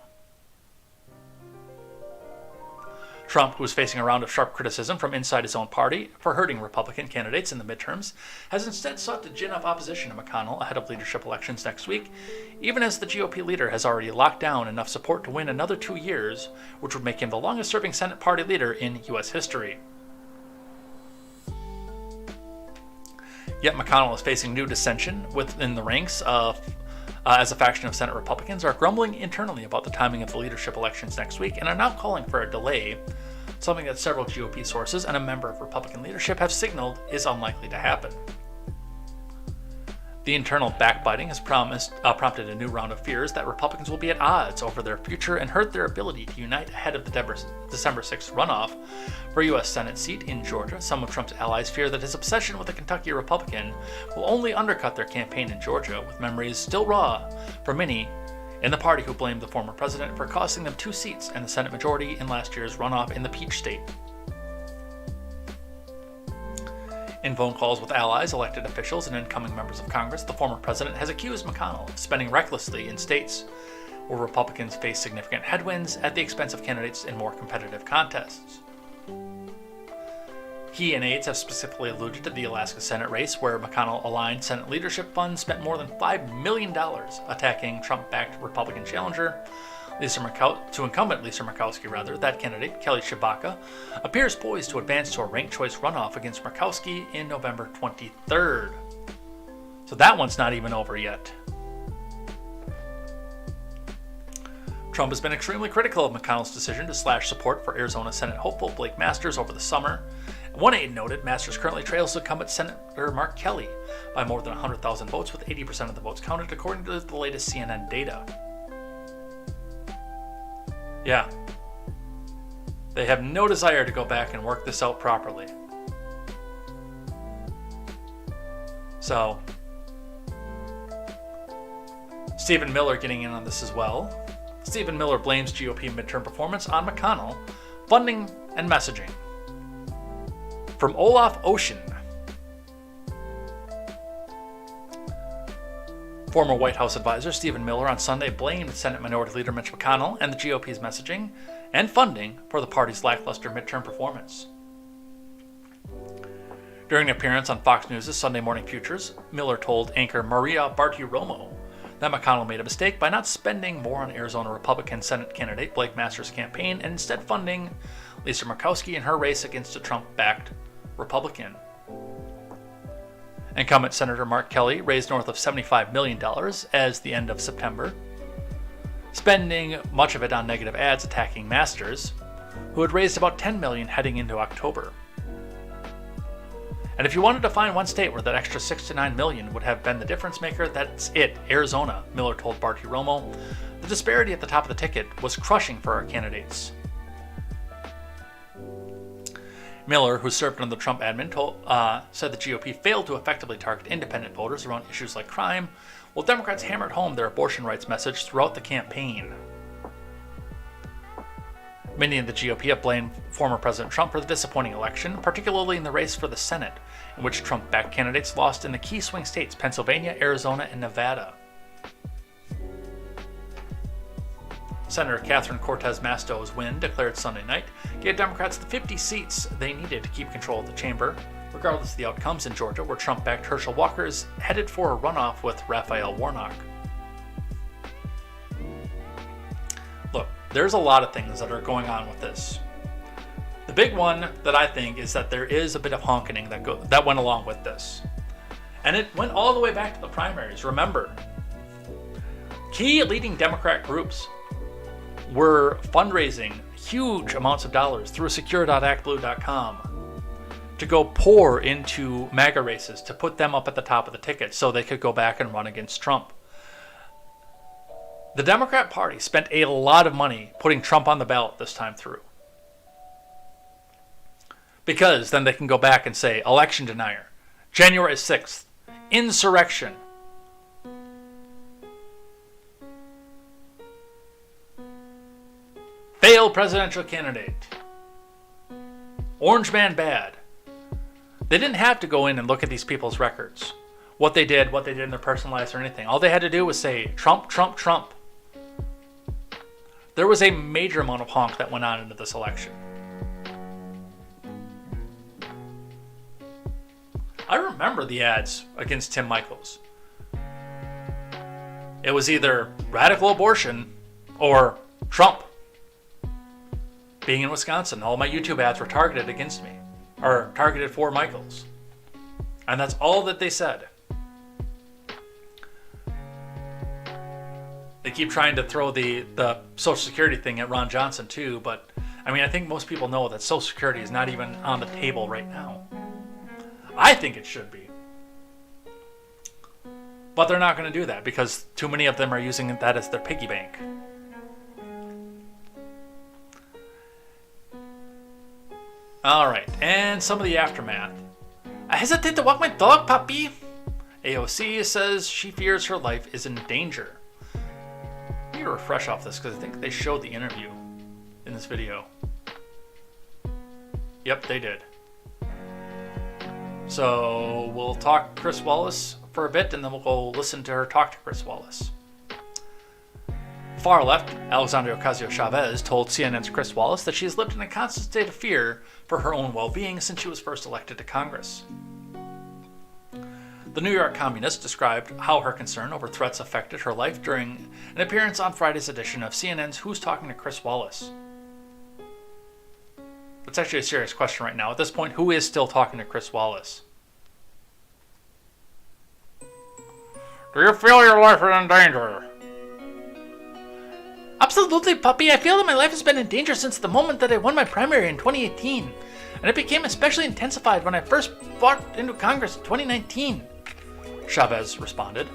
Trump, who is facing a round of sharp criticism from inside his own party for hurting Republican candidates in the midterms, has instead sought to gin up opposition to McConnell ahead of leadership elections next week, even as the GOP leader has already locked down enough support to win another 2 years, which would make him the longest-serving Senate party leader in U.S. history. Yet McConnell is facing new dissension within the ranks as a faction of Senate Republicans are grumbling internally about the timing of the leadership elections next week and are now calling for a delay, something that several GOP sources and a member of Republican leadership have signaled is unlikely to happen. The internal backbiting has prompted a new round of fears that Republicans will be at odds over their future and hurt their ability to unite ahead of the December 6th runoff for a U.S. Senate seat in Georgia. Some of Trump's allies fear that his obsession with a Kentucky Republican will only undercut their campaign in Georgia, with memories still raw for many in the party who blamed the former president for costing them 2 seats and the Senate majority in last year's runoff in the Peach State. In phone calls with allies, elected officials, and incoming members of Congress, the former president has accused McConnell of spending recklessly in states where Republicans face significant headwinds at the expense of candidates in more competitive contests. He and aides have specifically alluded to the Alaska Senate race, where McConnell-aligned Senate leadership funds spent more than $5 million attacking Trump-backed Republican challenger incumbent Lisa Murkowski. That candidate, Kelly Tshibaka, appears poised to advance to a ranked choice runoff against Murkowski in November 23rd. So that one's not even over yet. Trump has been extremely critical of McConnell's decision to slash support for Arizona Senate hopeful Blake Masters over the summer. One aide noted Masters currently trails incumbent Senator Mark Kelly by more than 100,000 votes, with 80% of the votes counted according to the latest CNN data. Yeah. They have no desire to go back and work this out properly. So, Stephen Miller getting in on this as well. Stephen Miller blames GOP midterm performance on McConnell, funding and messaging. From Olaf Ocean. Former White House advisor Stephen Miller on Sunday blamed Senate Minority Leader Mitch McConnell and the GOP's messaging and funding for the party's lackluster midterm performance. During an appearance on Fox News' Sunday Morning Futures, Miller told anchor Maria Bartiromo that McConnell made a mistake by not spending more on Arizona Republican Senate candidate Blake Masters' campaign and instead funding Lisa Murkowski in her race against a Trump-backed Republican. Incumbent Senator Mark Kelly raised north of $75 million as the end of September, spending much of it on negative ads attacking Masters, who had raised about $10 million heading into October. And if you wanted to find one state where that extra $69 million would have been the difference maker, that's it, Arizona, Miller told Bartiromo. The disparity at the top of the ticket was crushing for our candidates. Miller, who served under the Trump admin, said the GOP failed to effectively target independent voters around issues like crime, while Democrats hammered home their abortion rights message throughout the campaign. Many in the GOP have blamed former President Trump for the disappointing election, particularly in the race for the Senate, in which Trump-backed candidates lost in the key swing states Pennsylvania, Arizona, and Nevada. Senator Catherine Cortez Masto's win, declared Sunday night, gave Democrats the 50 seats they needed to keep control of the chamber, regardless of the outcomes in Georgia, where Trump-backed Herschel Walker is headed for a runoff with Raphael Warnock. Look, there's a lot of things that are going on with this. The big one that I think is that there is a bit of honking that went along with this. And it went all the way back to the primaries. Remember, key leading Democrat groups were fundraising huge amounts of dollars through secure.actblue.com to go pour into MAGA races to put them up at the top of the ticket so they could go back and run against Trump. The Democrat Party spent a lot of money putting Trump on the ballot this time through. Because then they can go back and say, election denier, January 6th, insurrection. Failed presidential candidate. Orange man bad. They didn't have to go in and look at these people's records. What they did in their personal lives or anything. All they had to do was say, Trump, Trump, Trump. There was a major amount of honk that went on into this election. I remember the ads against Tim Michels. It was either radical abortion or Trump. Being in Wisconsin, all my YouTube ads were targeted against me, or targeted for Michels. And that's all that they said. They keep trying to throw the Social Security thing at Ron Johnson too, but I mean, I think most people know that Social Security is not even on the table right now. I think it should be. But they're not going to do that because too many of them are using that as their piggy bank. Alright, and some of the aftermath. I hesitate to walk my dog, puppy. AOC says she fears her life is in danger. I need to refresh off this because I think they showed the interview in this video. Yep, they did. So we'll talk to Chris Wallace for a bit and then we'll go listen to her talk to Chris Wallace. Far left, Alexandria Ocasio-Chavez told CNN's Chris Wallace that she has lived in a constant state of fear for her own well-being since she was first elected to Congress. The New York communist described how her concern over threats affected her life during an appearance on Friday's edition of CNN's Who's Talking to Chris Wallace. That's actually a serious question right now. At this point, who is still talking to Chris Wallace? Do you feel your life is in danger? Absolutely, puppy. I feel that my life has been in danger since the moment that I won my primary in 2018. And it became especially intensified when I first fought into Congress in 2019. Chavez responded.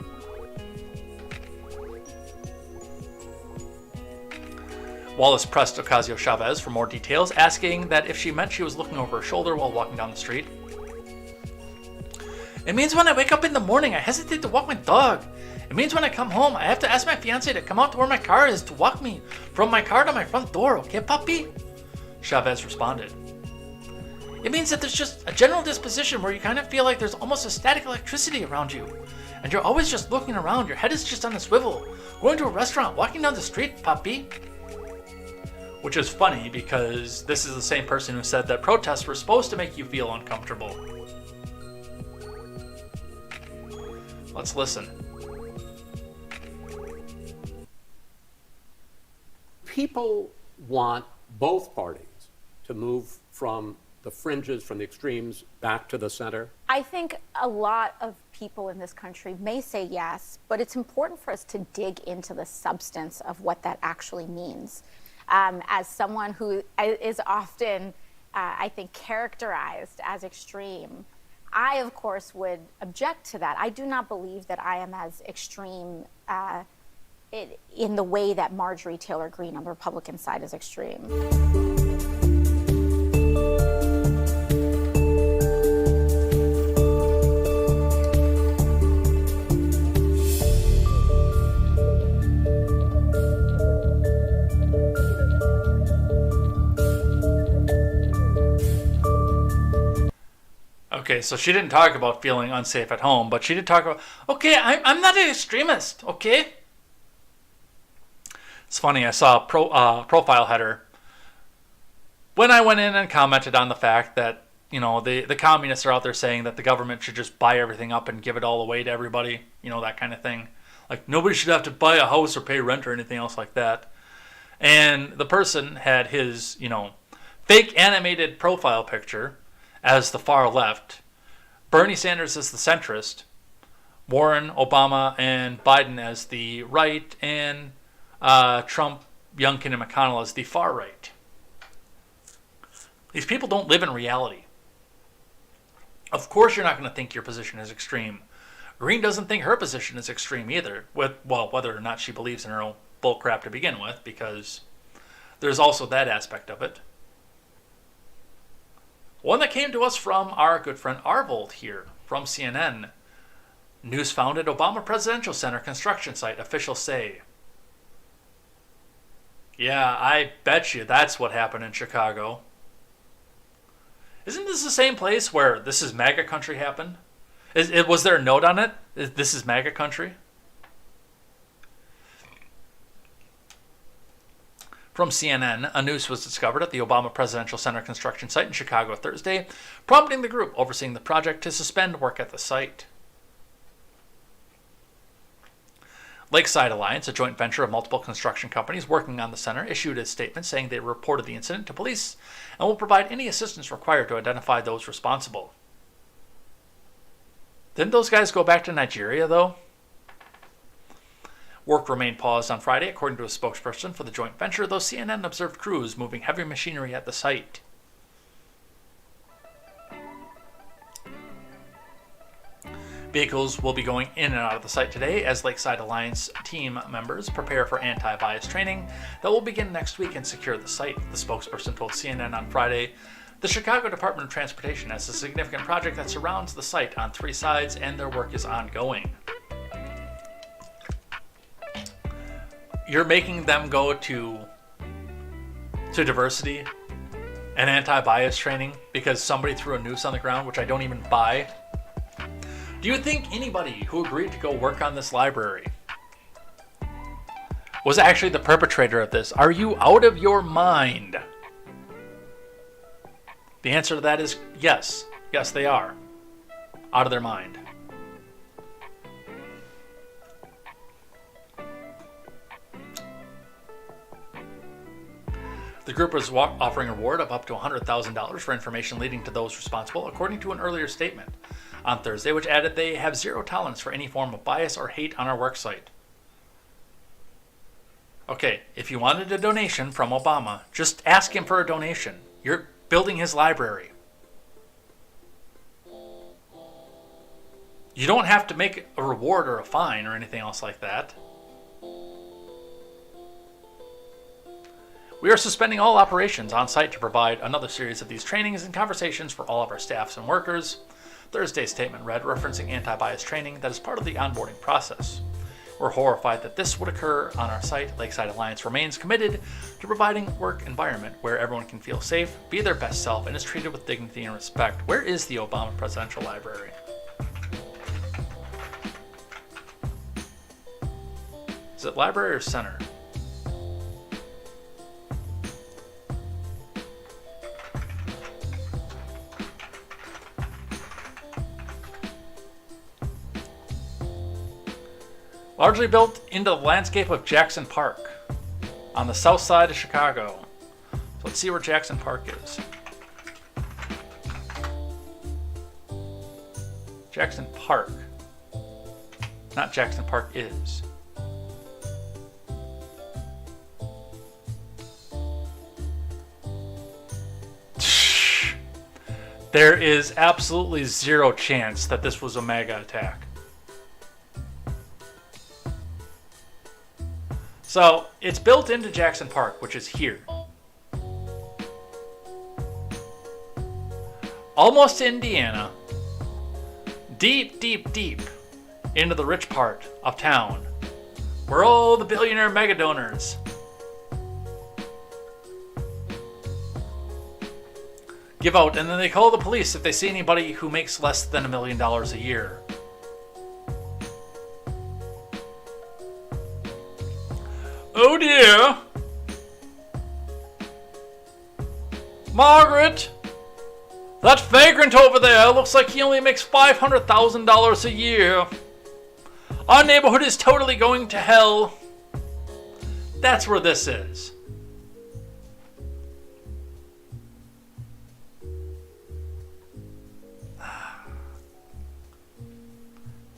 Wallace pressed Ocasio-Chavez for more details, asking that if she meant she was looking over her shoulder while walking down the street. It means when I wake up in the morning, I hesitate to walk my dog. It means when I come home, I have to ask my fiancé to come out to where my car is to walk me from my car to my front door, okay, puppy? Chavez responded. It means that there's just a general disposition where you kind of feel like there's almost a static electricity around you. And you're always just looking around. Your head is just on a swivel. Going to a restaurant, walking down the street, Papi. Which is funny because this is the same person who said that protests were supposed to make you feel uncomfortable. Let's listen. People want both parties to move from the fringes, from the extremes, back to the center? I think a lot of people in this country may say yes, but it's important for us to dig into the substance of what that actually means. As someone who is often, I think, characterized as extreme, I, of course, would object to that. I do not believe that I am as extreme in the way that Marjorie Taylor Greene on the Republican side is extreme. Okay, so she didn't talk about feeling unsafe at home, but she did talk about, okay, I'm not an extremist, okay? It's funny, I saw a profile header when I went in and commented on the fact that, you know, the communists are out there saying that the government should just buy everything up and give it all away to everybody, you know, that kind of thing. Like, nobody should have to buy a house or pay rent or anything else like that. And the person had his, you know, fake animated profile picture as the far left, Bernie Sanders as the centrist, Warren, Obama, and Biden as the right, and Trump, Youngkin, and McConnell as the far right. These people don't live in reality. Of course you're not going to think your position is extreme. Greene doesn't think her position is extreme either, whether or not she believes in her own bullcrap to begin with, because there's also that aspect of it. One that came to us from our good friend Arvold here from CNN. News found at Obama Presidential Center construction site, officials say. Yeah, I bet you that's what happened in Chicago. Isn't this the same place where This Is MAGA Country happened? Was there a note on it? This is MAGA Country? From CNN, a noose was discovered at the Obama Presidential Center construction site in Chicago Thursday, prompting the group overseeing the project to suspend work at the site. Lakeside Alliance, a joint venture of multiple construction companies working on the center, issued a statement saying they reported the incident to police and will provide any assistance required to identify those responsible. Didn't those guys go back to Nigeria, though? Work remained paused on Friday, according to a spokesperson for the joint venture, though CNN observed crews moving heavy machinery at the site. Vehicles will be going in and out of the site today as Lakeside Alliance team members prepare for anti-bias training that will begin next week and secure the site, the spokesperson told CNN on Friday. The Chicago Department of Transportation has a significant project that surrounds the site on 3 sides, and their work is ongoing. You're making them go to diversity and anti-bias training because somebody threw a noose on the ground, which I don't even buy. Do you think anybody who agreed to go work on this library was actually the perpetrator of this? Are you out of your mind? The answer to that is yes. Yes, they are. Out of their mind. The group is offering a reward of up to $100,000 for information leading to those responsible, according to an earlier statement on Thursday, which added they have zero tolerance for any form of bias or hate on our worksite. Okay, if you wanted a donation from Obama, just ask him for a donation. You're building his library. You don't have to make a reward or a fine or anything else like that. We are suspending all operations on site to provide another series of these trainings and conversations for all of our staffs and workers. Thursday's statement read, referencing anti-bias training that is part of the onboarding process. We're horrified that this would occur on our site. Lakeside Alliance remains committed to providing a work environment where everyone can feel safe, be their best self, and is treated with dignity and respect. Where is the Obama Presidential Library? Is it library or center? Largely built into the landscape of Jackson Park on the south side of Chicago. So let's see where Jackson Park is. Jackson Park. Not Jackson Park is. There is absolutely zero chance that this was a MAGA attack. So, it's built into Jackson Park, which is here. Almost to Indiana. Deep, deep, deep into the rich part of town. Where all the billionaire mega donors give out, and then they call the police if they see anybody who makes less than $1 million a year. Oh dear! Margaret! That vagrant over there looks like he only makes $500,000 a year. Our neighborhood is totally going to hell. That's where this is.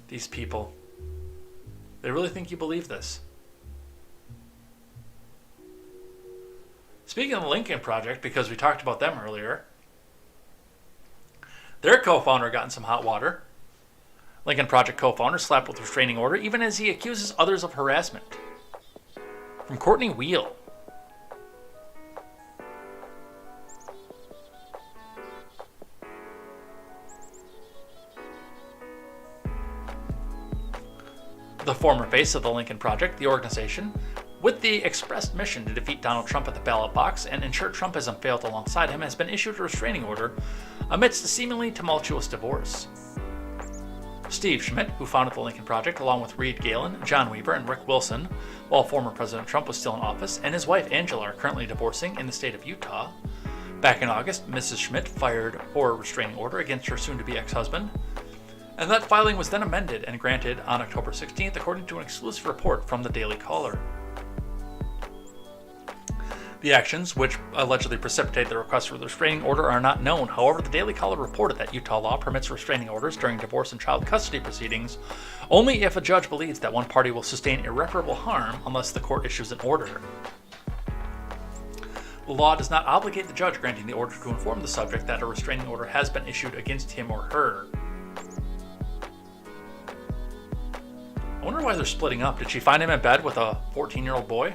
These people. They really think you believe this. Speaking of the Lincoln Project, because we talked about them earlier, their co-founder got in some hot water. Lincoln Project co-founder slapped with restraining order even as he accuses others of harassment. From Courtney Wheel. The former face of the Lincoln Project, the organization, with the expressed mission to defeat Donald Trump at the ballot box and ensure Trumpism failed alongside him, has been issued a restraining order amidst a seemingly tumultuous divorce. Steve Schmidt, who founded the Lincoln Project along with Reed Galen, John Weaver, and Rick Wilson, while former President Trump was still in office, and his wife Angela are currently divorcing in the state of Utah. Back in August, Mrs. Schmidt fired for a restraining order against her soon-to-be ex-husband, and that filing was then amended and granted on October 16th, according to an exclusive report from the Daily Caller. The actions, which allegedly precipitated the request for the restraining order, are not known. However, the Daily Caller reported that Utah law permits restraining orders during divorce and child custody proceedings only if a judge believes that one party will sustain irreparable harm unless the court issues an order. The law does not obligate the judge granting the order to inform the subject that a restraining order has been issued against him or her. I wonder why they're splitting up. Did she find him in bed with a 14-year-old boy?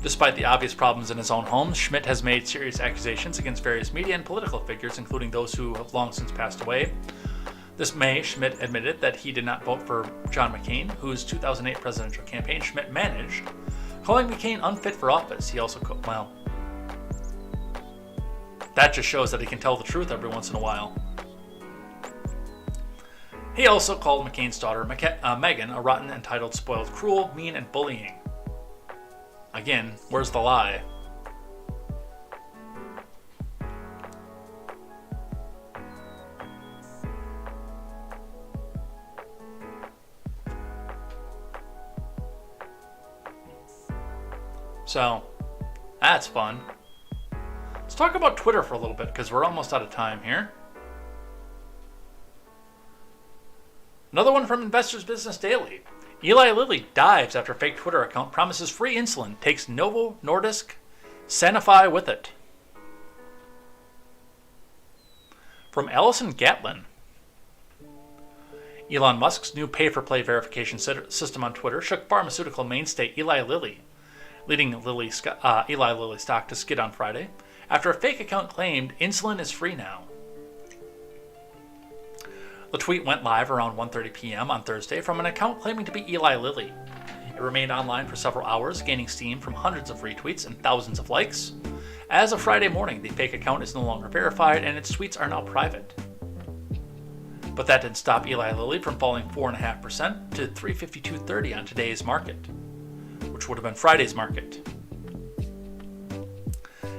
Despite the obvious problems in his own home, Schmidt has made serious accusations against various media and political figures, including those who have long since passed away. This May, Schmidt admitted that he did not vote for John McCain, whose 2008 presidential campaign Schmidt managed, calling McCain unfit for office. He also that just shows that he can tell the truth every once in a while. He also called McCain's daughter, Megan, a rotten, entitled, spoiled, cruel, mean, and bullying. Again, where's the lie? So, that's fun. Let's talk about Twitter for a little bit, because we're almost out of time here. Another one from Investors Business Daily. Eli Lilly dives after fake Twitter account promises free insulin, takes Novo Nordisk Sanofi with it. From Allison Gatlin. Elon Musk's new pay-for-play verification system on Twitter shook pharmaceutical mainstay Eli Lilly, leading Eli Lilly stock to skid on Friday after a fake account claimed insulin is free now. The tweet went live around 1:30 p.m. on Thursday from an account claiming to be Eli Lilly. It remained online for several hours, gaining steam from hundreds of retweets and thousands of likes. As of Friday morning, the fake account is no longer verified and its tweets are now private. But that didn't stop Eli Lilly from falling 4.5% to $352.30 on today's market, which would have been Friday's market.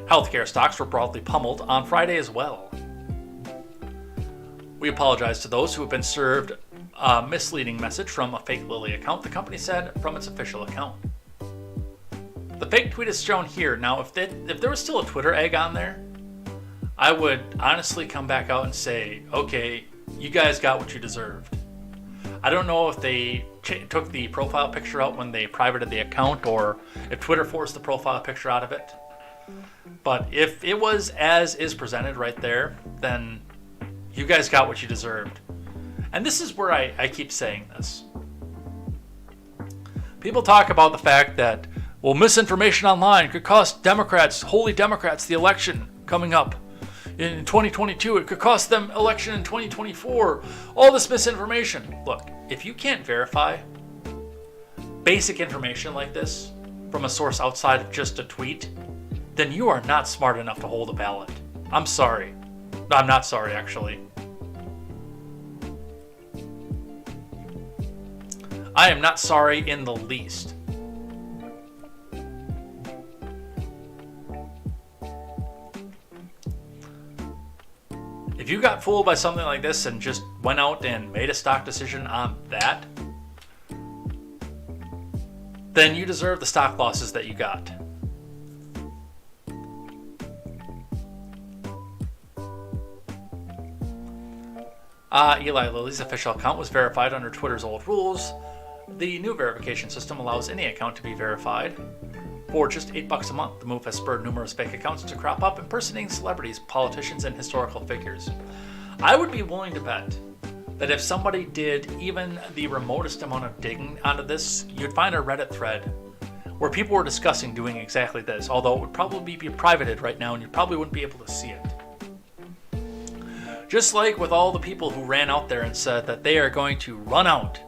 Healthcare stocks were broadly pummeled on Friday as well. We apologize to those who have been served a misleading message from a fake Lilly account, the company said from its official account. The fake tweet is shown here. Now, if there was still a Twitter egg on there, I would honestly come back out and say, okay, you guys got what you deserved. I don't know if they took the profile picture out when they privated the account or if Twitter forced the profile picture out of it. But if it was as is presented right there, then you guys got what you deserved. And this is where I keep saying this. People talk about the fact that, well, misinformation online could cost Democrats, holy Democrats, the election coming up in 2022. It could cost them election in 2024. All this misinformation. Look, if you can't verify basic information like this from a source outside of just a tweet, then you are not smart enough to hold a ballot. I'm sorry. No, I'm not sorry, actually. I am not sorry in the least. If you got fooled by something like this and just went out and made a stock decision on that, then you deserve the stock losses that you got. Eli Lilly's official account was verified under Twitter's old rules. The new verification system allows any account to be verified for just $8 a month. The move has spurred numerous fake accounts to crop up, impersonating celebrities, politicians, and historical figures. I would be willing to bet that if somebody did even the remotest amount of digging onto this, you'd find a Reddit thread where people were discussing doing exactly this, although it would probably be privated right now and you probably wouldn't be able to see it. Just like with all the people who ran out there and said that they are going to run out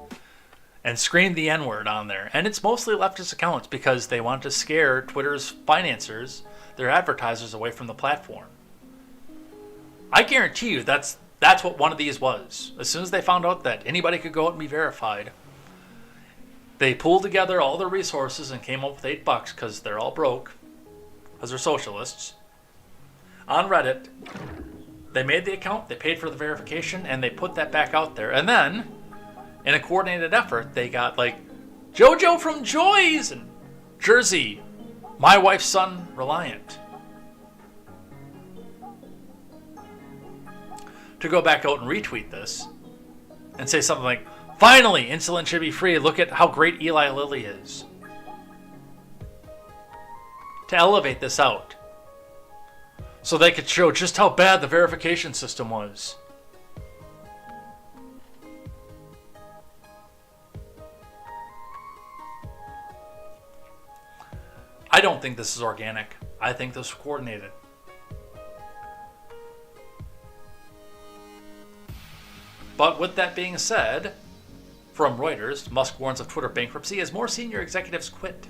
and scream the N-word on there. And it's mostly leftist accounts because they want to scare Twitter's financiers, their advertisers, away from the platform. I guarantee you that's what one of these was. As soon as they found out that anybody could go out and be verified, they pulled together all their resources and came up with $8 because they're all broke, because they're socialists. On Reddit, they made the account, they paid for the verification, and they put that back out there. And then, in a coordinated effort, they got like JoJo from Joy's and Jersey, My Wife's Son Reliant, to go back out and retweet this and say something like, finally, insulin should be free. Look at how great Eli Lilly is. To elevate this out, so they could show just how bad the verification system was. I don't think this is organic. I think this is coordinated. But with that being said, from Reuters, Musk warns of Twitter bankruptcy as more senior executives quit.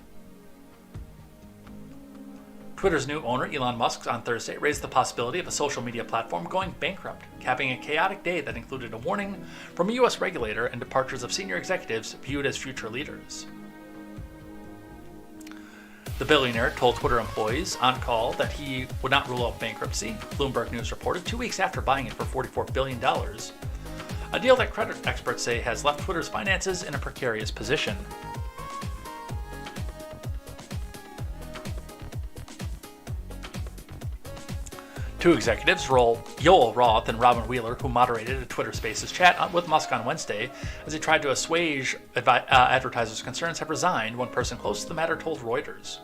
Twitter's new owner, Elon Musk, on Thursday raised the possibility of a social media platform going bankrupt, capping a chaotic day that included a warning from a U.S. regulator and departures of senior executives viewed as future leaders. The billionaire told Twitter employees on call that he would not rule out bankruptcy, Bloomberg News reported 2 weeks after buying it for $44 billion, a deal that credit experts say has left Twitter's finances in a precarious position. Two executives, Yoel Roth and Robin Wheeler, who moderated a Twitter Spaces chat with Musk on Wednesday as he tried to assuage advertisers' concerns, have resigned, one person close to the matter told Reuters.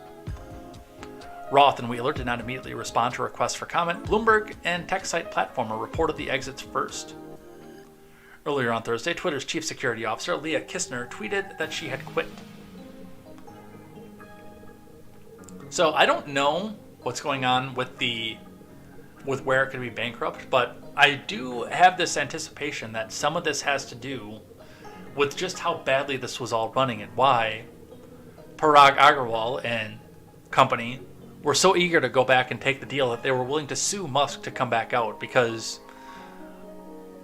Roth and Wheeler did not immediately respond to requests for comment. Bloomberg and tech site Platformer reported the exits first. Earlier on Thursday, Twitter's chief security officer, Leah Kistner, tweeted that she had quit. So I don't know what's going on with the with where it could be bankrupt, but I do have this anticipation that some of this has to do with just how badly this was all running and why Parag Agrawal and company were so eager to go back and take the deal that they were willing to sue Musk to come back out, because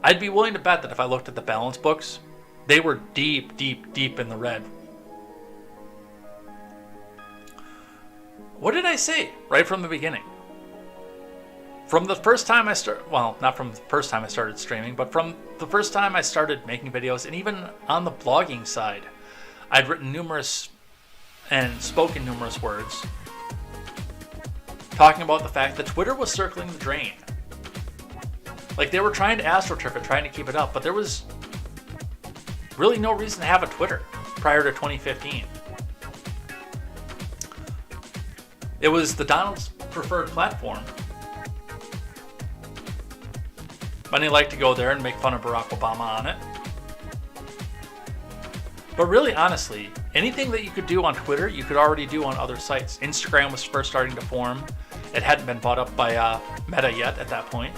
I'd be willing to bet that if I looked at the balance books, they were deep, deep, deep in the red. What did I say right from the beginning? From the first time I started, well, not from the first time I started streaming, but from the first time I started making videos, and even on the blogging side, I'd written numerous and spoken numerous words talking about the fact that Twitter was circling the drain. Like, they were trying to astroturf it, trying to keep it up, but there was really no reason to have a Twitter prior to 2015. It was the Donald's preferred platform. Many like to go there and make fun of Barack Obama on it. But really, honestly, anything that you could do on Twitter, you could already do on other sites. Instagram was first starting to form. It hadn't been bought up by Meta yet at that point.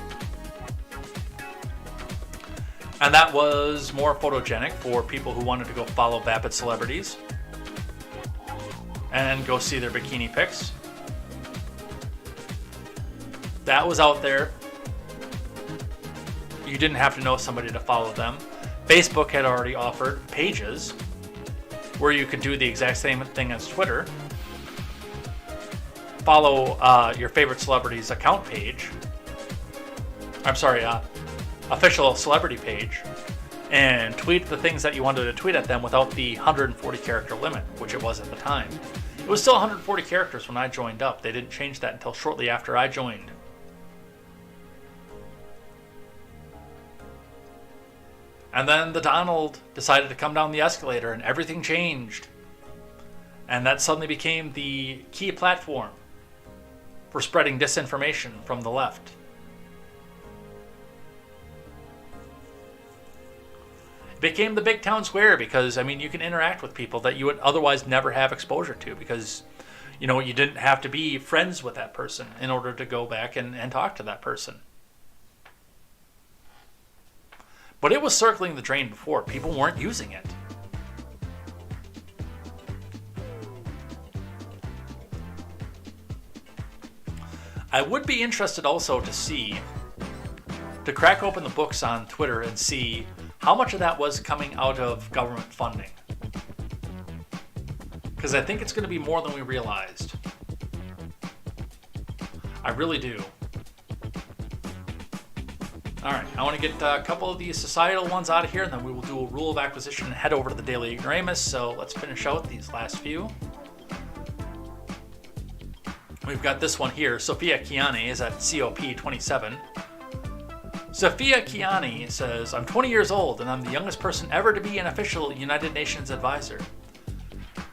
And that was more photogenic for people who wanted to go follow vapid celebrities and go see their bikini pics. That was out there. You didn't have to know somebody to follow them. Facebook had already offered pages where you could do the exact same thing as Twitter. Follow your favorite celebrity's account page. I'm sorry, official celebrity page, and tweet the things that you wanted to tweet at them without the 140 character limit, which it was at the time. It was still 140 characters when I joined up. They didn't change that until shortly after I joined. And then the Donald decided to come down the escalator and everything changed. And that suddenly became the key platform for spreading disinformation from the left. It became the big town square because, I mean, you can interact with people that you would otherwise never have exposure to because, you know, you didn't have to be friends with that person in order to go back and talk to that person. But it was circling the drain before. People weren't using it. I would be interested also to crack open the books on Twitter and see how much of that was coming out of government funding. Because I think it's going to be more than we realized. I really do. Alright, I want to get a couple of these societal ones out of here, and then we will do a rule of acquisition and head over to the Daily Ignoramus. So let's finish out these last few. We've got this one here. Sophia Kiani is at COP27. Sophia Kiani says, I'm 20 years old, and I'm the youngest person ever to be an official United Nations advisor.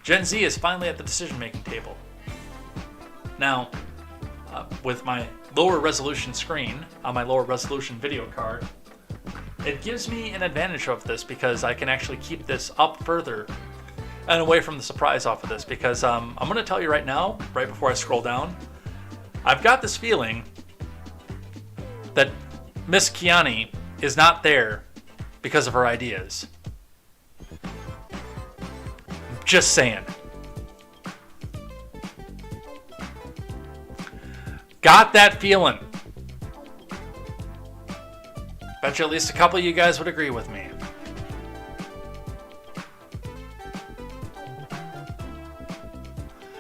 Gen Z is finally at the decision-making table. Now, with my lower resolution screen on my lower resolution video card, it gives me an advantage of this because I can actually keep this up further and away from the surprise off of this because I'm going to tell you right now, right before I scroll down, I've got this feeling that Miss Kiani is not there because of her ideas. Just saying. Got that feeling. Bet you at least a couple of you guys would agree with me.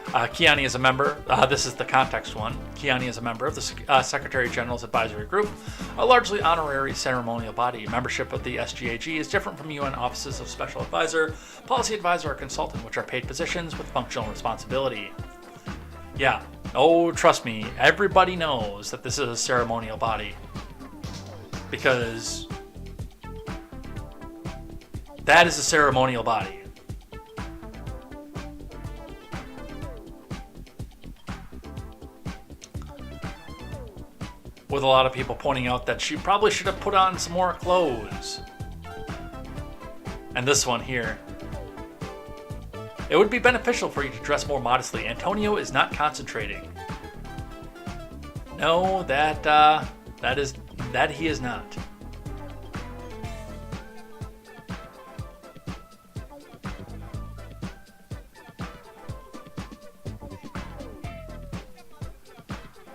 Kiani is a member, this is the context one. Kiani is a member of the Secretary General's Advisory Group, a largely honorary ceremonial body. Membership of the SGAG is different from UN offices of Special Advisor, Policy Advisor, or Consultant, which are paid positions with functional responsibility. Yeah, oh, trust me, everybody knows that this is a ceremonial body. Because that is a ceremonial body. With a lot of people pointing out that she probably should have put on some more clothes. And this one here. It would be beneficial for you to dress more modestly. Antonio is not concentrating. No, that he is not.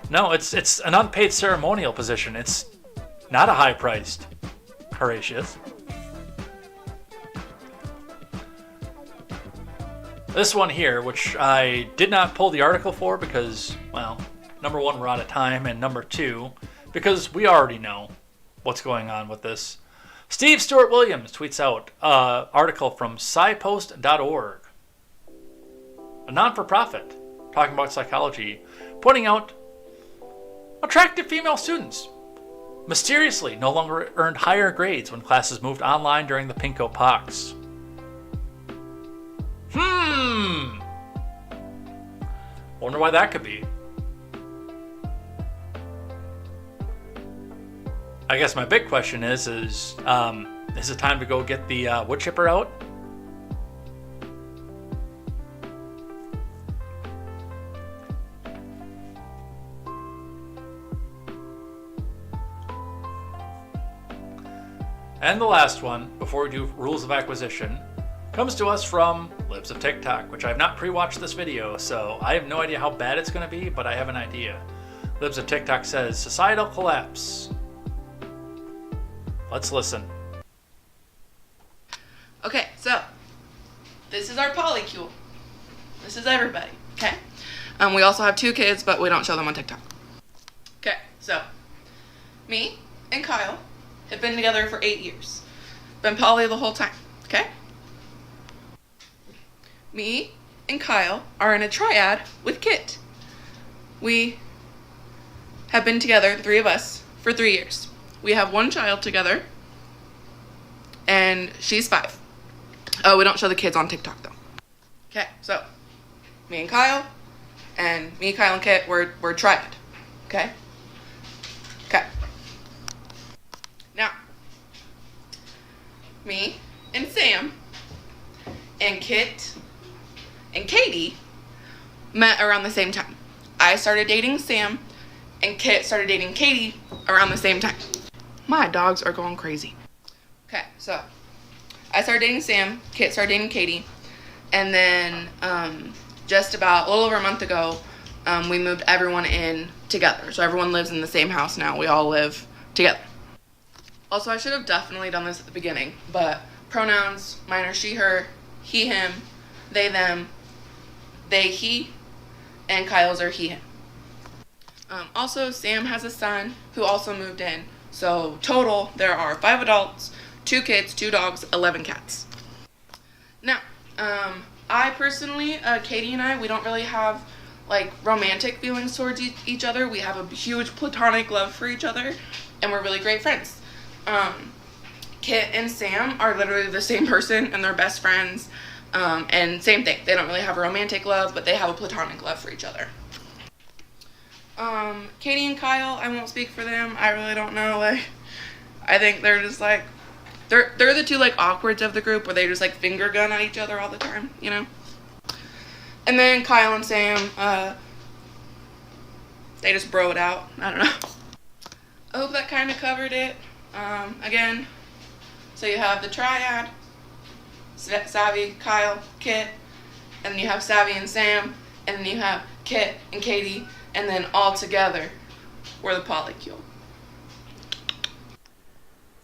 No, it's an unpaid ceremonial position. It's not a high-priced Horatius. This one here, which I did not pull the article for because, well, number one, we're out of time, and number two, because we already know what's going on with this. Steve Stewart Williams tweets out an article from scipost.org, a non-for-profit talking about psychology, pointing out attractive female students mysteriously no longer earned higher grades when classes moved online during the Pinko Pox. Wonder why that could be. I guess my big question is it time to go get the wood chipper out? And the last one, before we do rules of acquisition, comes to us from Libs of TikTok, which I have not pre-watched this video, so I have no idea how bad it's going to be, but I have an idea. Libs of TikTok says, societal collapse. Let's listen. Okay, so this is our polycule. This is everybody, okay? We also have 2 kids, but we don't show them on TikTok. Okay, so me and Kyle have been together for 8 years. Been poly the whole time, okay? Me and Kyle are in a triad with Kit. We have been together, the 3 of us, for 3 years. We have 1 child together, and she's 5. Oh, we don't show the kids on TikTok, though. Okay, so me and Kyle, and Kyle, and Kit, we're triad, okay? Okay. Now, me and Sam and Kit and Katie met around the same time. I started dating Sam, and Kit started dating Katie around the same time. My dogs are going crazy. Okay, so I started dating Sam, Kit started dating Katie, and then just about a little over a month ago, we moved everyone in together. So everyone lives in the same house now. We all live together. Also, I should have definitely done this at the beginning, but pronouns, mine are she, her, he, him, they, them, they, he, and Kyle's are he, him. Also, Sam has a son who also moved in. So total, there are 5 adults, 2 kids, 2 dogs, 11 cats. Now, I personally, Katie and I, we don't really have like romantic feelings towards each other. We have a huge platonic love for each other, and we're really great friends. Kit and Sam are literally the same person, and they're best friends. And same thing, they don't really have a romantic love, but they have a platonic love for each other. Katie and Kyle, I won't speak for them. I really don't know. Like, I think they're just like, they're the 2 like awkwards of the group where they just like finger gun at each other all the time, you know? And then Kyle and Sam, they just bro it out. I don't know. I hope that kind of covered it. Again, so you have the triad, Savvy, Kyle, Kit, and then you have Savvy and Sam, and then you have Kit and Katie, and then all together, we're the polycule.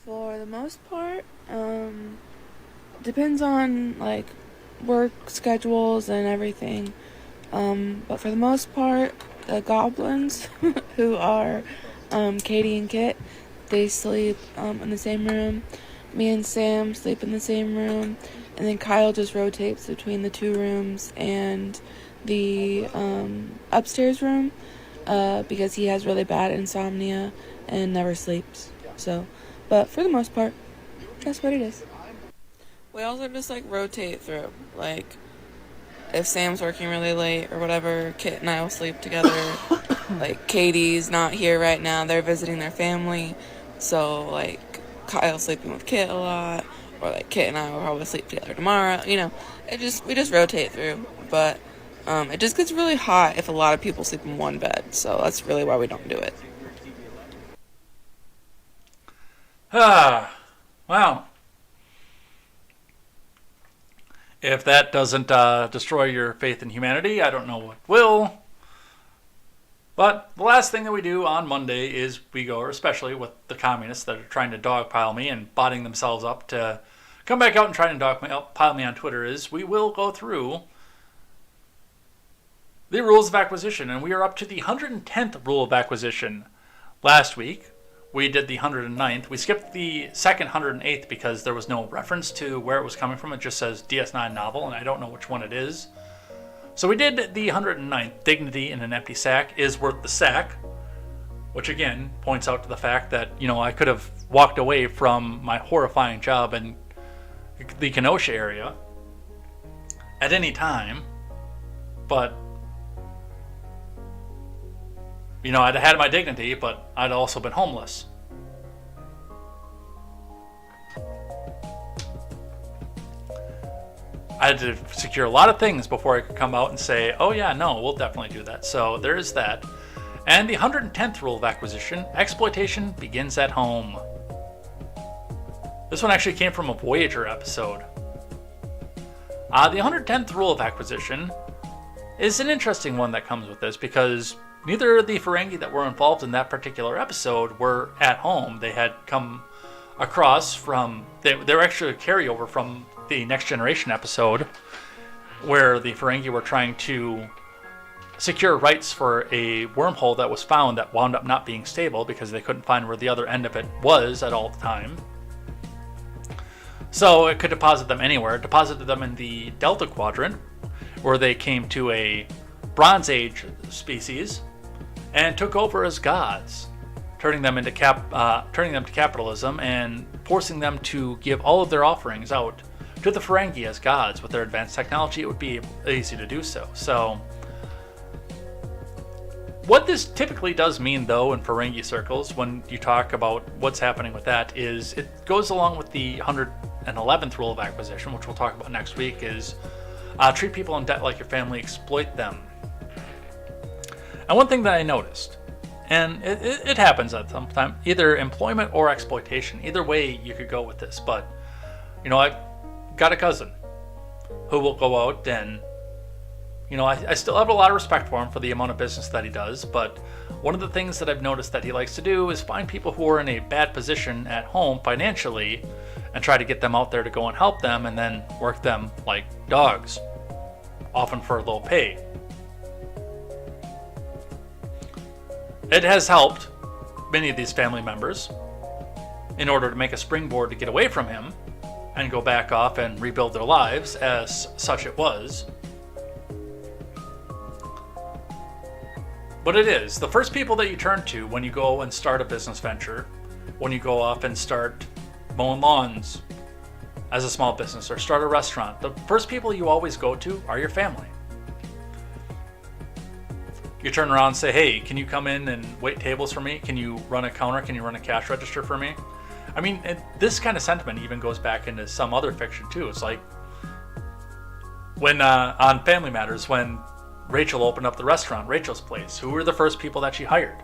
For the most part, depends on like work schedules and everything. But for the most part, the goblins, who are Katie and Kit, they sleep in the same room. Me and Sam sleep in the same room, and then Kyle just rotates between the 2 rooms and the upstairs room because he has really bad insomnia and never sleeps. So, but for the most part, that's what it is. We also just like rotate through. Like, if Sam's working really late or whatever, Kit and I will sleep together. Like, Katie's not here right now, they're visiting their family. So, like, Kyle's sleeping with Kit a lot, or like Kit and I will probably sleep together tomorrow. You know, we just rotate through. But It just gets really hot if a lot of people sleep in one bed, so that's really why we don't do it. Well, if that doesn't destroy your faith in humanity, I don't know what will. But the last thing that we do on Monday is we go, especially with the communists that are trying to dogpile me and botting themselves up to come back out and try to dogpile me on Twitter, is we will go through the rules of acquisition. And we are up to the 110th rule of acquisition. Last week, we did the 109th. We skipped the second 108th because there was no reference to where it was coming from. It just says DS9 novel, and I don't know which one it is. So we did the 109th. Dignity in an empty sack is worth the sack, which again points out to the fact that, I could have walked away from my horrifying job in the Kenosha area at any time, but I'd had my dignity, but I'd also been homeless. I had to secure a lot of things before I could come out and say, oh yeah, no, we'll definitely do that. So there is that. And the 110th rule of acquisition, exploitation begins at home. This one actually came from a Voyager episode. The 110th rule of acquisition is an interesting one that comes with this because neither of the Ferengi that were involved in that particular episode were at home. They had come across from, they were actually a carryover from the Next Generation episode where the Ferengi were trying to secure rights for a wormhole that was found that wound up not being stable because they couldn't find where the other end of it was at all the time. So it could deposit them anywhere. It deposited them in the Delta Quadrant, where they came to a Bronze Age species and took over as gods, turning them to capitalism and forcing them to give all of their offerings out to the Ferengi as gods. With their advanced technology, it would be easy to do so. So what this typically does mean, though, in Ferengi circles, when you talk about what's happening with that, is it goes along with the 111th rule of acquisition, which we'll talk about next week, is treat people in debt like your family, exploit them. And one thing that I noticed, and it happens at some time, either employment or exploitation, either way you could go with this, but, I got a cousin who will go out and, I still have a lot of respect for him for the amount of business that he does, but one of the things that I've noticed that he likes to do is find people who are in a bad position at home financially and try to get them out there to go and help them and then work them like dogs, often for low pay. It has helped many of these family members in order to make a springboard to get away from him and go back off and rebuild their lives, as such it was. But it is the first people that you turn to when you go and start a business venture, when you go off and start mowing lawns as a small business or start a restaurant. The first people you always go to are your family. You turn around and say, hey, can you come in and wait tables for me? Can you run a counter? Can you run a cash register for me? I mean, this kind of sentiment even goes back into some other fiction too. It's like when on Family Matters, when Rachel opened up the restaurant, Rachel's Place, who were the first people that she hired?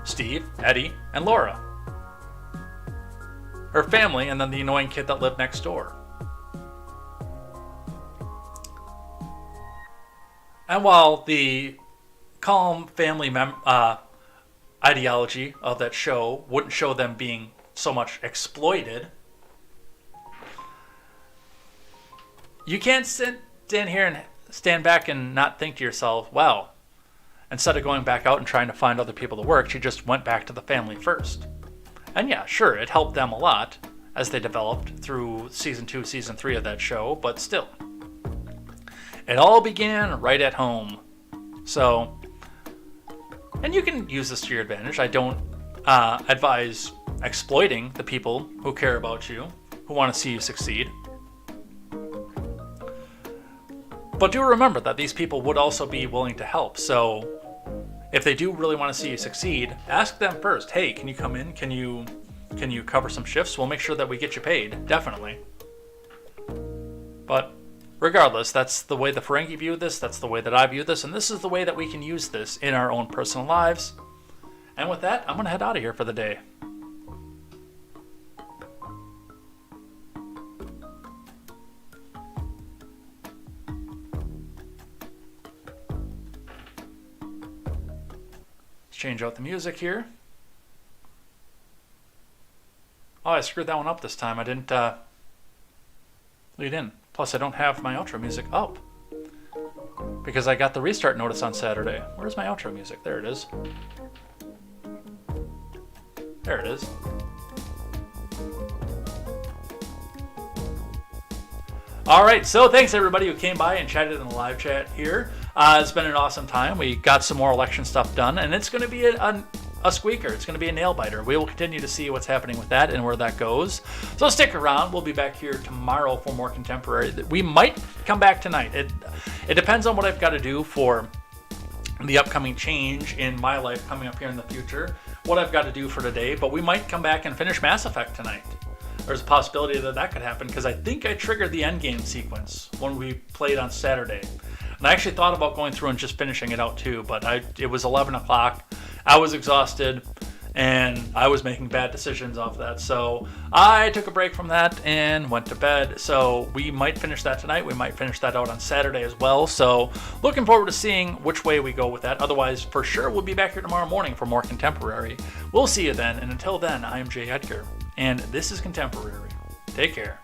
Steve, Eddie, and Laura. Her family, and then the annoying kid that lived next door. And while the calm family ideology of that show wouldn't show them being so much exploited, you can't stand here and stand back and not think to yourself, well, instead of going back out and trying to find other people to work, she just went back to the family first. And yeah, sure, it helped them a lot as they developed through season 2, season 3 of that show, but still. It all began right at home. So, and you can use this to your advantage. I don't advise exploiting the people who care about you, who want to see you succeed. But do remember that these people would also be willing to help. So if they do really want to see you succeed, ask them first. Hey, can you come in? Can you cover some shifts? We'll make sure that we get you paid, definitely. But regardless, that's the way the Ferengi view this, that's the way that I view this, and this is the way that we can use this in our own personal lives. And with that, I'm going to head out of here for the day. Let's change out the music here. Oh, I screwed that one up this time. I didn't lead in. Plus, I don't have my outro music up because I got the restart notice on Saturday. Where's my outro music? There it is. There it is. All right, so thanks everybody who came by and chatted in the live chat here. It's been an awesome time. We got some more election stuff done, and it's going to be a squeaker. It's going to be a nail biter. We will continue to see what's happening with that and where that goes. So stick around. We'll be back here tomorrow for more contemporary. We might come back tonight. It depends on what I've got to do for the upcoming change in my life coming up here in the future, what I've got to do for today, but we might come back and finish Mass Effect tonight. There's a possibility that that could happen because I think I triggered the endgame sequence when we played on Saturday. And I actually thought about going through and just finishing it out too, but it was 11 o'clock. I was exhausted, and I was making bad decisions off that. So I took a break from that and went to bed. So we might finish that tonight. We might finish that out on Saturday as well. So looking forward to seeing which way we go with that. Otherwise, for sure, we'll be back here tomorrow morning for more contemporary. We'll see you then. And until then, I am Jay Edgar, and this is Contemporary. Take care.